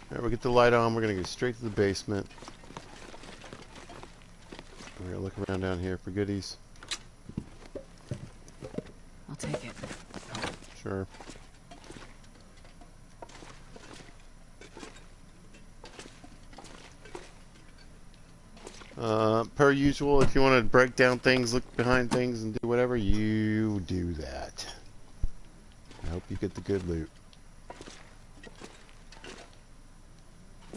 Alright, we'll get the light on. We're going to go straight to the basement. We're going to look around down here for goodies. I'll take it. Sure. Per usual, if you want to break down things, look behind things, and do whatever, you do that. I hope you get the good loot.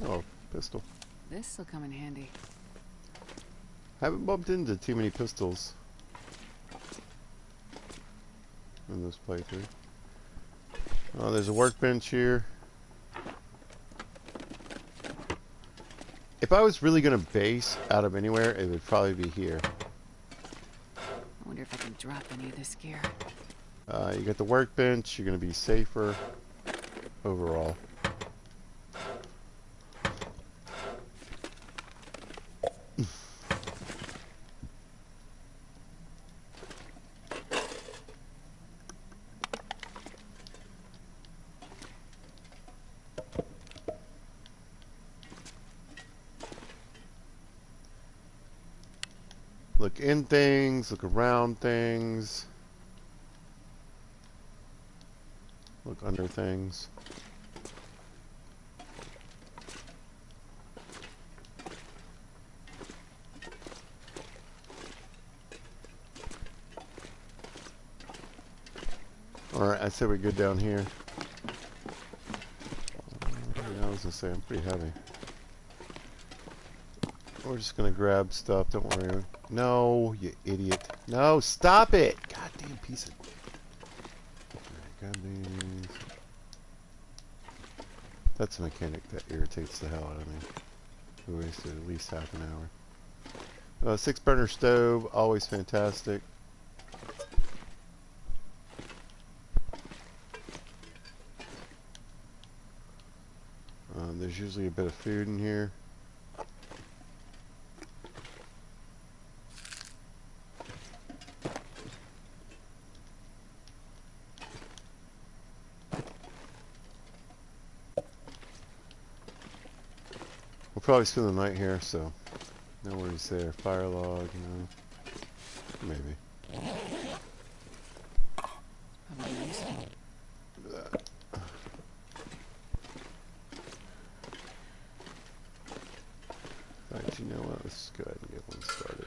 Oh, pistol. This'll come in handy. Haven't bumped into too many pistols in this playthrough. Oh, there's a workbench here. If I was really going to base out of anywhere, it would probably be here. I wonder if I can drop any of this gear. You got the workbench. You're going to be safer overall. Look in things, look around things, look under things. Alright, I said we're good down here. Yeah, I was gonna say, I'm pretty heavy. We're just gonna grab stuff, don't worry. No, you idiot. No, stop it! Goddamn piece of... Alright, grab these. That's a mechanic that irritates the hell out of me. We wasted at least half an hour. 6-burner stove, always fantastic. There's usually a bit of food in here. We'll probably spend the night here, so no worries there. Fire log, no. Maybe. Alright, you know what? Let's go ahead and get one started.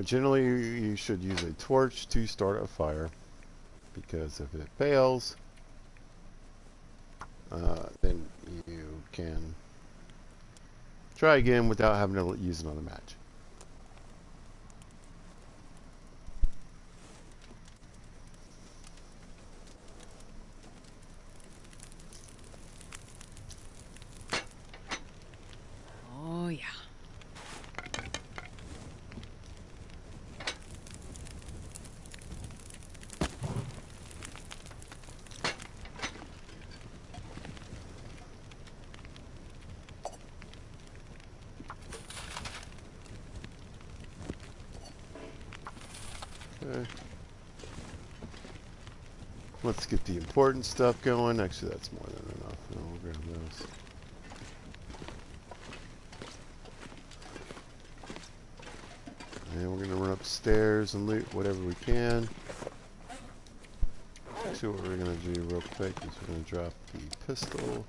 Generally, you should use a torch to start a fire, because if it fails, then you can try again without having to use another match. Oh, yeah. Okay. Let's get the important stuff going. Actually, that's more than enough. No, we'll grab those. And we're going to run upstairs and loot whatever we can. Actually, what we're going to do real quick is we're going to drop the pistol.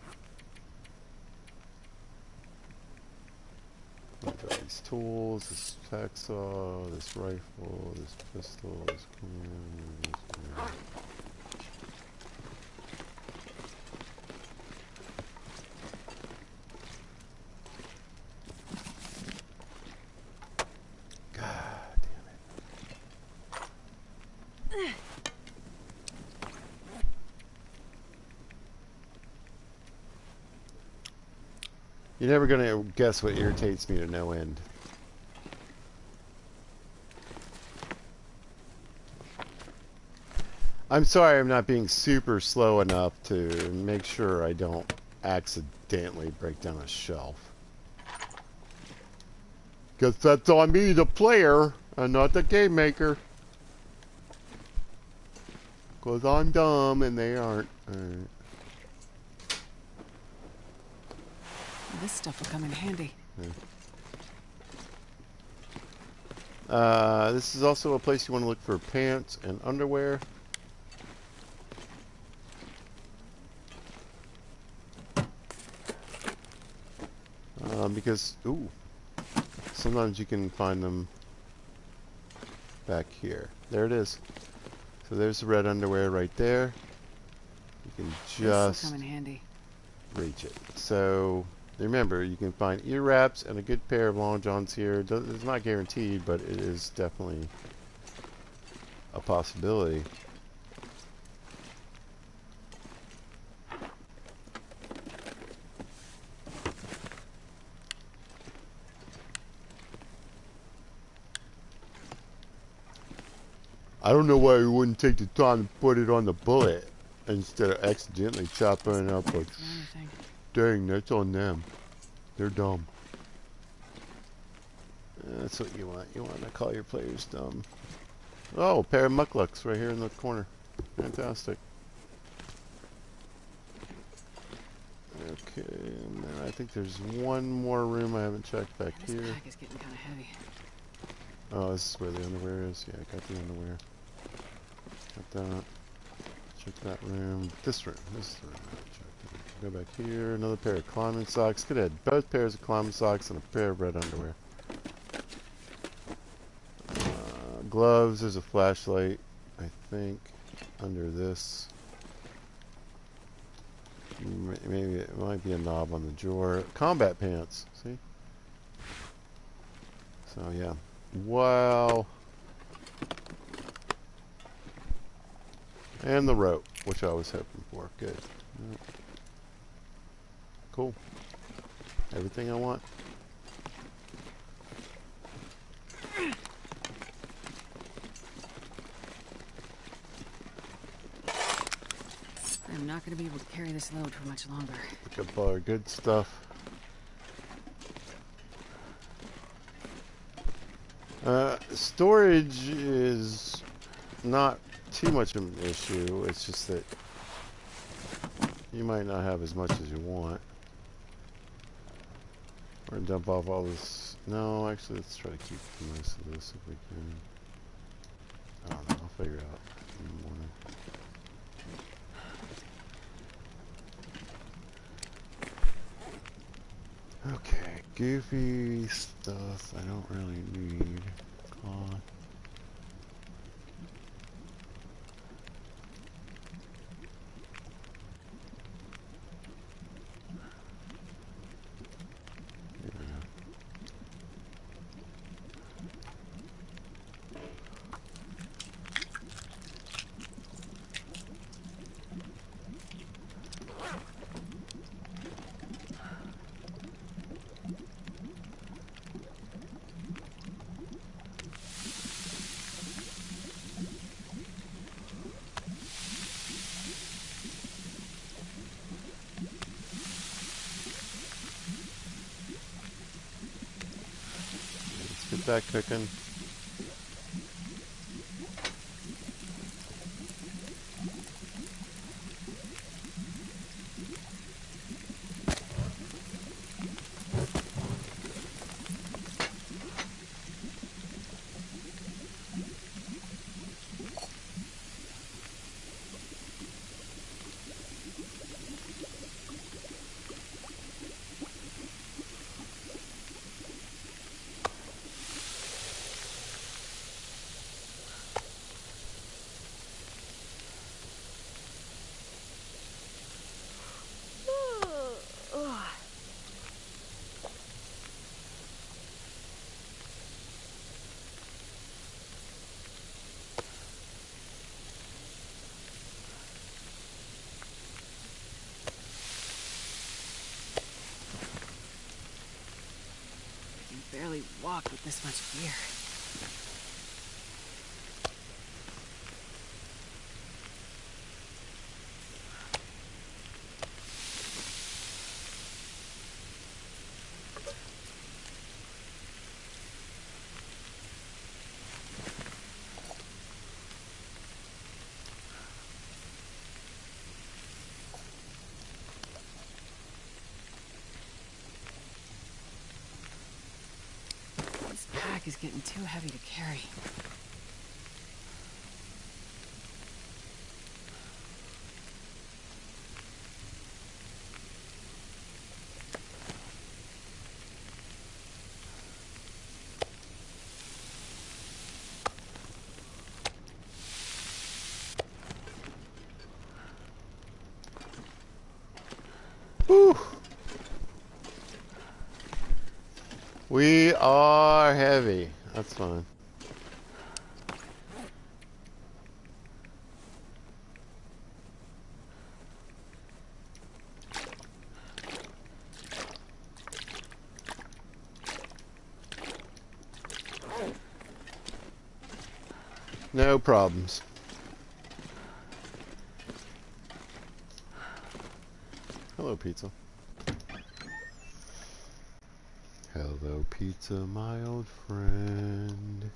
Drop these tools, this hacksaw, this rifle, this pistol, this can, this can. You're never going to guess what irritates me to no end. I'm sorry I'm not being super slow enough to make sure I don't accidentally break down a shelf. Guess that's on me, the player, and not the game maker. 'Cause I'm dumb and they aren't. Alright. This stuff will come in handy. This is also a place you want to look for pants and underwear. Because, ooh, sometimes you can find them back here. There it is. So there's the red underwear right there. You can just come in handy. reach it. So remember, you can find ear wraps and a good pair of long johns here. It's not guaranteed, but it is definitely a possibility. I don't know why you wouldn't take the time to put it on the bullet instead of accidentally chopping it up. Like, dang, that's on them. They're dumb. That's what you want. You want to call your players dumb. Oh, a pair of mucklucks right here in the corner. Fantastic. Okay, and then I think there's one more room I haven't checked back here. This pack is getting kind of heavy. Oh, this is where the underwear is. Yeah, I got the underwear. Got that. Check that room. This room. This is the room I haven't checked. Go back here. Another pair of climbing socks. Could have had both pairs of climbing socks and a pair of red underwear. Gloves. There's a flashlight, I think, under this. Maybe it might be a knob on the drawer. Combat pants. See? So, yeah. Wow. And the rope, which I was hoping for. Good. Yep. Cool. Everything I want. I'm not going to be able to carry this load for much longer. Pick up all our good stuff. Storage is not too much of an issue. It's just that you might not have as much as you want. We're going to dump off all this. No, actually, let's try to keep most of this if we can. I don't know. I'll figure it out in the morning. Okay, goofy stuff I don't really need. Cloth. Here we go. Let's get that cooking. I can barely walk with this much gear. This pack is getting too heavy to carry. Whew. We are heavy. That's fine. No problems. Hello, pizza. Hello, pizza, my old friend.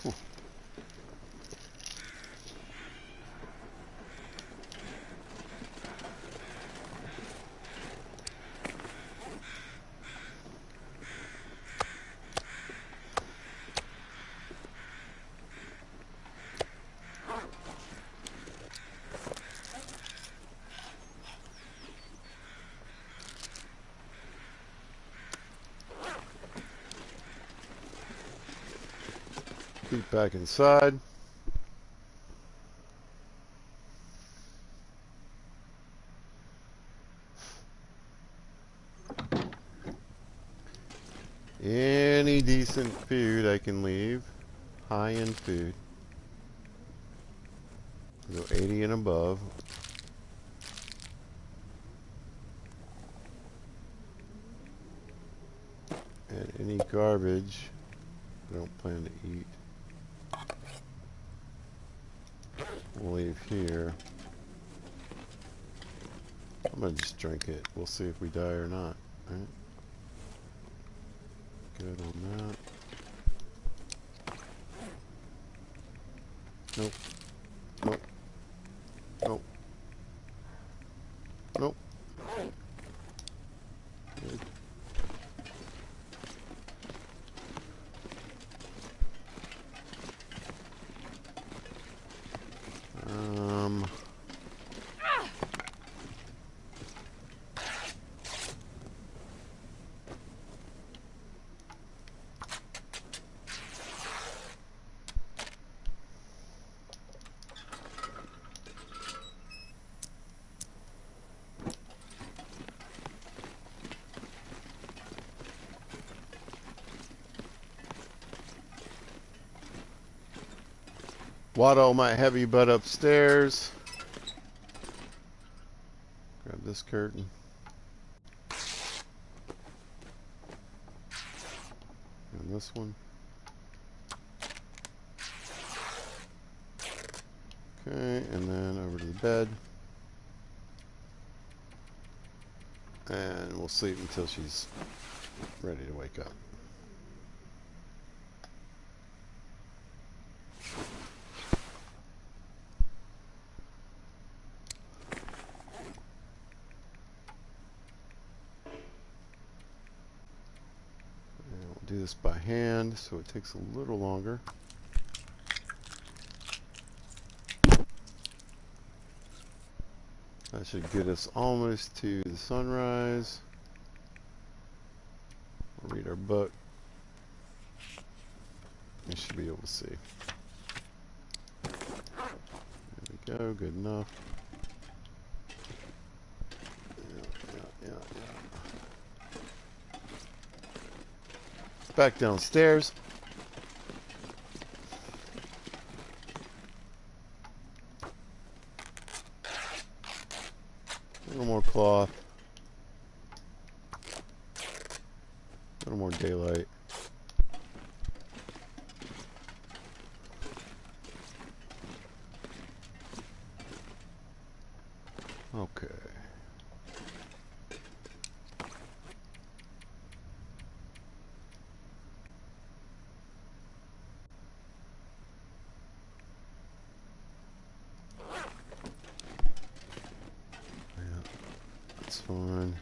Ooh. Feet back inside. Any decent food I can leave. High-end food. Go 80 and above. And any garbage I don't plan to eat, we'll leave here. I'm gonna just drink it. We'll see if we die or not. Right? Good on that. Nope. Nope. Nope. Nope. Good. Waddle my heavy butt upstairs. Grab this curtain. And this one. Okay, and then over to the bed. And we'll sleep until she's ready to wake up. Do this by hand, so it takes a little longer. That should get us almost to the sunrise. We'll read our book. You should be able to see. There we go, good enough. Yeah. Back downstairs. A little more cloth. A little more daylight. Okay. That's fine.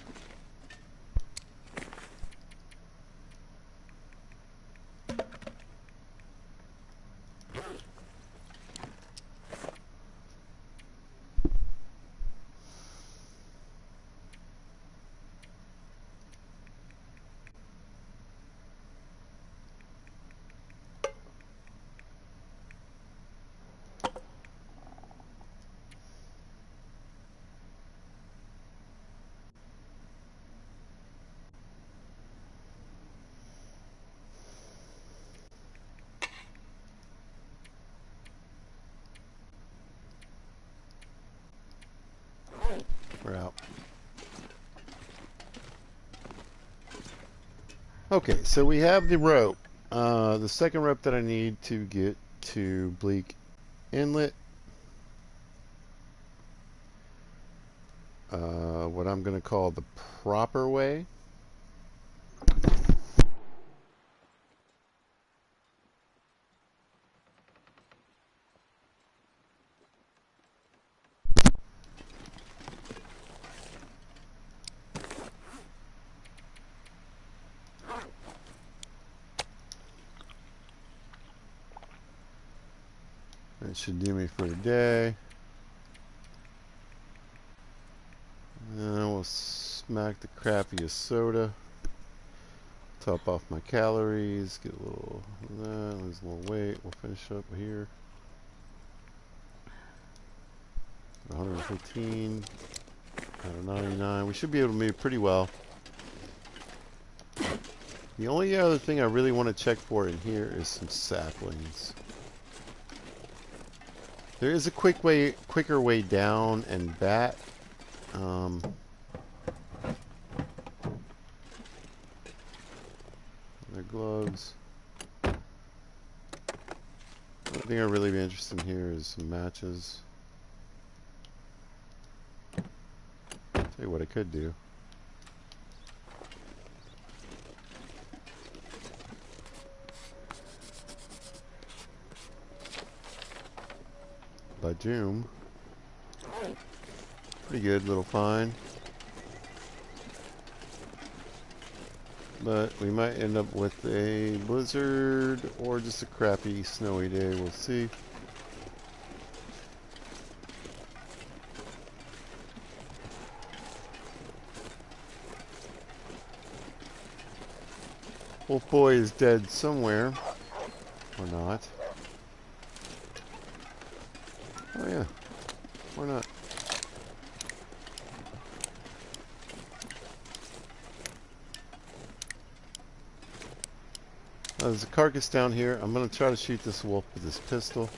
We're out. Okay, so we have the rope. The second rope that I need to get to Bleak inlet. What I'm going to call the proper way. That should do me for today. And we'll smack the crappiest soda. Top off my calories. Get a little of that. Lose a little weight. We'll finish up here. 115 out of 99. We should be able to move pretty well. The only other thing I really want to check for in here is some saplings. There is a quicker way down and back. Their gloves. The only thing I'd really be interested in here is some matches. Tell you what I could do. Bajoom. Pretty good little find. But we might end up with a blizzard or just a crappy snowy day. We'll see. Wolf Boy is dead somewhere. Or not. Oh yeah. Why not? There's a carcass down here. I'm going to try to shoot this wolf with this pistol.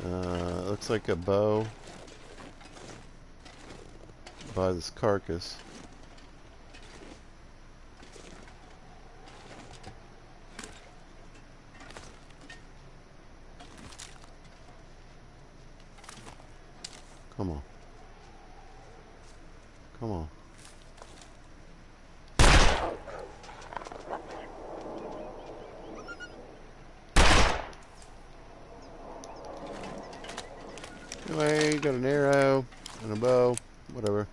Looks like a bow by this carcass. Come on. Come on. Anyway, got an arrow and a bow, whatever.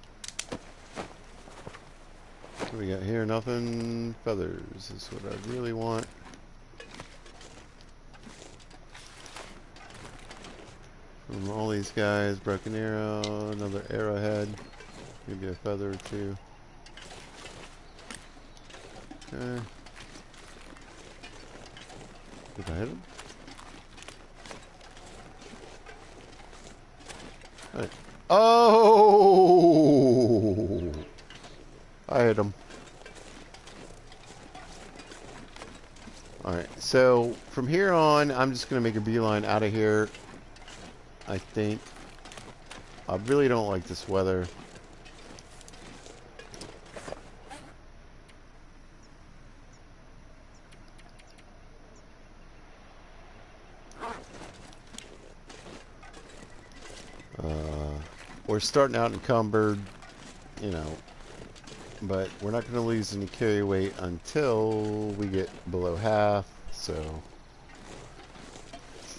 What do we got here? Nothing. Feathers is what I really want. From all these guys, broken arrow, another arrowhead, maybe a feather or two. Okay. Did I hit him? Right. Oh! I hit him. Alright, so from here on, I'm just going to make a beeline out of here. I think. I really don't like this weather. We're starting out encumbered, you know, but we're not going to lose any carry weight until we get below half, so.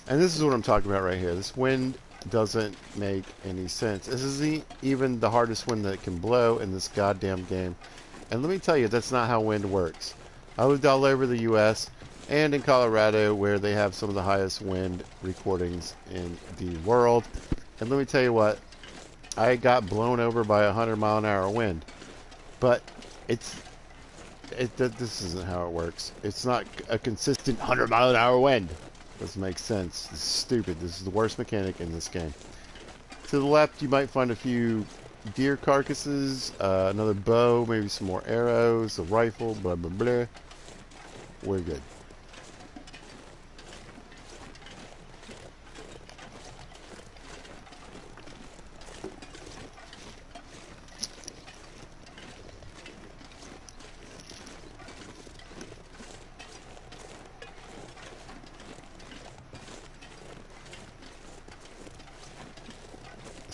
And this is what I'm talking about right here. This wind doesn't make any sense. This is even the hardest wind that can blow in this goddamn game. And let me tell you, that's not how wind works. I lived all over the U.S. and in Colorado, where they have some of the highest wind recordings in the world. And let me tell you what, I got blown over by a 100-mile-an-hour wind. But this isn't how it works. It's not a consistent 100-mile-an-hour wind. Doesn't make sense. This is stupid. This is the worst mechanic in this game. To the left, you might find a few deer carcasses, another bow, maybe some more arrows, a rifle, blah, blah, blah. We're good.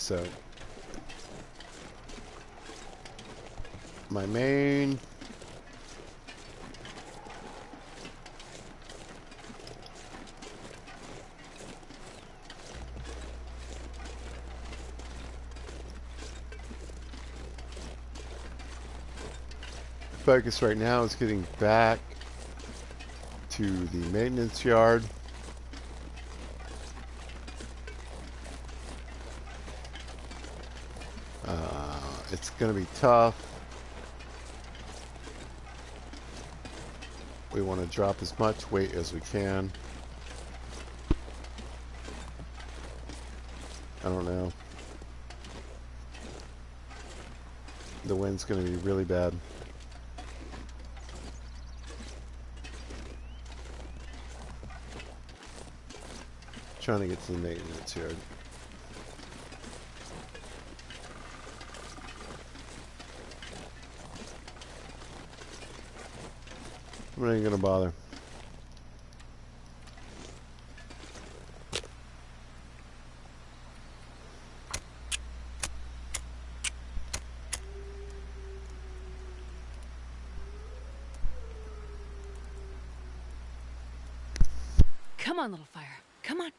So my main focus right now is getting back to the maintenance yard. It's going to be tough. We want to drop as much weight as we can. I don't know. The wind's going to be really bad. Trying to get to the maintenance yard. I'm not even going to bother. Come on, little fire. Come on.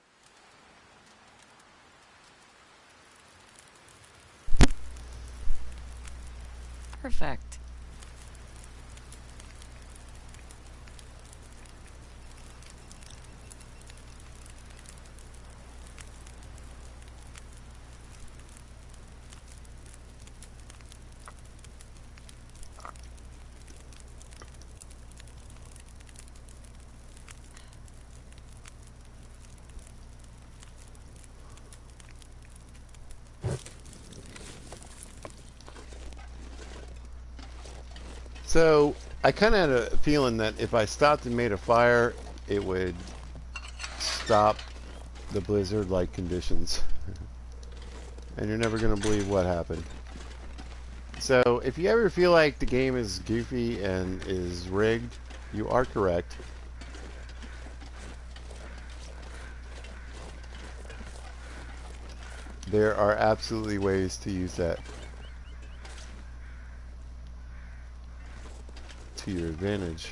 Perfect. So, I kind of had a feeling that if I stopped and made a fire, it would stop the blizzard-like conditions. And you're never going to believe what happened. So, if you ever feel like the game is goofy and is rigged, you are correct. There are absolutely ways to use that to your advantage.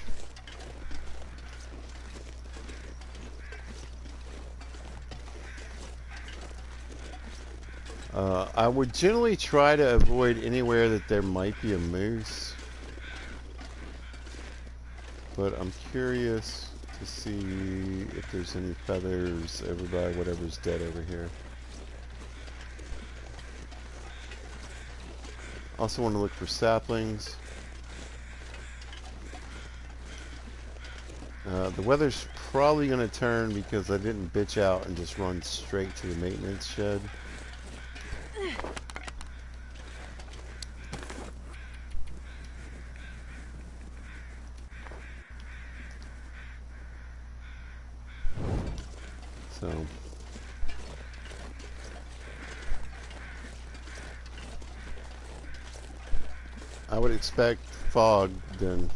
I would generally try to avoid anywhere that there might be a moose, but I'm curious to see if there's any feathers over by whatever's dead over here. Also want to look for saplings. The weather's probably going to turn because I didn't bitch out and just run straight to the maintenance shed. So I would expect fog then.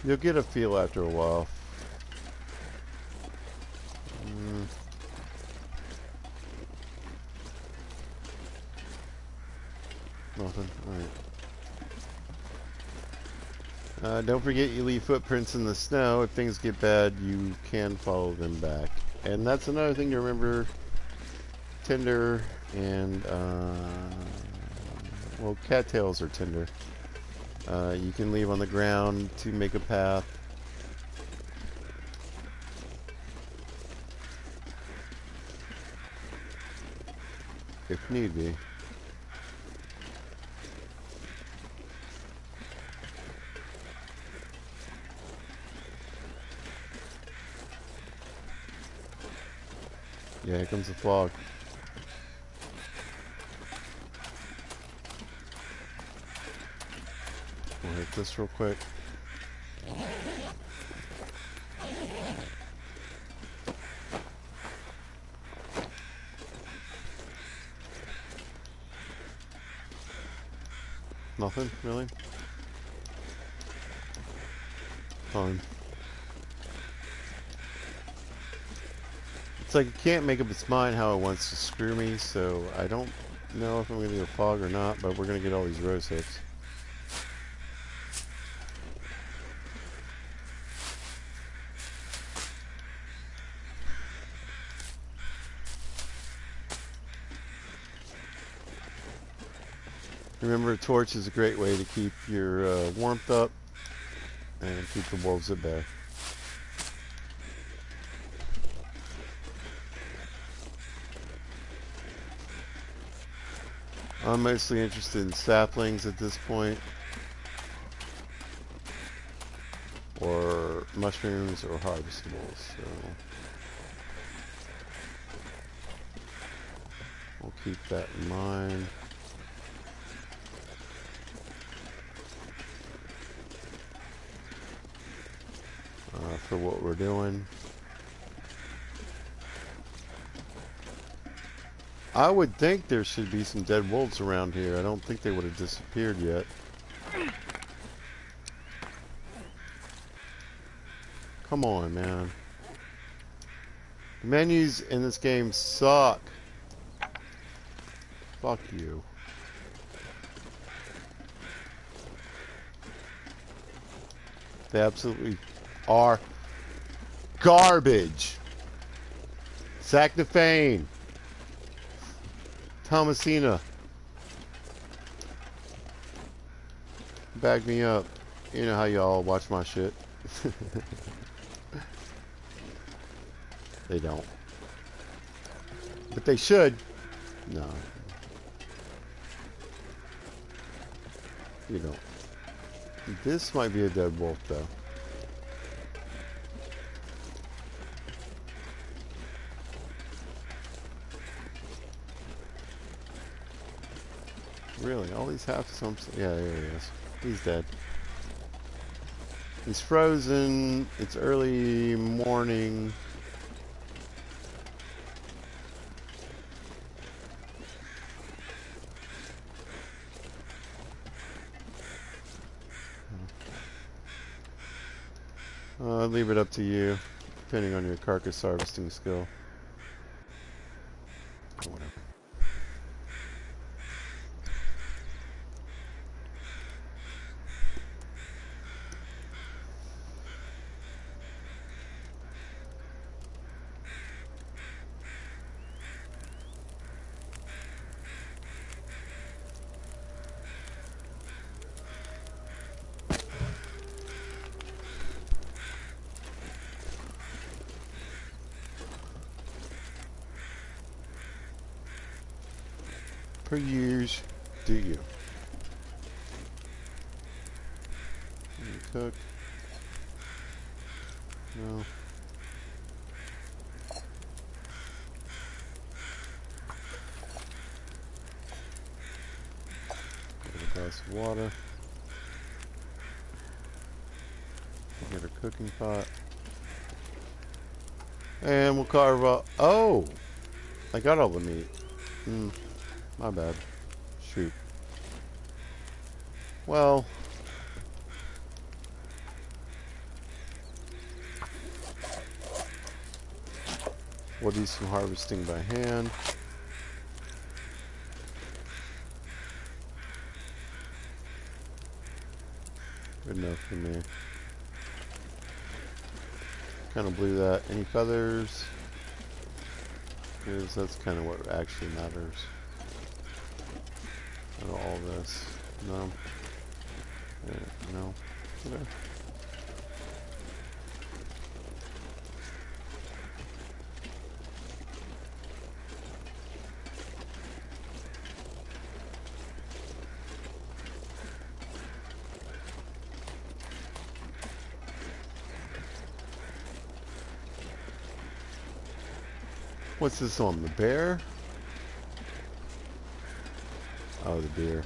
You'll get a feel after a while. Nothing. Alright. Don't forget you leave footprints in the snow. If things get bad, you can follow them back. And that's another thing to remember. Tinder and, well, cattails are tinder. You can leave on the ground to make a path. If need be. Yeah, here comes the fog. We'll hit this real quick. Nothing, really? Fine. It's like it can't make up its mind how it wants to screw me, so I don't know if I'm going to get a fog or not, but we're going to get all these rose hips. Remember, a torch is a great way to keep your warmth up and keep the wolves at bay. I'm mostly interested in saplings at this point, or mushrooms or harvestables, so we'll keep that in mind. For what we're doing. I would think there should be some dead wolves around here. I don't think they would have disappeared yet. Come on, man. The menus in this game suck. Fuck you. They absolutely are garbage. Sacnafane. Thomasina. Bag me up. You know how y'all watch my shit. They don't. But they should. No. You don't. This might be a dead wolf, though. Really? All these have some... Yeah, there he is. He's dead. He's frozen. It's early morning. I'll leave it up to you, depending on your carcass harvesting skill. Or whatever. Per use, do you? Cook? No. Get a glass of water. Get our cooking pot. And we'll carve up. Oh! I got all the meat. My bad. Shoot. Well. We'll do some harvesting by hand. Good enough for me. Kind of blew that. Any feathers? Because that's kind of what actually matters. Out of all this. No. No. Okay. What's this on? The bear? Oh, the deer.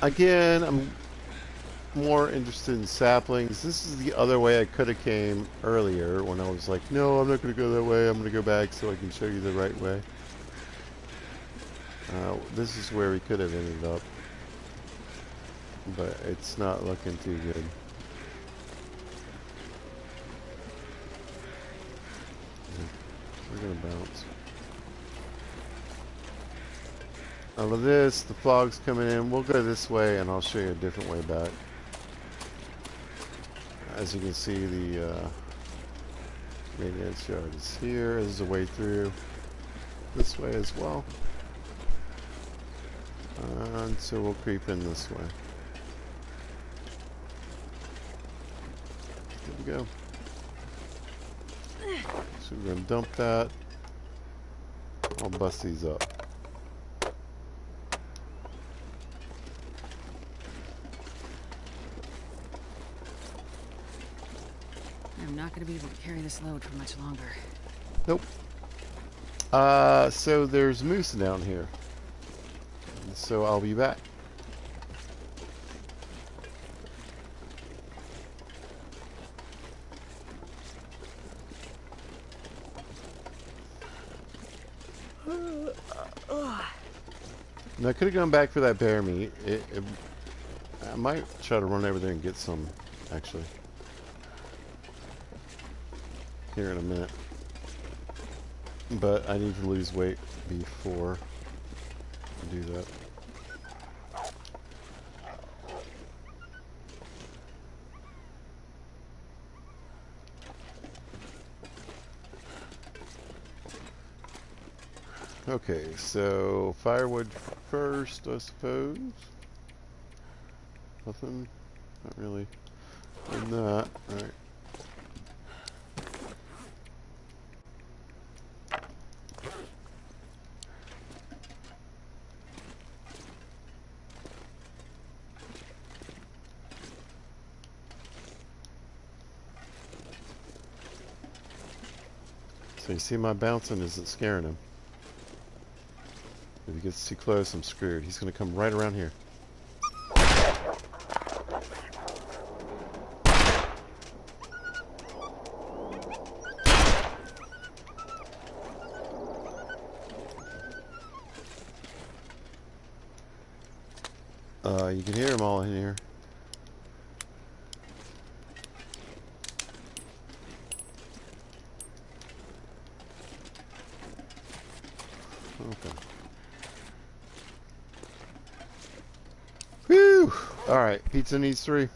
Again, more interested in saplings, this is the other way I could have came earlier when I was like, no, I'm not going to go that way. I'm going to go back so I can show you the right way. This is where we could have ended up, but it's not looking too good. We're going to bounce. Out of this, the fog's coming in. We'll go this way, and I'll show you a different way back. As you can see, the maintenance yard is here. There's a way through this way as well. And so we'll creep in this way. There we go. So we're going to dump that. I'll bust these up. I'm not going to be able to carry this load for much longer. Nope. So there's moose down here. So I'll be back. Now, I could have gone back for that bear meat. I might try to run over there and get some, actually. Here in a minute. But I need to lose weight before I do that. Okay, so firewood first, I suppose. Nothing? Not really. And that. Alright. So you see my bouncing isn't scaring him. If he gets too close, I'm screwed. He's going to come right around here. You can hear them all in here. Okay. Whew! Alright, pizza needs 3.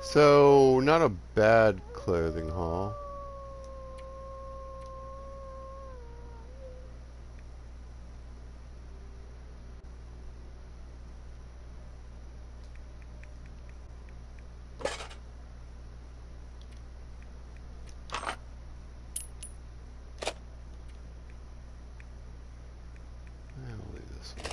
So, not a bad clothing haul. I'll leave this one.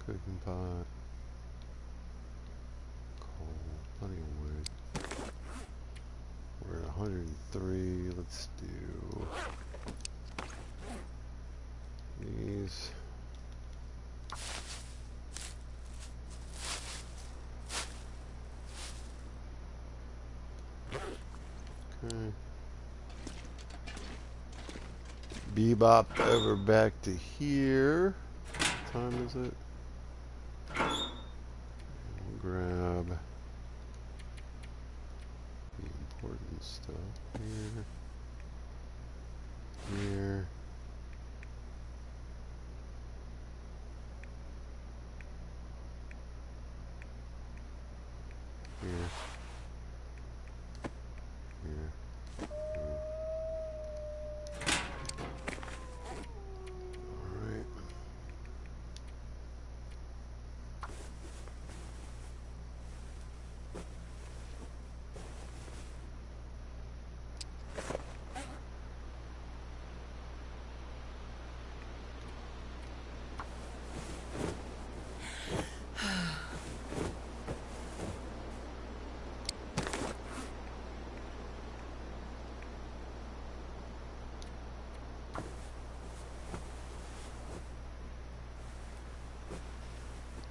Cooking pot, coal, plenty of wood. We're at 103. Let's do these. Okay. Bebop over back to here. What time is it? We'll grab the important stuff here. Here. Here. Here. Alright.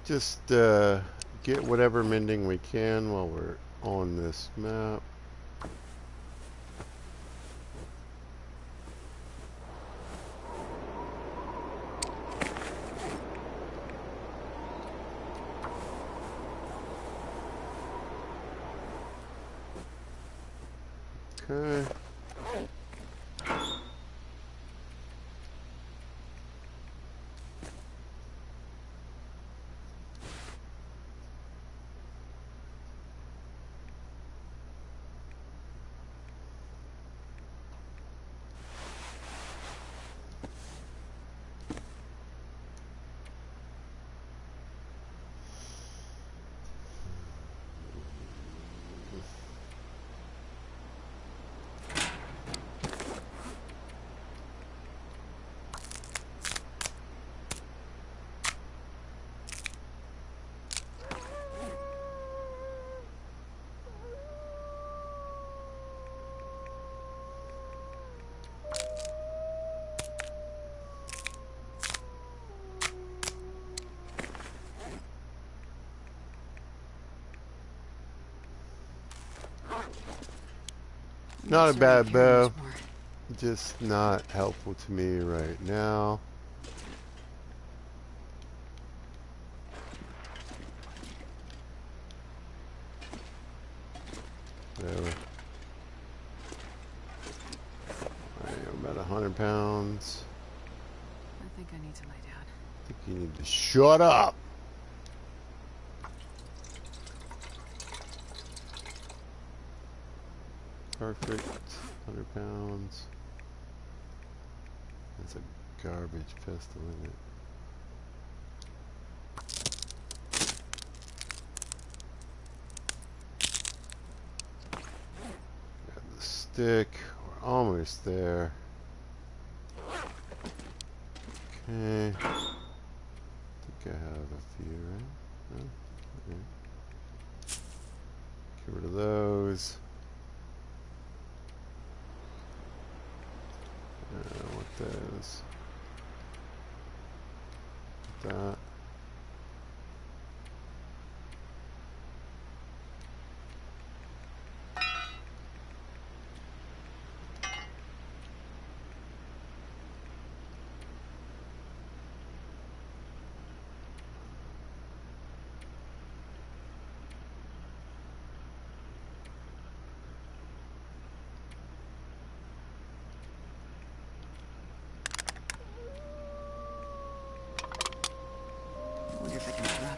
Just get whatever mending we can while we're on this map. Okay. Not a bad bow, just not helpful to me right now. Whatever. Alright, I'm about 100 pounds. I think I need to lay down. I think you need to shut up. Perfect. 100 pounds. That's a garbage pistol, isn't it? Got the stick. We're almost there. Okay. I think I have a few, right? No? Okay. Get rid of those. I want those. That.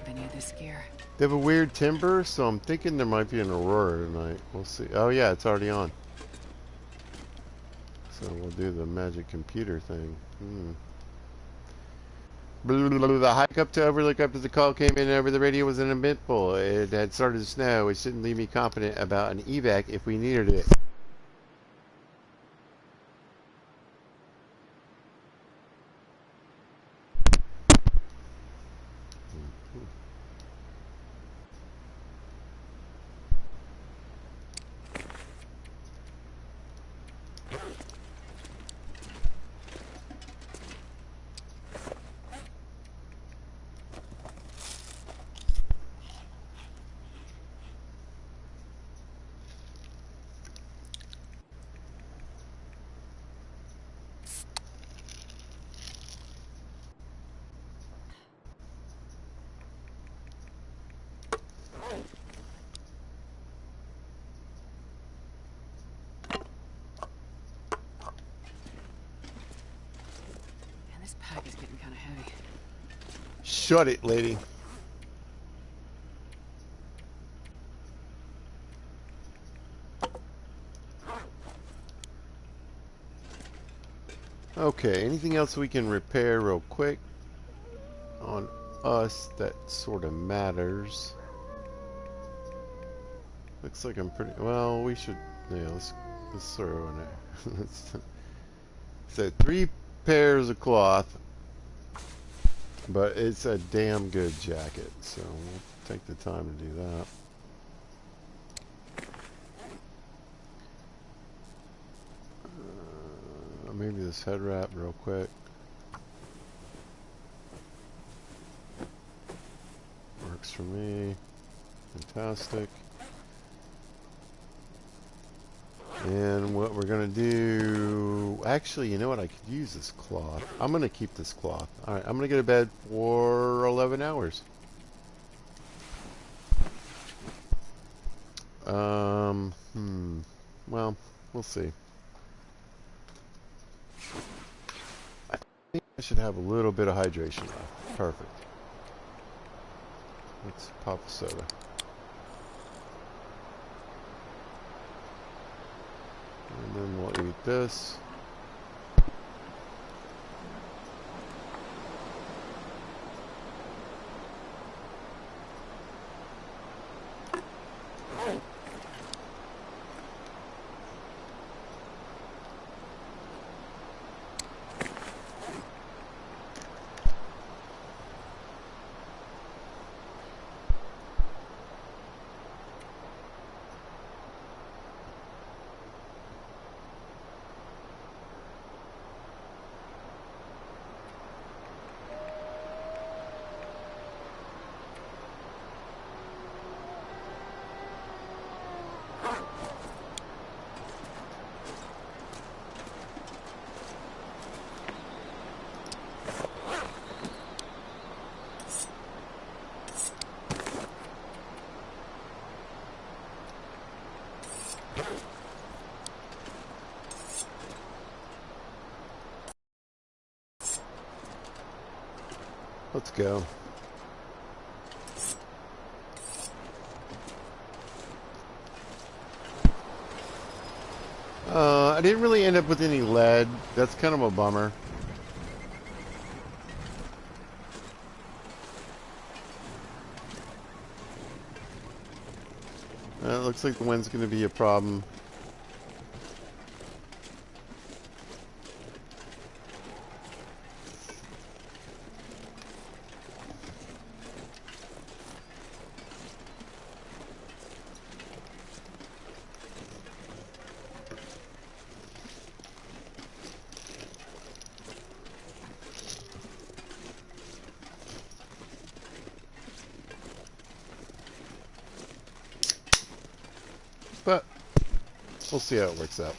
any of this gear. They have a weird timber, so I'm thinking there might be an aurora tonight. We'll see. Oh yeah, it's already on. So we'll do the magic computer thing. The hike up to overlook after the call came in over the radio was uneventful. It had started to snow, which didn't leave me confident about an evac if we needed it. Man, this pack is getting kind of heavy. Shut it, lady. Okay, anything else we can repair real quick on us that sort of matters? Looks like I'm pretty well. We should, yeah. Let's throw in there. So 3 pairs of cloth, but it's a damn good jacket. So we'll take the time to do that. Maybe this head wrap real quick. Works for me. Fantastic. And what we're going to do... Actually, you know what? I could use this cloth. I'm going to keep this cloth. Alright, I'm going to go to bed for 11 hours. Well, we'll see. I think I should have a little bit of hydration left. Perfect. Let's pop a soda. And then we'll eat this. Let's go. I didn't really end up with any lead. That's kind of a bummer. It looks like the wind's going to be a problem. But we'll see how it works out.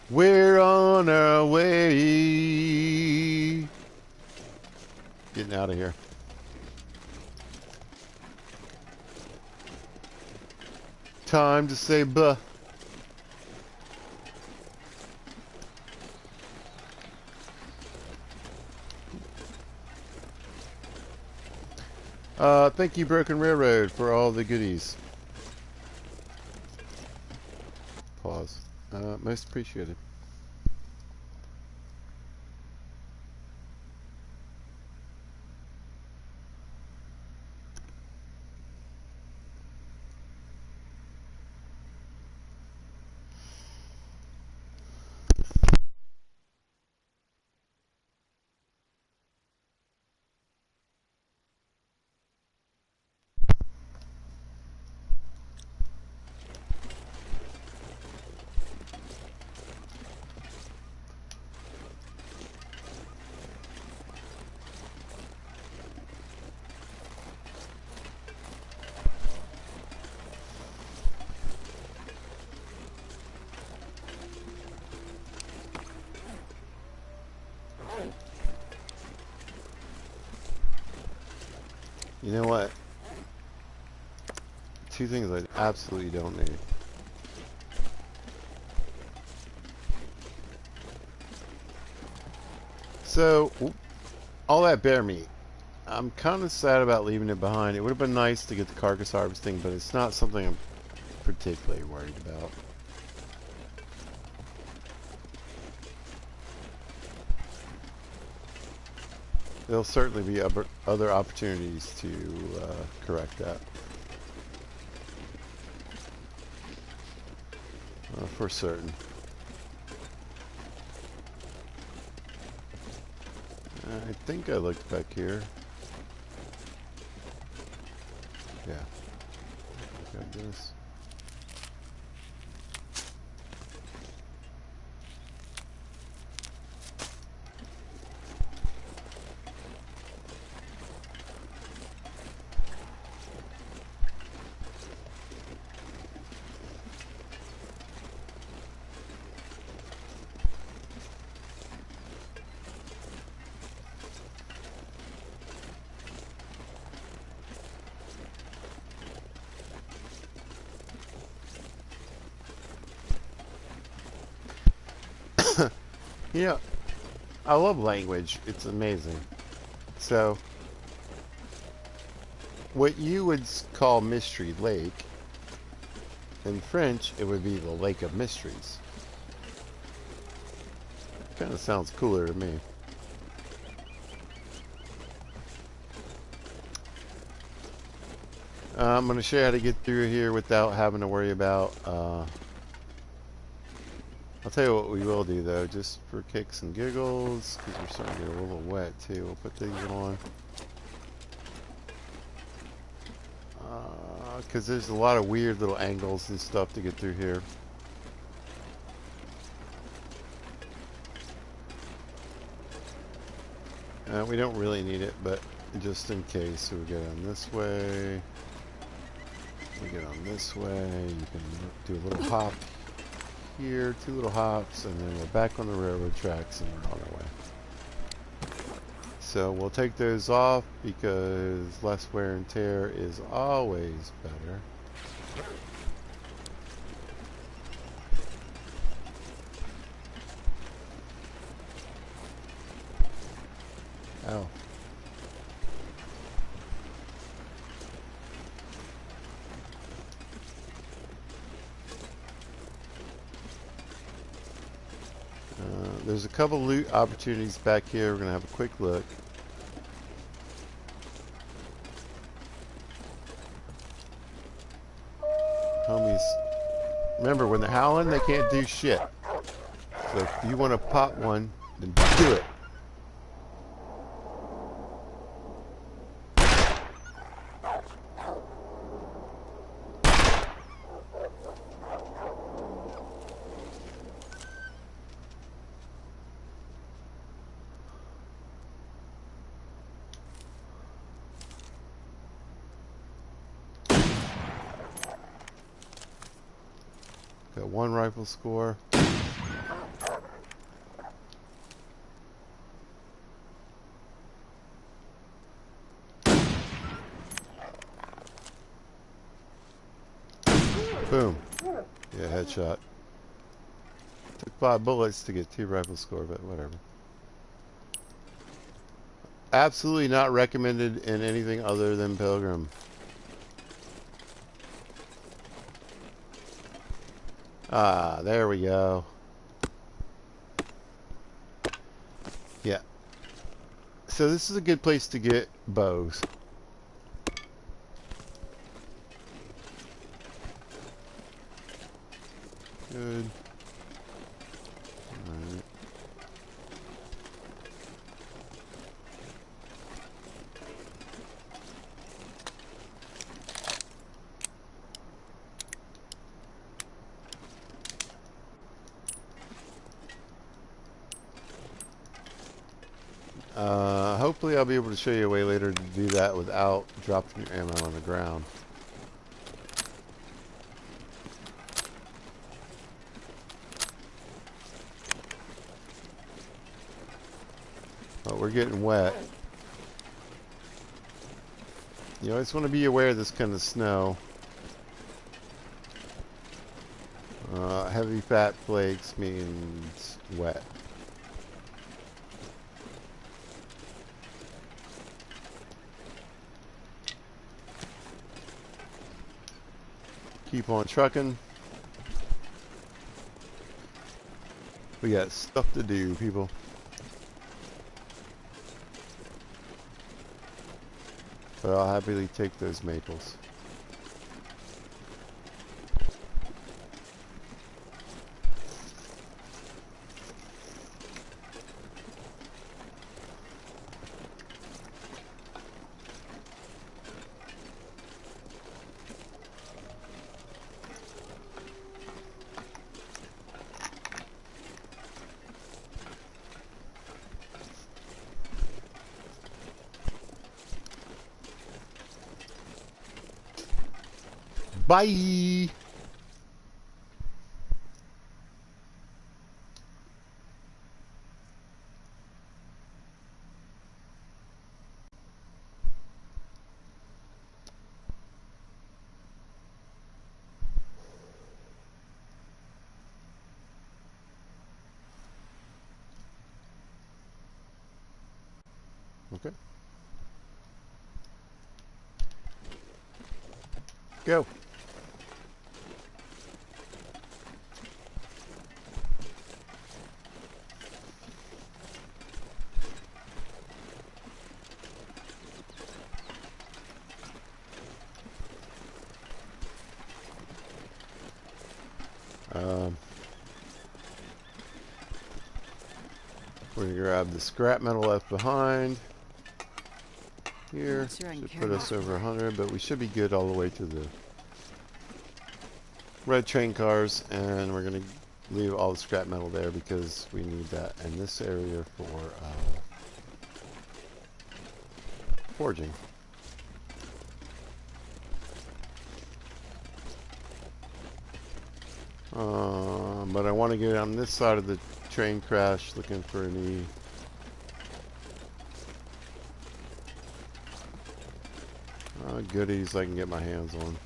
We're on our way. Getting out of here. Time to say buh. Thank you, Broken Railroad, for all the goodies. Pause. Most appreciated. You know what? Two things I absolutely don't need. So, all that bear meat. I'm kind of sad about leaving it behind. It would have been nice to get the carcass harvesting, but it's not something I'm particularly worried about. There'll certainly be other opportunities to correct that. For certain. I think I looked back here. Yeah. Got this. Yeah, I love language. It's amazing. So, what you would call Mystery Lake, in French, it would be the Lake of Mysteries. Kind of sounds cooler to me. I'm going to show you how to get through here without having to worry about... I'll tell you what we will do, though, just for kicks and giggles, because we're starting to get a little wet, too. We'll put these on. Because there's a lot of weird little angles and stuff to get through here. We don't really need it, but just in case. So we get on this way. We get on this way. You can do a little hop here, 2 little hops, and then we're back on the railroad tracks and we're on our way. So we'll take those off because less wear and tear is always better. Ow. There's a couple loot opportunities back here. We're going to have a quick look. Homies, remember, when they're howling, they can't do shit. So if you want to pop one, then do it. Got 1 rifle score. Boom. Yeah, headshot. Took 5 bullets to get 2 rifle score, but whatever. Absolutely not recommended in anything other than Pilgrim. Ah, there we go. Yeah. So this is a good place to get bows. Good. Alright. Hopefully I'll be able to show you a way later to do that without dropping your ammo on the ground. But we're getting wet. You always want to be aware of this kind of snow. Heavy fat flakes means wet. Keep on trucking. We got stuff to do, people. But I'll happily take those maples. Bye! Okay. Go. We're going to grab the scrap metal left behind. Here. Should put us over 100, but we should be good all the way to the red train cars, and we're going to leave all the scrap metal there because we need that in this area for forging. But I want to get on this side of the train crash looking for any goodies I can get my hands on.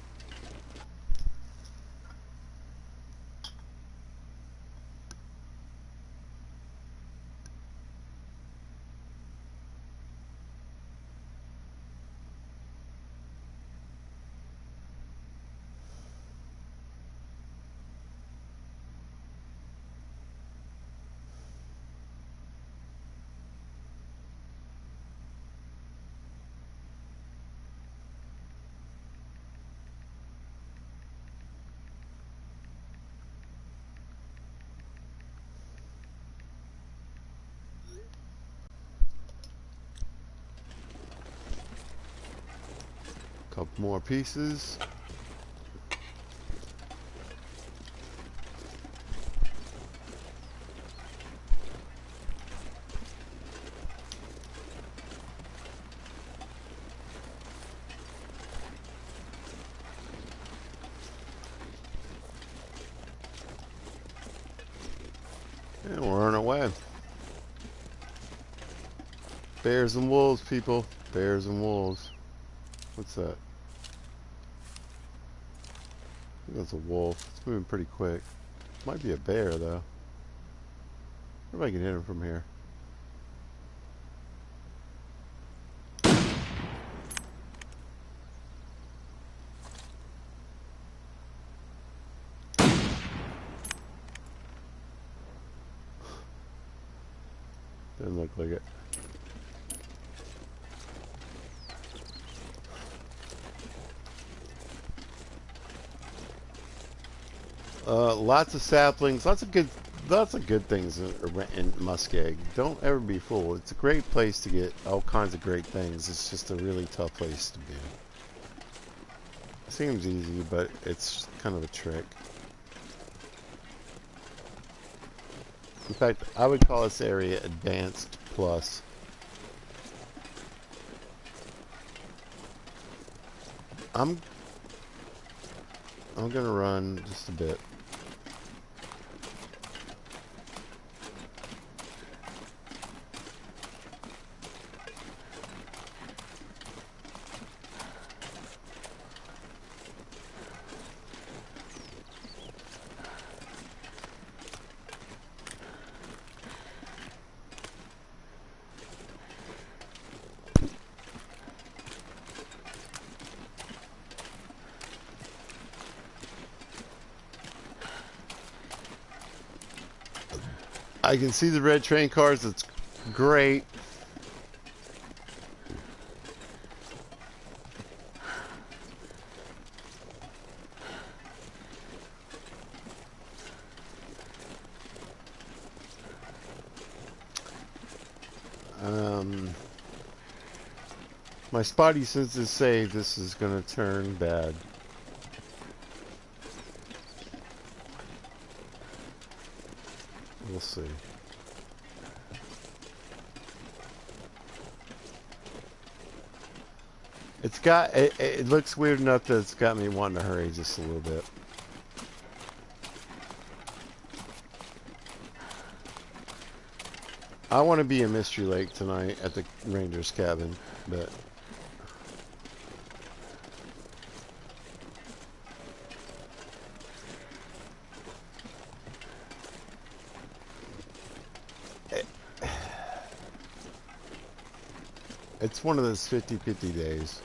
Couple more pieces. And we're on our way. Bears and wolves, people. Bears and wolves. What's that? I think that's a wolf. It's moving pretty quick. Might be a bear, though. I wonder if I can hit him from here. Doesn't look like it. Lots of saplings, lots of good things in Muskeg. Don't ever be fooled. It's a great place to get all kinds of great things. It's just a really tough place to be. It seems easy, but it's kind of a trick. In fact, I would call this area advanced plus. I'm gonna run just a bit. I can see the red train cars. It's great. My spotty senses say this is going to turn bad. We'll see. It looks weird enough that it's got me wanting to hurry just a little bit. I want to be in Mystery Lake tonight at the Ranger's cabin, but it's one of those 50-50 days.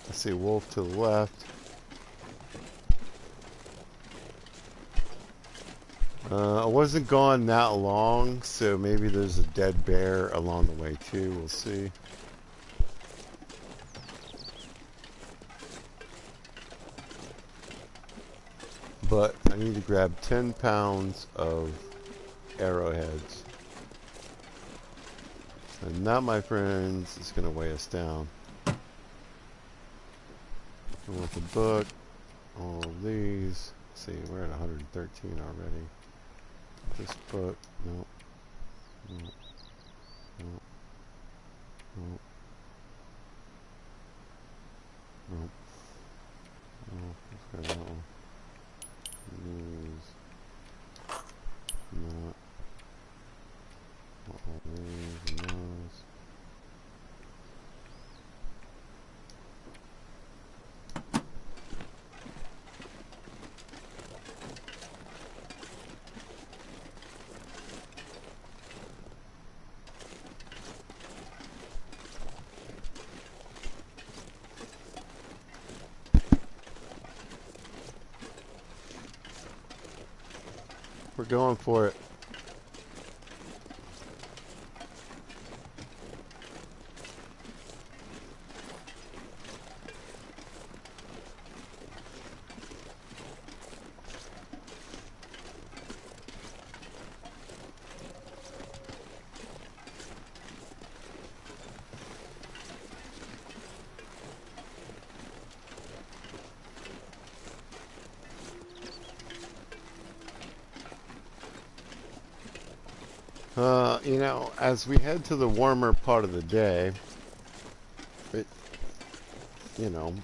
I see a wolf to the left. I wasn't gone that long, so maybe there's a dead bear along the way too. We'll see. But I need to grab 10 pounds of arrowheads. And that, my friends, is going to weigh us down. I want the book, all of these. Let's see, we're at 113 already. This book, no, no, no, no, no, no, let's go that one. These, not, all these, and those. We're going for it. You know, as we head to the warmer part of the day, it, you know,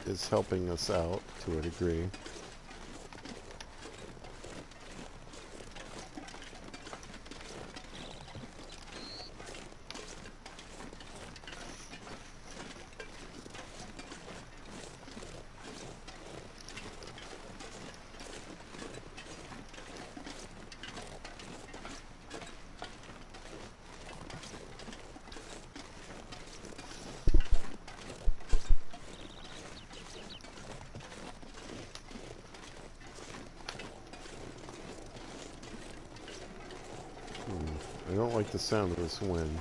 is helping us out to a degree. I don't like the sound of this wind.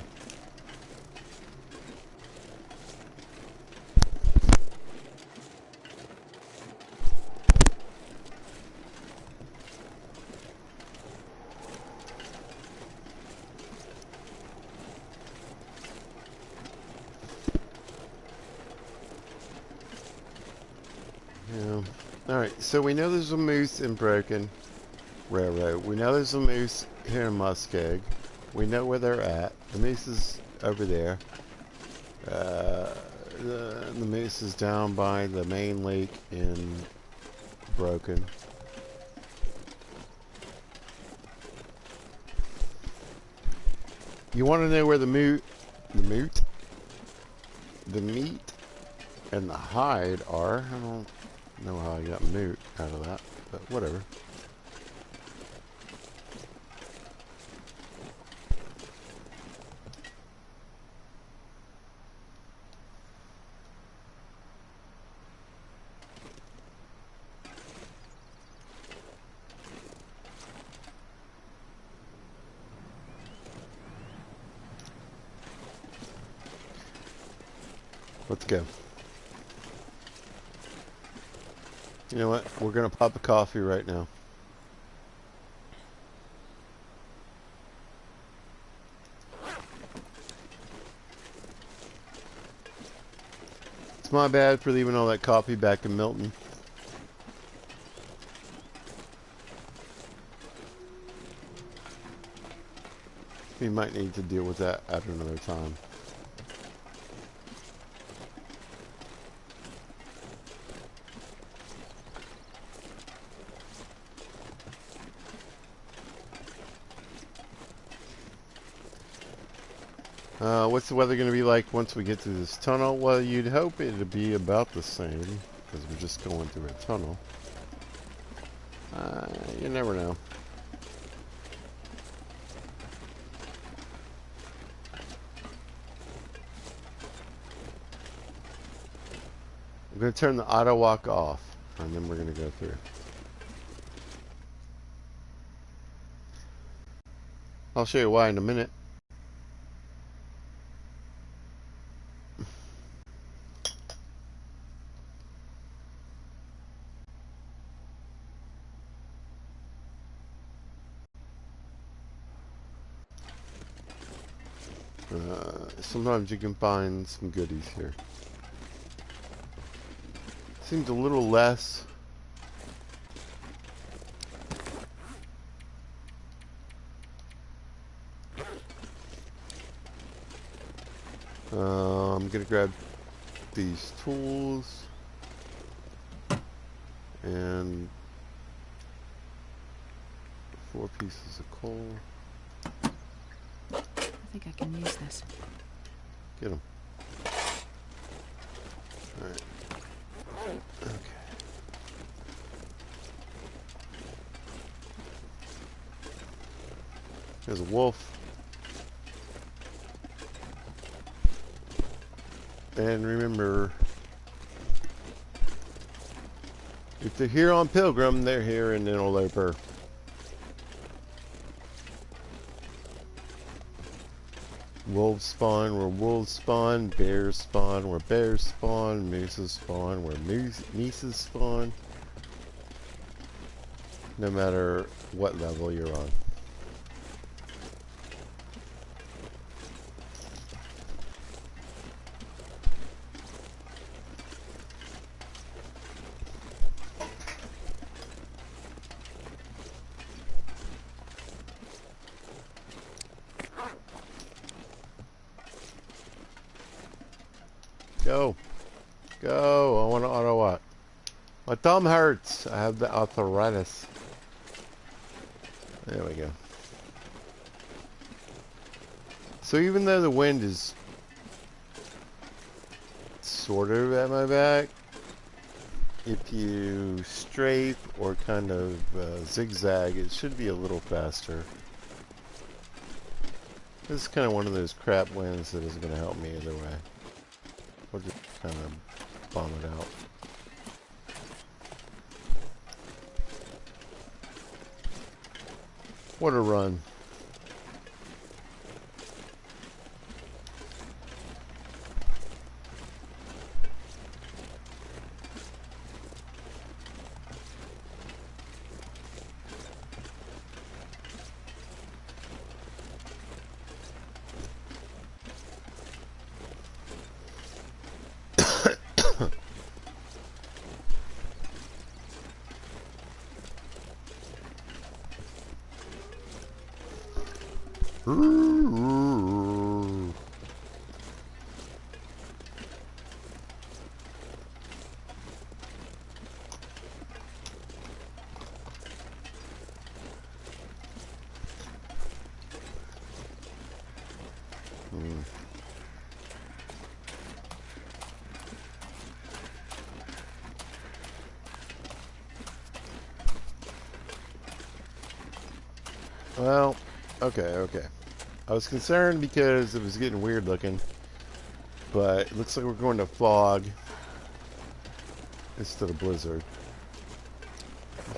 Yeah. Alright, so we know there's a moose in Broken Railroad. We know there's a moose here in Muskeg. We know where they're at. The moose is over there. The moose is down by the main lake in Broken. You want to know where the meat and the hide are. I don't know how I got moot out of that, but whatever. Let's go. You know what? We're going to pop a coffee right now. It's my bad for leaving all that coffee back in Milton. We might need to deal with that at another time. What's the weather going to be like once we get through this tunnel? Well, you'd hope it would be about the same, because we're just going through a tunnel. You never know. I'm going to turn the auto walk off, and then we're going to go through. I'll show you why in a minute. Sometimes you can find some goodies here. Seems a little less. I'm gonna grab these tools and 4 pieces of coal. I think I can use this. Get them. Alright. Okay. There's a wolf. And remember, if they're here on Pilgrim, they're here in Interloper. Wolves spawn where wolves spawn, bears spawn where bears spawn, mooses spawn where mooses spawn. No matter what level you're on. Go. Go. I want to auto what? My thumb hurts. I have the arthritis. There we go. So even though the wind is sort of at my back, if you strafe or kind of zigzag, it should be a little faster. This is kind of one of those crap winds that isn't going to help me either way. We'll just kind of bomb it out. What a run. Well, okay. I was concerned because it was getting weird looking, but it looks like we're going to fog instead of blizzard.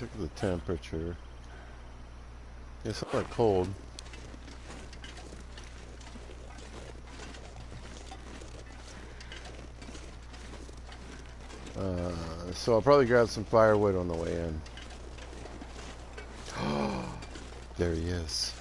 Look at the temperature. Yeah, it's not cold. So I'll probably grab some firewood on the way in. There he is.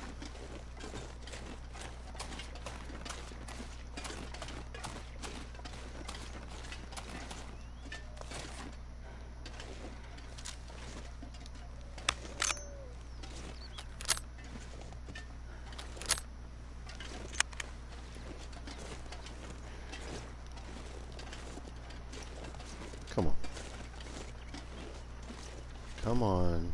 Come on. Come on.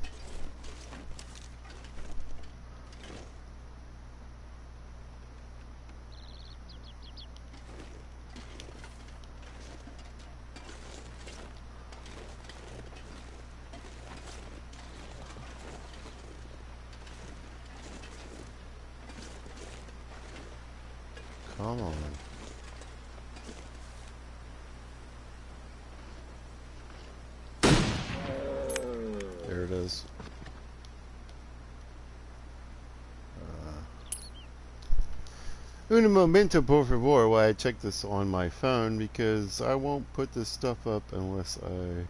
Come on. There it is. Un momento, por favor, while I check this on my phone, because I won't put this stuff up unless I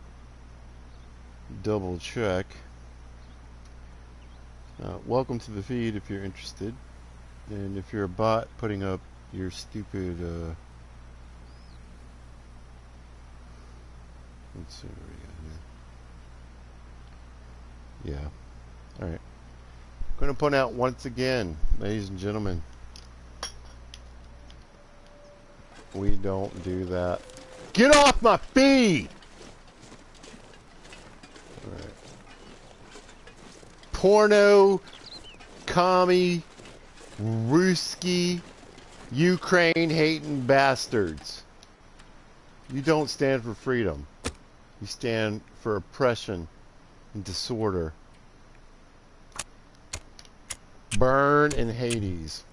double check. Welcome to the feed if you're interested. And if you're a bot putting up your stupid, let's see what we got here. Yeah. Alright. I'm going to point out once again, ladies and gentlemen, we don't do that. Get off my feed! Alright. Porno, commie, Ruski, Ukraine hating bastards. You don't stand for freedom. You stand for oppression and disorder. Burn in Hades.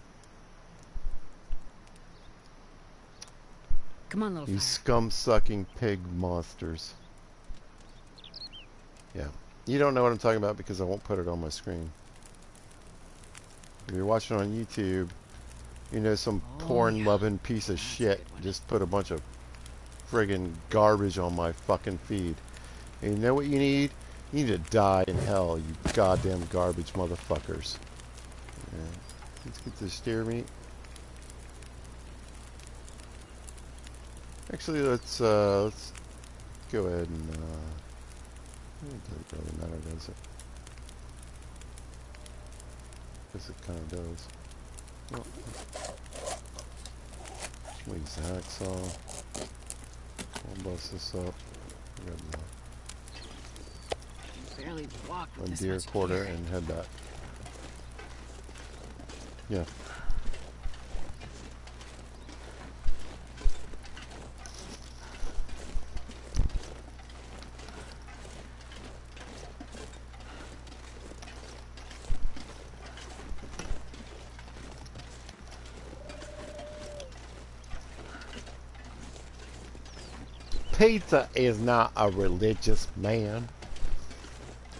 Come on, little You fire. scum-sucking pig monsters. Yeah. You don't know what I'm talking about because I won't put it on my screen. If you're watching on YouTube, you know some porn-loving piece of shit just put a bunch of friggin' garbage on my fucking feed. And you know what you need? You need to die in hell, you goddamn garbage motherfuckers. Yeah. Let's get this steer meat. Actually, let's go ahead and it doesn't really matter, does it? Guess it kind of does. Well, we'll use the hacksaw. We'll bust this up. Barely walked with One this deer much quarter gear. and head back. Yeah. Peter is not a religious man,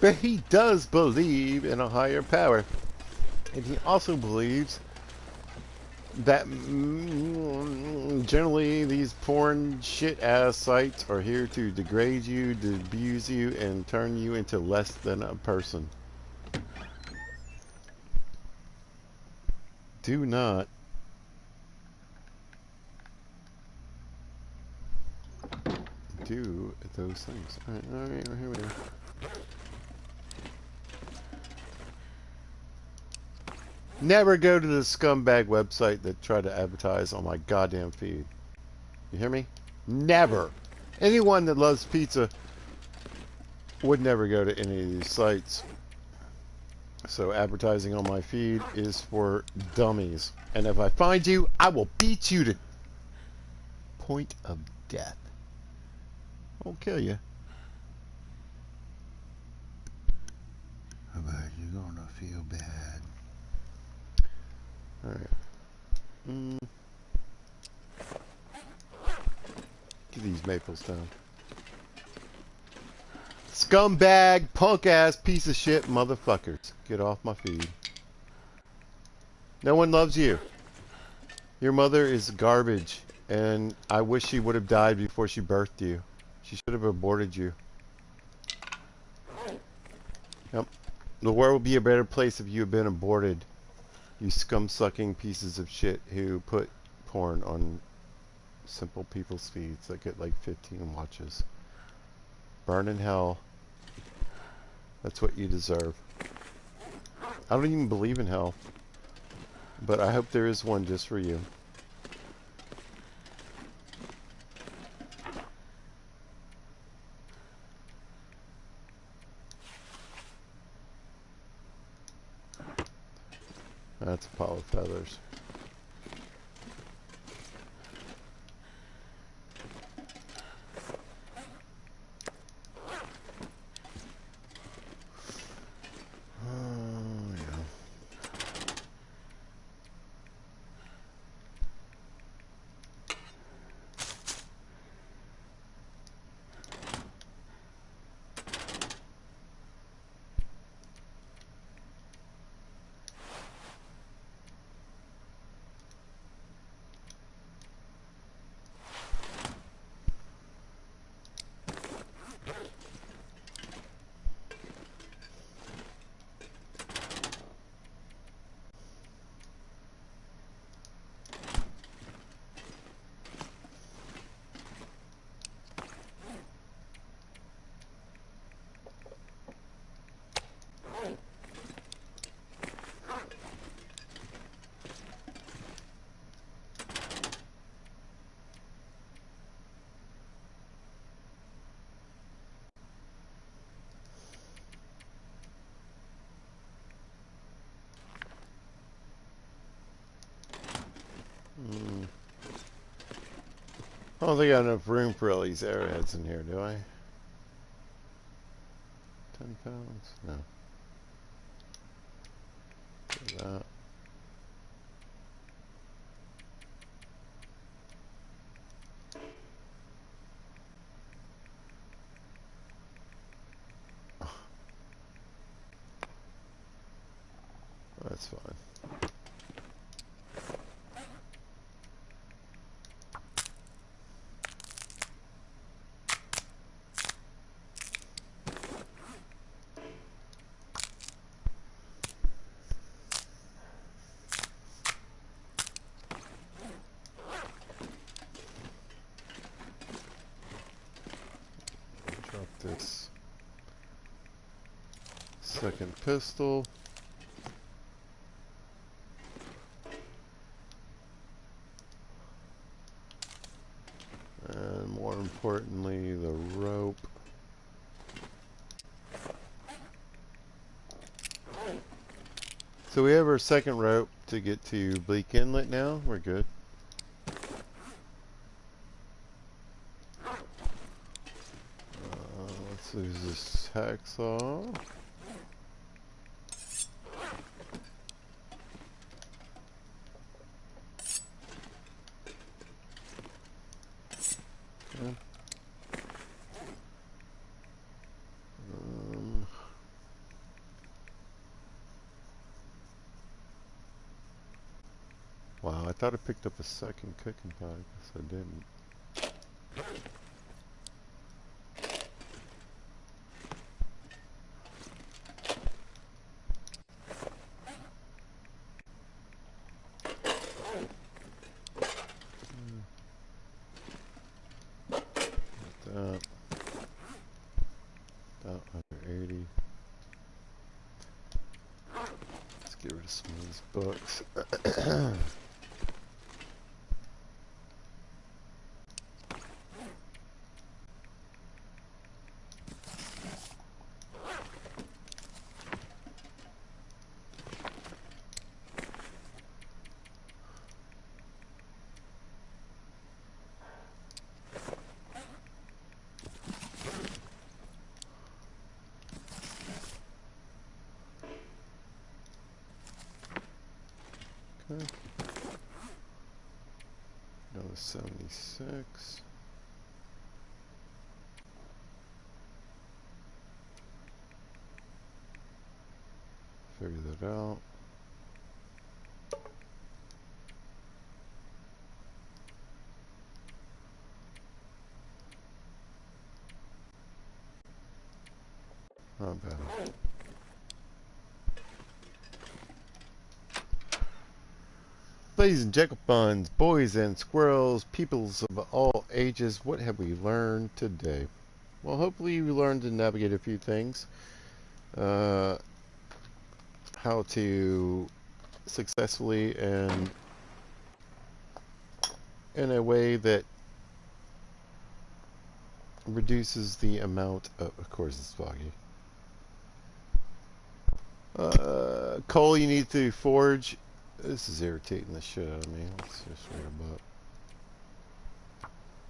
but he does believe in a higher power. And he also believes that generally these porn shit ass sites are here to degrade you, to abuse you, and turn you into less than a person. Do not do those things. Alright, here we are. Never go to the scumbag website that try to advertise on my goddamn feed. You hear me? Never. Anyone that loves pizza would never go to any of these sites. So advertising on my feed is for dummies. And if I find you, I will beat you to point of death. I won't kill you. But you're gonna feel bad. Alright. Get these maples down. Scumbag, punk ass, piece of shit motherfuckers. Get off my feed. No one loves you. Your mother is garbage, and I wish she would have died before she birthed you. She should have aborted you. Yep. The world would be a better place if you had been aborted. You scum-sucking pieces of shit who put porn on simple people's feeds that get like 15 watches. Burn in hell. That's what you deserve. I don't even believe in hell, but I hope there is one just for you. That's a pile of feathers. I don't think I have enough room for all these arrowheads in here, do I? 10 pounds? No. Do that. That's fine. Drop this second pistol. And more importantly, the rope. So we have our second rope to get to Bleak Inlet now. We're good. Let's use this hacksaw. Okay. Wow, I thought I picked up a second cooking pot. I guess I didn't. That. That under 80. Let's get rid of some of these books. Okay. Another 76. Figure that out. Not bad. Ladies and gentlemen, boys and squirrels, peoples of all ages, what have we learned today? Well, hopefully we learned to navigate a few things. How to successfully and in a way that reduces the amount of course it's foggy. Coal you need to forge. This is irritating the shit out of me. Let's just read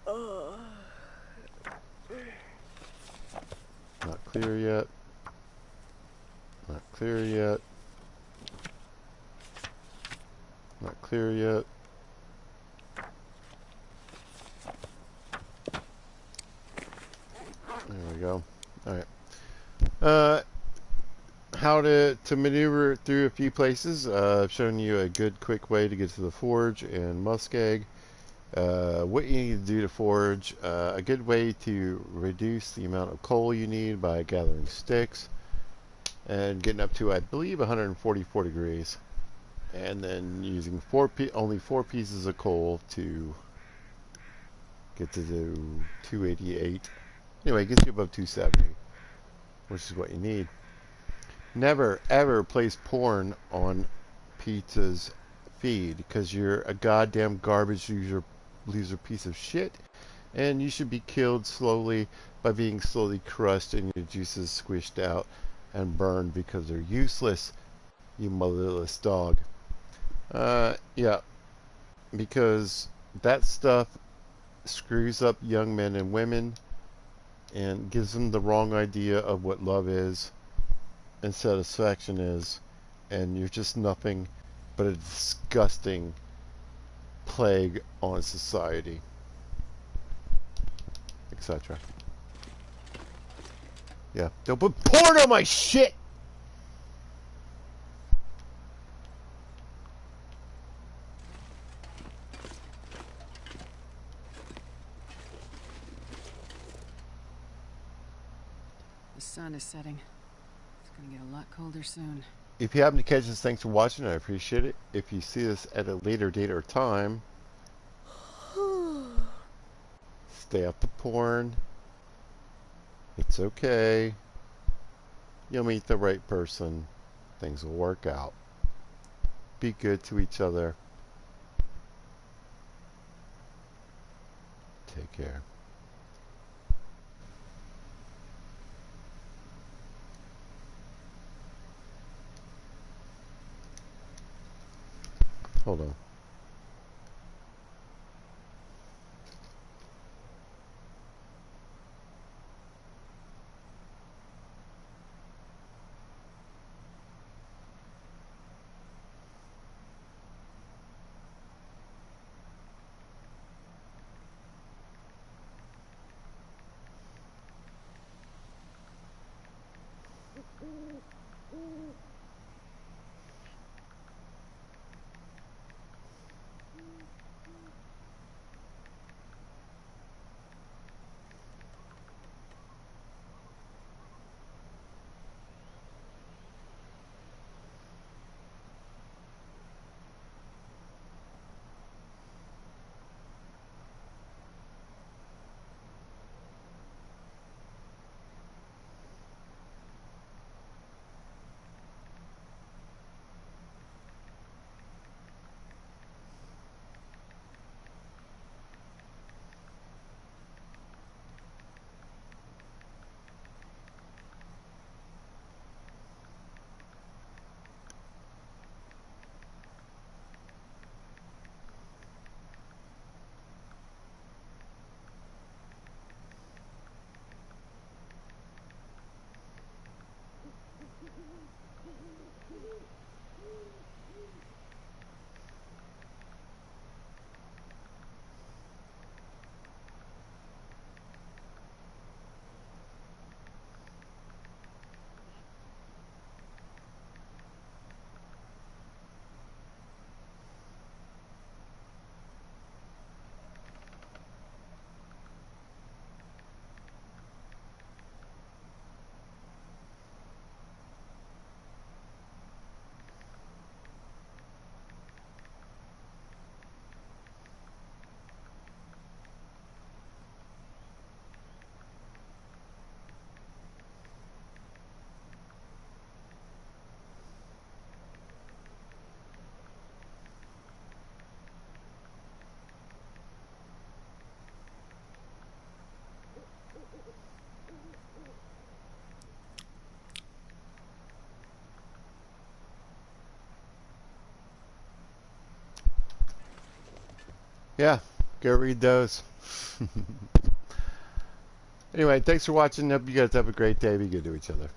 about. Not clear yet. Not clear yet. Not clear yet. There we go. Alright. How to maneuver through a few places. I've shown you a good quick way to get to the forge and muskeg. What you need to do to forge. A good way to reduce the amount of coal you need by gathering sticks and getting up to, I believe, 144 degrees. And then using only 4 pieces of coal to get to the 288. Anyway, it gets you above 270, which is what you need. Never ever place porn on pizza's feed because you're a goddamn garbage loser piece of shit, and you should be killed slowly by being slowly crushed and your juices squished out and burned because they're useless, you motherless dog. Yeah, because that stuff screws up young men and women and gives them the wrong idea of what love is and satisfaction is, and you're just nothing but a disgusting plague on society, etc. Yeah, don't put porn on my shit! The sun is setting. It's gonna get a lot colder soon. If you happen to catch this, thanks for watching. I appreciate it. If you see this at a later date or time, stay off the porn. It's okay. You'll meet the right person. Things will work out. Be good to each other. Take care. Hold on. Yeah, go read those. Anyway, thanks for watching. Hope you guys have a great day. Be good to each other.